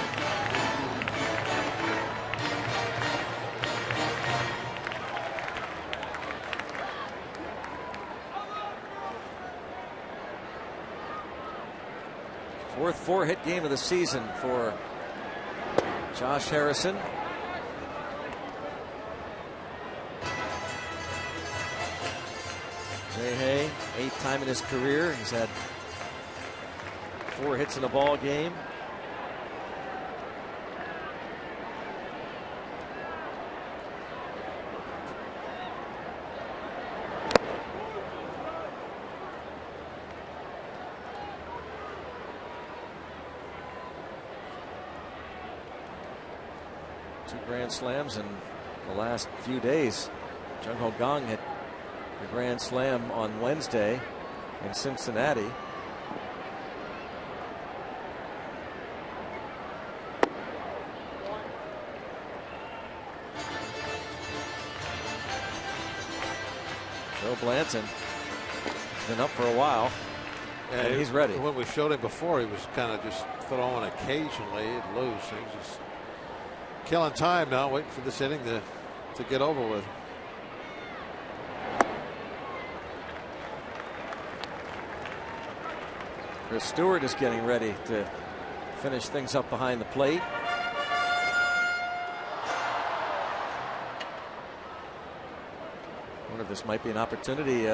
Fourth four-hit game of the season for Josh Harrison. Jay Hay, 8th time in his career. He's had 4 hits in a ball game. Two grand slams in the last few days. Jung Ho Kang hit the grand slam on Wednesday in Cincinnati. Joe Blanton has been up for a while, and he's ready. When we showed him before, he was kind of just throwing occasionally. He'd lose. He's just killing time now, waiting for this inning to get over with. Chris Stewart is getting ready to finish things up behind the plate. I wonder if this might be an opportunity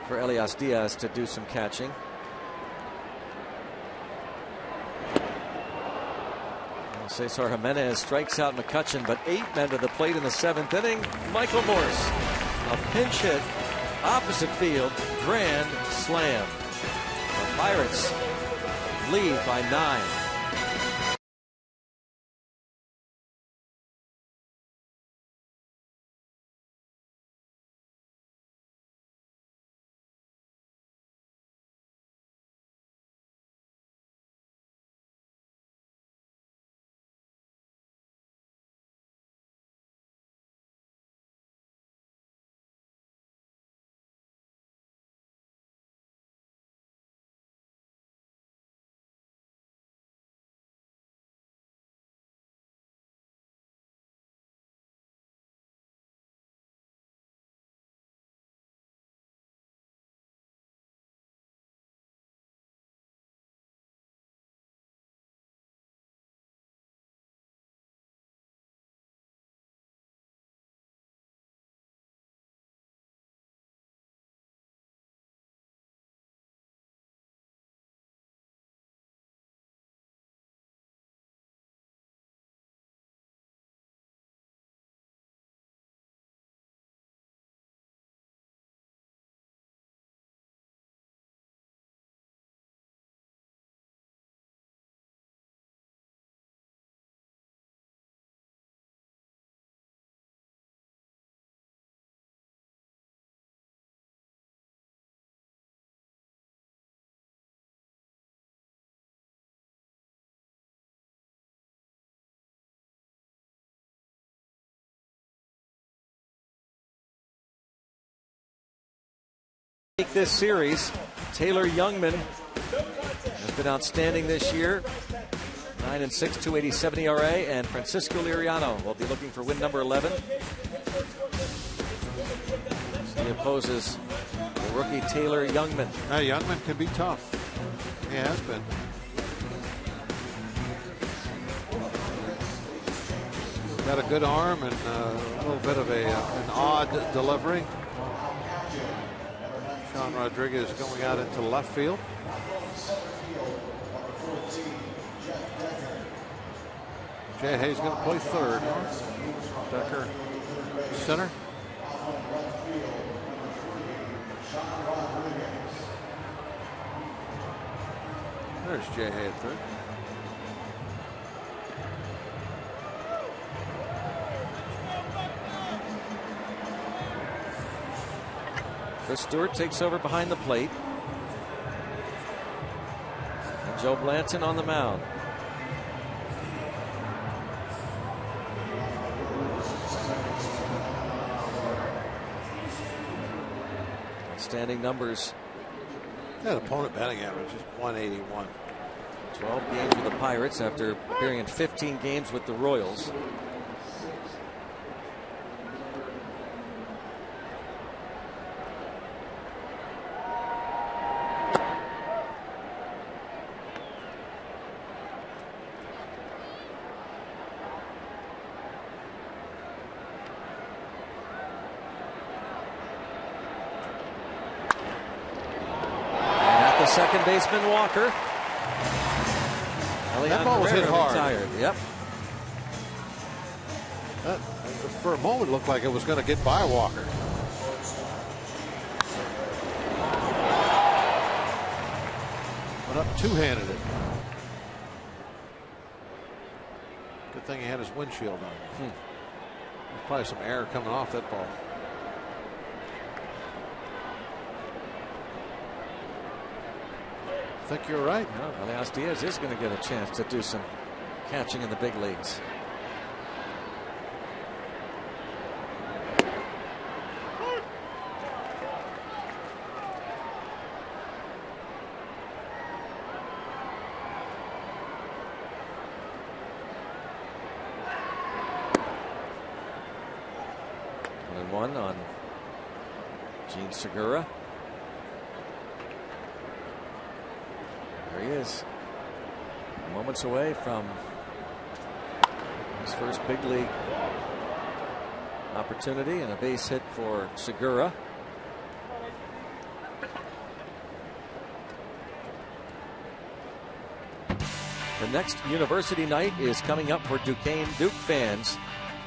for Elias Diaz to do some catching. Cesar Jimenez strikes out McCutchen, but 8 men to the plate in the 7th inning. Michael Morse, a pinch hit, opposite field, grand slam. The Pirates lead by 9. Take this series. Taylor Youngman has been outstanding this year. 9-6, 287 ERA, and Francisco Liriano will be looking for win number 11. He opposes the rookie Taylor Youngman. Youngman can be tough. He has been. Got a good arm and a little bit of an odd delivery. Sean Rodriguez going out into left field. Jay Hay's going to play third. Decker center. There's Jay Hay at third. Chris Stewart takes over behind the plate. And Joe Blanton on the mound. Outstanding numbers. That opponent batting average is 181. 12 games with the Pirates after appearing in 15 games with the Royals. Second baseman Walker. That ball was hit hard. Retired. Yep. That, for a moment, looked like it was going to get by Walker. Went up two-handed it. Good thing he had his windshield on. There's probably some air coming off that ball. I think you're right. No, Elias Diaz is going to get a chance to do some catching in the big leagues. One on Gene Segura. There he is, moments away from his first big league opportunity, and a base hit for Segura. The next University night is coming up for Duquesne Duke fans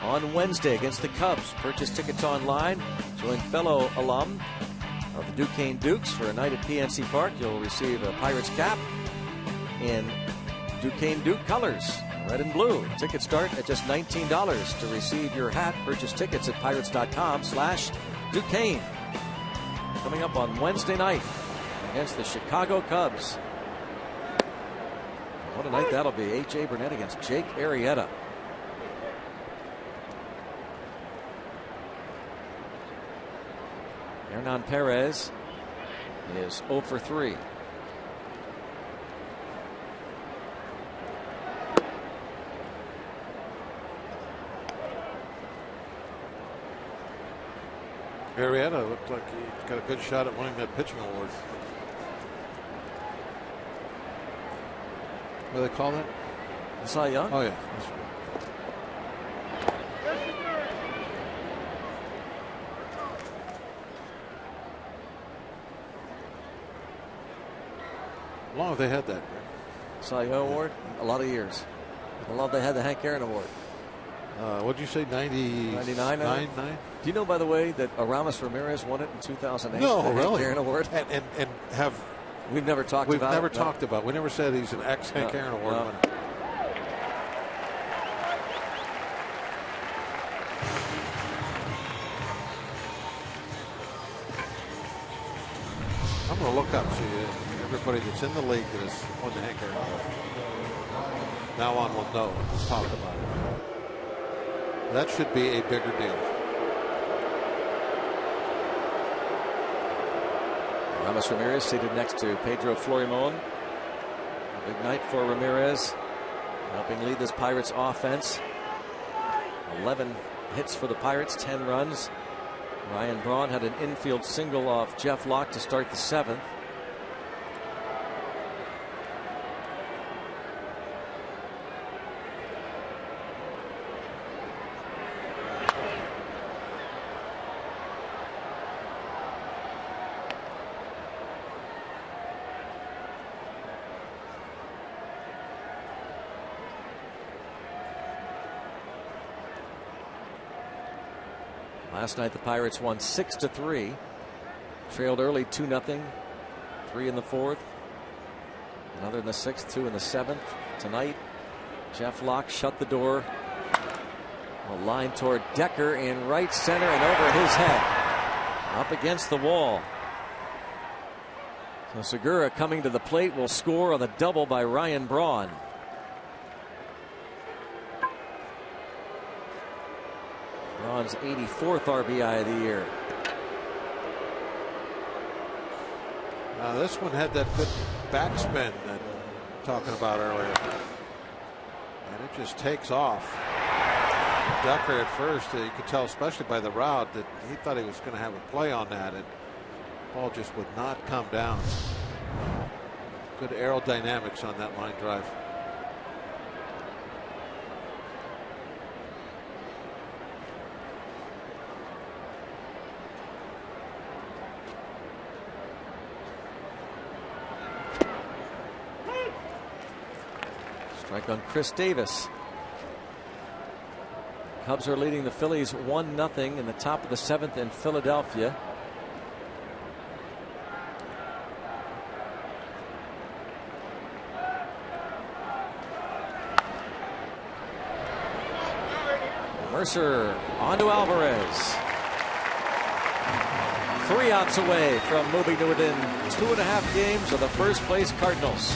on Wednesday against the Cubs. Purchase tickets online. Join fellow alum of the Duquesne Dukes for a night at PNC Park. You'll receive a Pirates cap in Duquesne Duke colors, red and blue. Tickets start at just $19 to receive your hat. Purchase tickets at pirates.com/Duquesne. Coming up on Wednesday night against the Chicago Cubs. What a night that'll be. H.A. Burnett against Jake Arrieta. Hernan Perez is 0 for 3. Arrieta looked like he got a good shot at winning that pitching award. What do they call that? Cy Young? Oh, yeah. That's right. How long have they had that? Cy Young Award? A lot of years. How long they had the Hank Aaron Award? What did you say? 99? Do you know, by the way, that Aramis Ramirez won it in 2008? No, the really? Hank Aaron Award? And have we've never talked about. We've never talked about. We never said he's an ex-Hank Aaron Award winner. I'm going to look up, see everybody that's in the league that has won the Hank Aaron Award. Now on will know and we'll talk about it. That should be a bigger deal. Aramis Ramirez seated next to Pedro Florimon. A big night for Ramirez, helping lead this Pirates offense. 11 hits for the Pirates, 10 runs. Ryan Braun had an infield single off Jeff Locke to start the 7th. Last night the Pirates won 6-3. Trailed early 2-0. 3 in the 4th. Another in the 6th, 2 in the 7th. Tonight, Jeff Locke shut the door. A line toward Decker in right center and over his head. Up against the wall. So Segura coming to the plate will score on the double by Ryan Braun. Braun's 84th RBI of the year. Now this one had that good backspin that I'm talking about earlier. And it just takes off. Ducker at first, you could tell, especially by the route, that he thought he was going to have a play on that. And ball just would not come down. Good aerodynamics on that line drive. Strike on Chris Davis. Cubs are leading the Phillies 1-0 in the top of the 7th in Philadelphia. Mercer on to Alvarez. 3 outs away from moving to within 2.5 games of the first place Cardinals.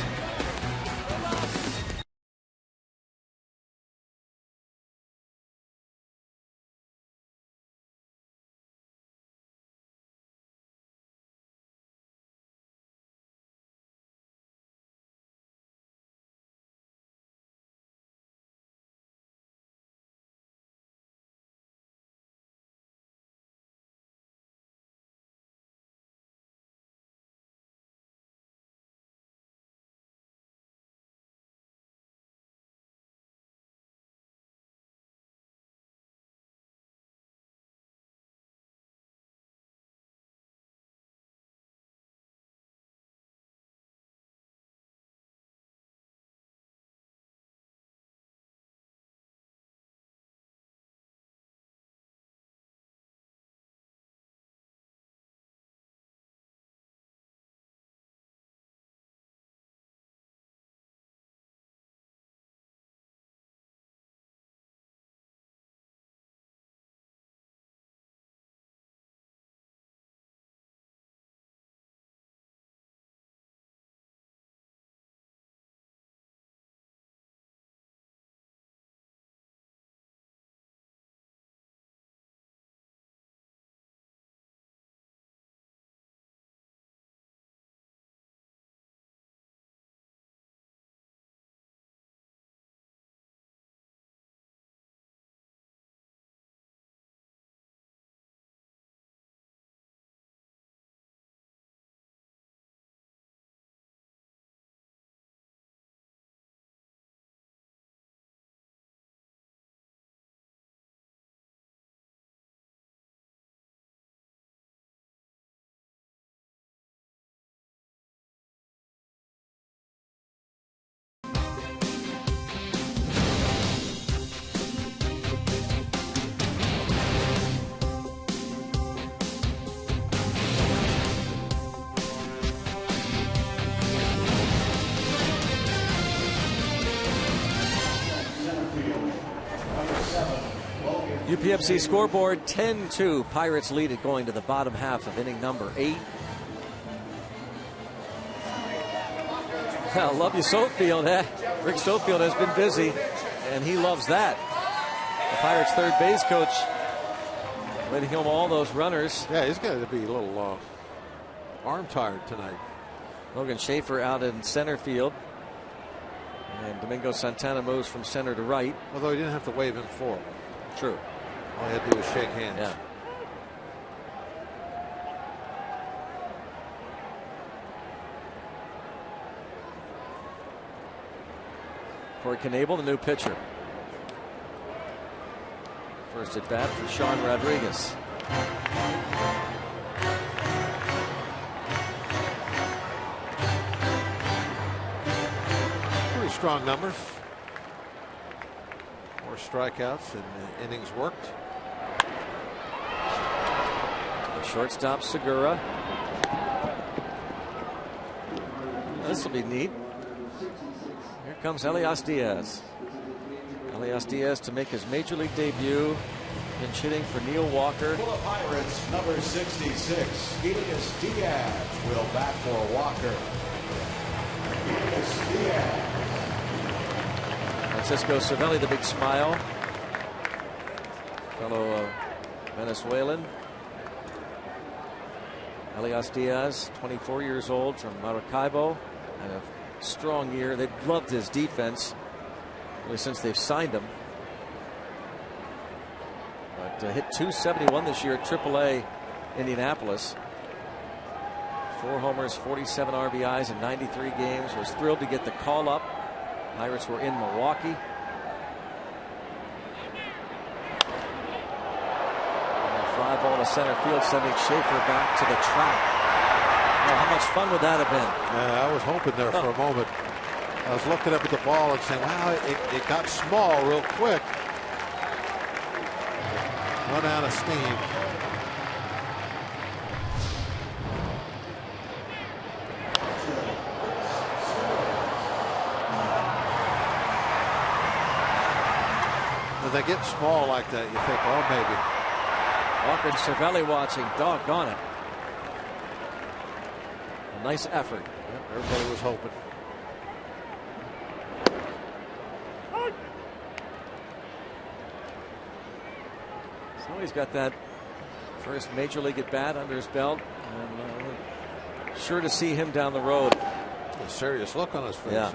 UPMC scoreboard 10-2. Pirates lead it going to the bottom half of inning number 8. I love you, Sofield. Rick Sofield has been busy, and he loves that. The Pirates' third base coach letting home all those runners. Yeah, he's got to be a little arm tired tonight. Logan Schaefer out in center field. And Domingo Santana moves from center to right. Although he didn't have to wave in for him. True. All he had to do was shake hands. Yeah. Corey Knebel, the new pitcher. First at bat for Sean Rodriguez. Pretty strong numbers. More strikeouts and innings worked. Shortstop Segura. This will be neat. Here comes Elias Diaz. Elias Diaz to make his major league debut Pinch hitting for Neil Walker. For the Pirates, number 66, Elias Diaz will bat for Walker. Elias Diaz. Francisco Cervelli, the big smile. Fellow Venezuelan. Elias Diaz, 24 years old, from Maracaibo. Had a strong year. They've loved his defense really since they've signed him. But hit .271 this year at AAA Indianapolis. 4 homers, 47 RBIs in 93 games. Was thrilled to get the call up. Pirates were in Milwaukee. Fly ball to center field, sending Schaefer back to the track. Oh, how much fun would that have been? Yeah, I was hoping there for a moment. I was looking up at the ball and saying, wow, it got small real quick. Run out of steam. When they get small like that, you think, oh, maybe. Walker and Cervelli watching. Doggone it. A nice effort. Yep, everybody was hoping. So he's got that first major league at bat under his belt. And sure to see him down the road. A serious look on his face. Yeah.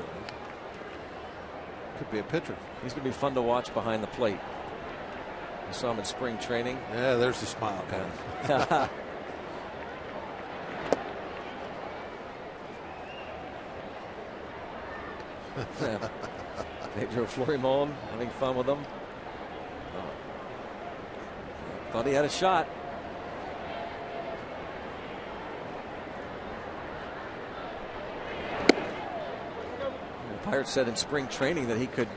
Could be a pitcher. He's going to be fun to watch behind the plate. I saw him in spring training. Yeah, there's the smile coming. Pedro Florimon having fun with him. Thought he had a shot. The Pirates said in spring training that he could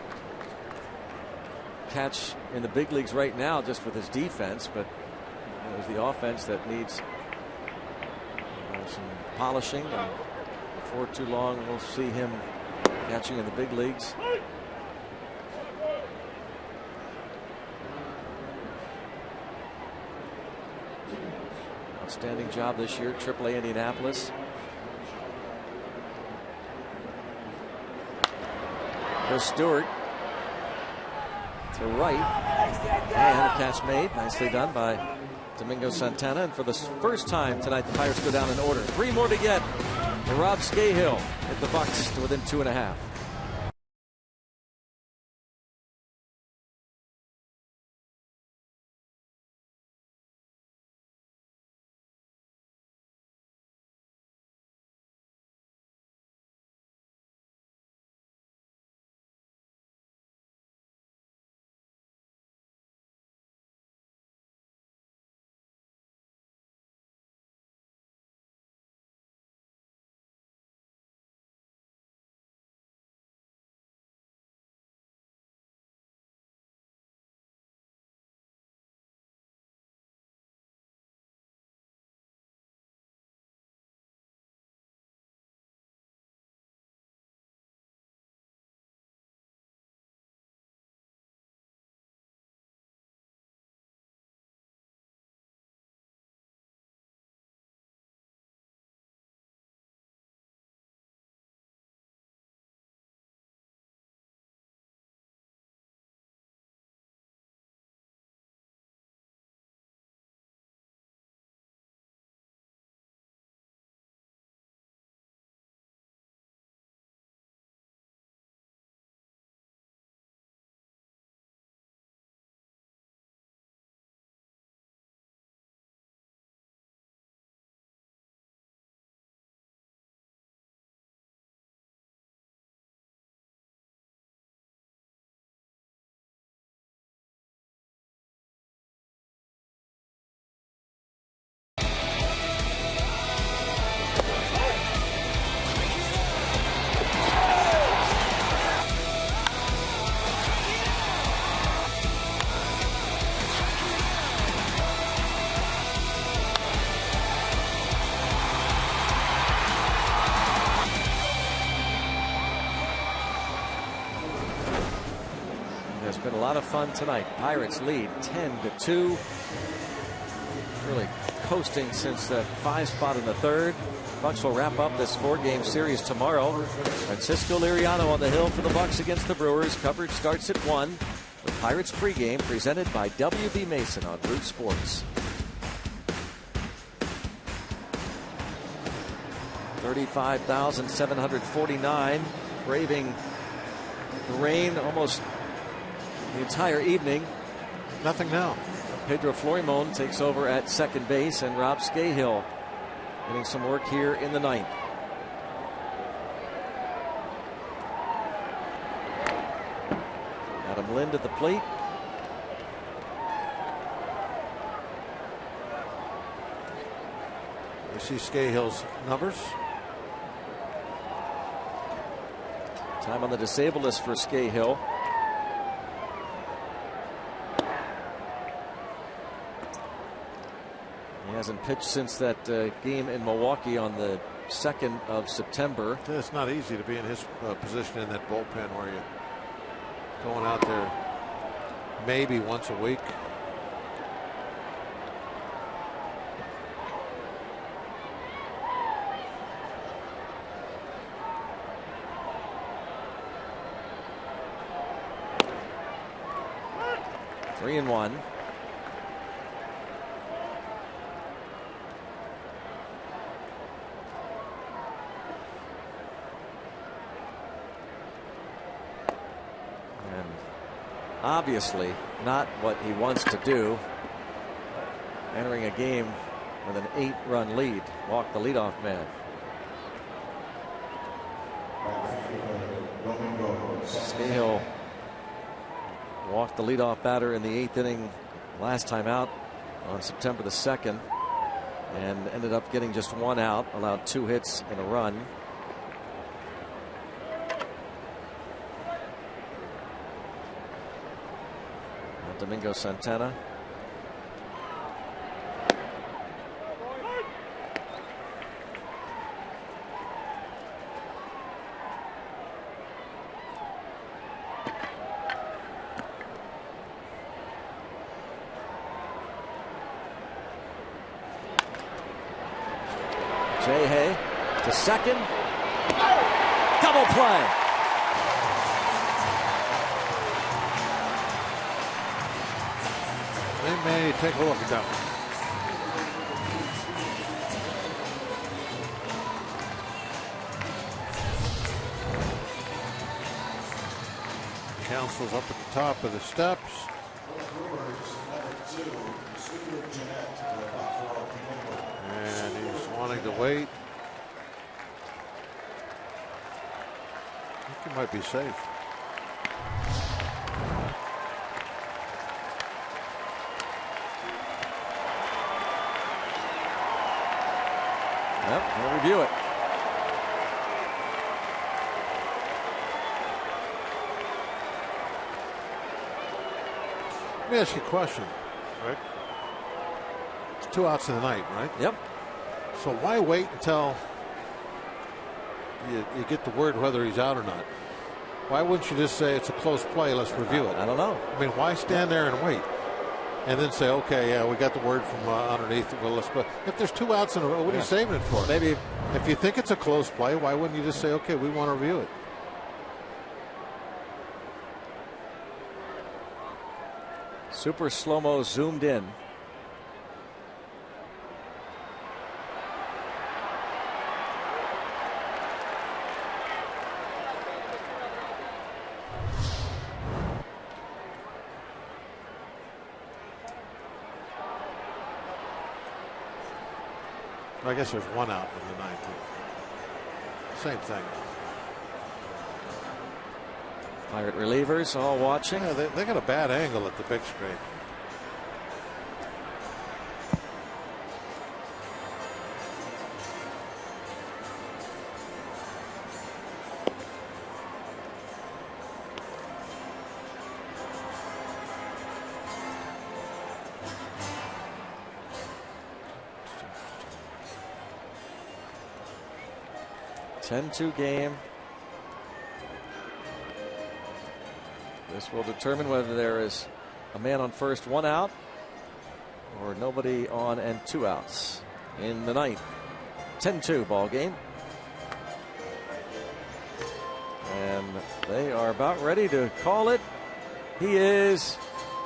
catch in the big leagues right now just with his defense, but it was the offense that needs some polishing, and before too long we'll see him catching in the big leagues. Outstanding job this year, AAA Indianapolis. Here's Stewart to right, and a catch made. Nicely done by Domingo Santana. And for the first time tonight, the Pirates go down in order. 3 more to get. Rob Scahill hit the Bucks to within 2.5. a lot of fun tonight. Pirates lead 10-2. Really coasting since that 5 spot in the third. Bucks will wrap up this 4-game series tomorrow. Francisco Liriano on the hill for the Bucks against the Brewers. Coverage starts at 1. The Pirates pregame presented by WB Mason on Root Sports. 35,749 braving the rain almost the entire evening. Nothing now. Pedro Florimon takes over at second base, and Rob Scahill getting some work here in the 9th. Adam Lind at the plate. You see Scahill's numbers. Time on the disabled list for Scahill. He hasn't pitched since that game in Milwaukee on the 2nd of September. It's not easy to be in his position in that bullpen where you're going out there maybe once a week. Three and one. And obviously not what he wants to do. Entering a game with an 8-run lead. Walk the leadoff man. Scahill walked the leadoff batter in the 8th inning last time out on September the 2nd, and ended up getting just 1 out, allowed 2 hits and a run. Domingo Santana. Jay Hay to second. Double play. They may take a look at that one. Council's up at the top of the steps. And he's wanting to wait. I think he might be safe. Yep, we'll review it. Let me ask you a question, right? It's 2 outs in the night, right? Yep. So why wait until you get the word whether he's out or not? Why wouldn't you just say it's a close play, let's review it? I don't know. I mean, why stand there and wait? And then say, okay, yeah, we got the word from underneath. Well, let's go. If there's 2 outs in a row, what are you saving it for? Maybe if you think it's a close play, why wouldn't you just say, okay, we want to review it? super slow-mo zoomed in. I guess there's 1 out in the 9th. Same thing. Pirate relievers all watching. Yeah, they got a bad angle at the big screen. This will determine whether there is a man on first, 1 out, or nobody on and 2 outs in the ninth. 10-2 ball game. And they are about ready to call it. He is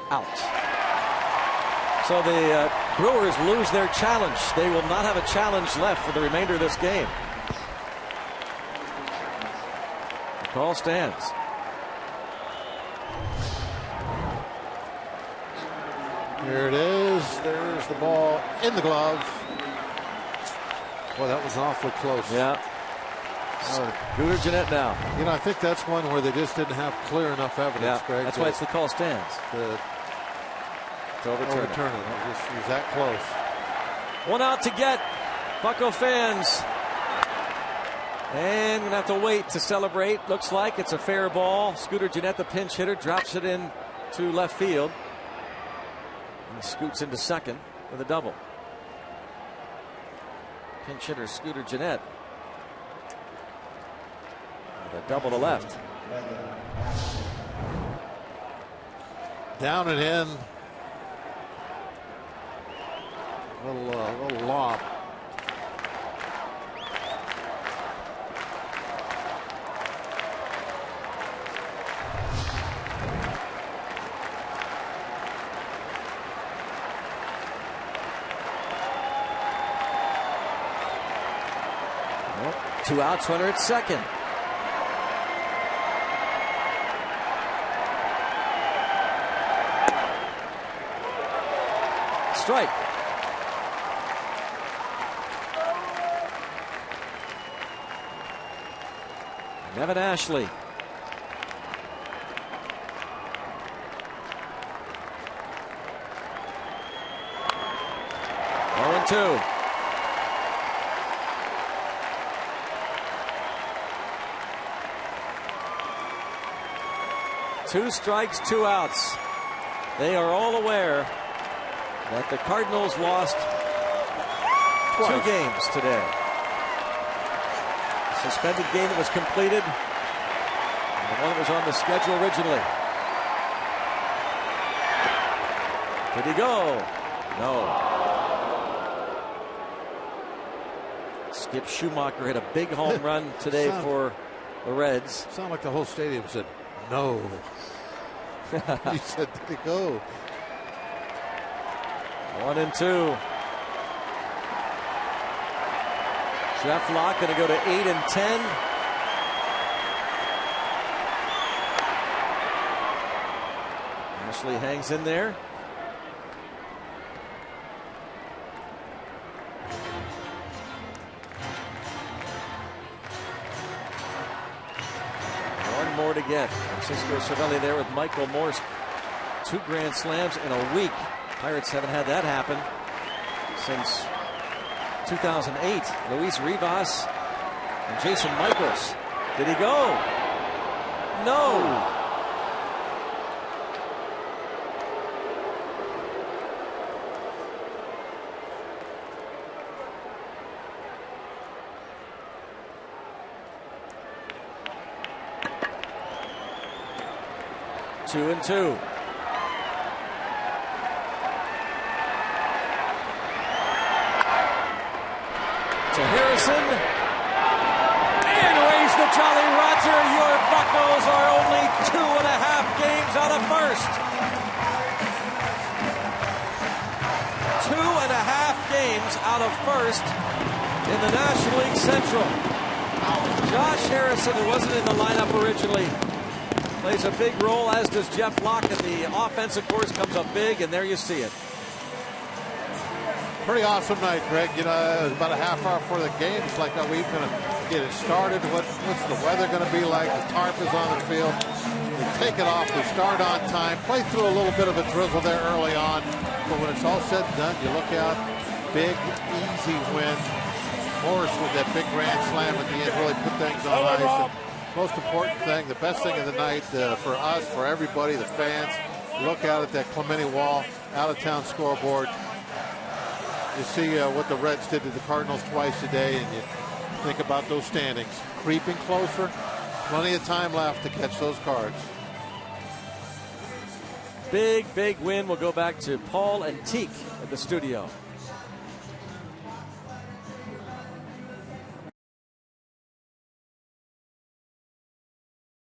out. So the Brewers lose their challenge. They will not have a challenge left for the remainder of this game. The call stands. Here it is. There's the ball in the glove. Boy, that was awfully close. Yeah. Scooter Gennett now. You know, I think that's one where they just didn't have clear enough evidence, Yeah, Greg. that's why it's the call stands. To overturn it. It was that close. 1 out to get. Bucco fans. And going to have to wait to celebrate. Looks like it's a fair ball. Scooter Gennett, the pinch hitter, drops it in to left field. And scoots into second with a double. Pinch hitter Scooter Gennett. With a double to left. Down and in. Little lob. Well, 2 outs, runner at second. Strike. Nevin Ashley. Oh, 2. Two strikes, 2 outs. They are all aware that the Cardinals lost twice. 2 games today. The suspended game that was completed, and the one that was on the schedule originally. Did he go? No. Skip Schumacher hit a big home run today for the Reds. Sound like the whole stadium said no. He said, did he go? 1-2. Jeff Locke going to go to 8-10. Ashley hangs in there. One more to get. Francisco Cervelli there with Michael Morse. 2 grand slams in a week. Pirates haven't had that happen since 2008. Luis Rivas and Jason Michaels. Did he go? No. Two and 2. To Harrison, and raise the Jolly Roger. Your Buccos are only 2.5 games out of first. 2.5 games out of first in the National League Central. Josh Harrison, who wasn't in the lineup originally, plays a big role, as does Jeff Locke, and the offense, of course, comes up big, and there you see it. Pretty awesome night, Greg. You know, it was about a half hour before the game. It's like, are we going to get it started? What's the weather going to be like? The tarp is on the field. We take it off. We start on time. Play through a little bit of a drizzle there early on. But when it's all said and done, you look out. Big, easy win. Morse with that big grand slam at the end really put things on ice. And most important thing, the best thing of the night for us, for everybody, the fans, look out at that Clemente wall, out-of-town scoreboard. You see what the Reds did to the Cardinals twice today, and you think about those standings creeping closer. Plenty of time left to catch those cards. big, big win. We'll go back to Paul and Teak at the studio.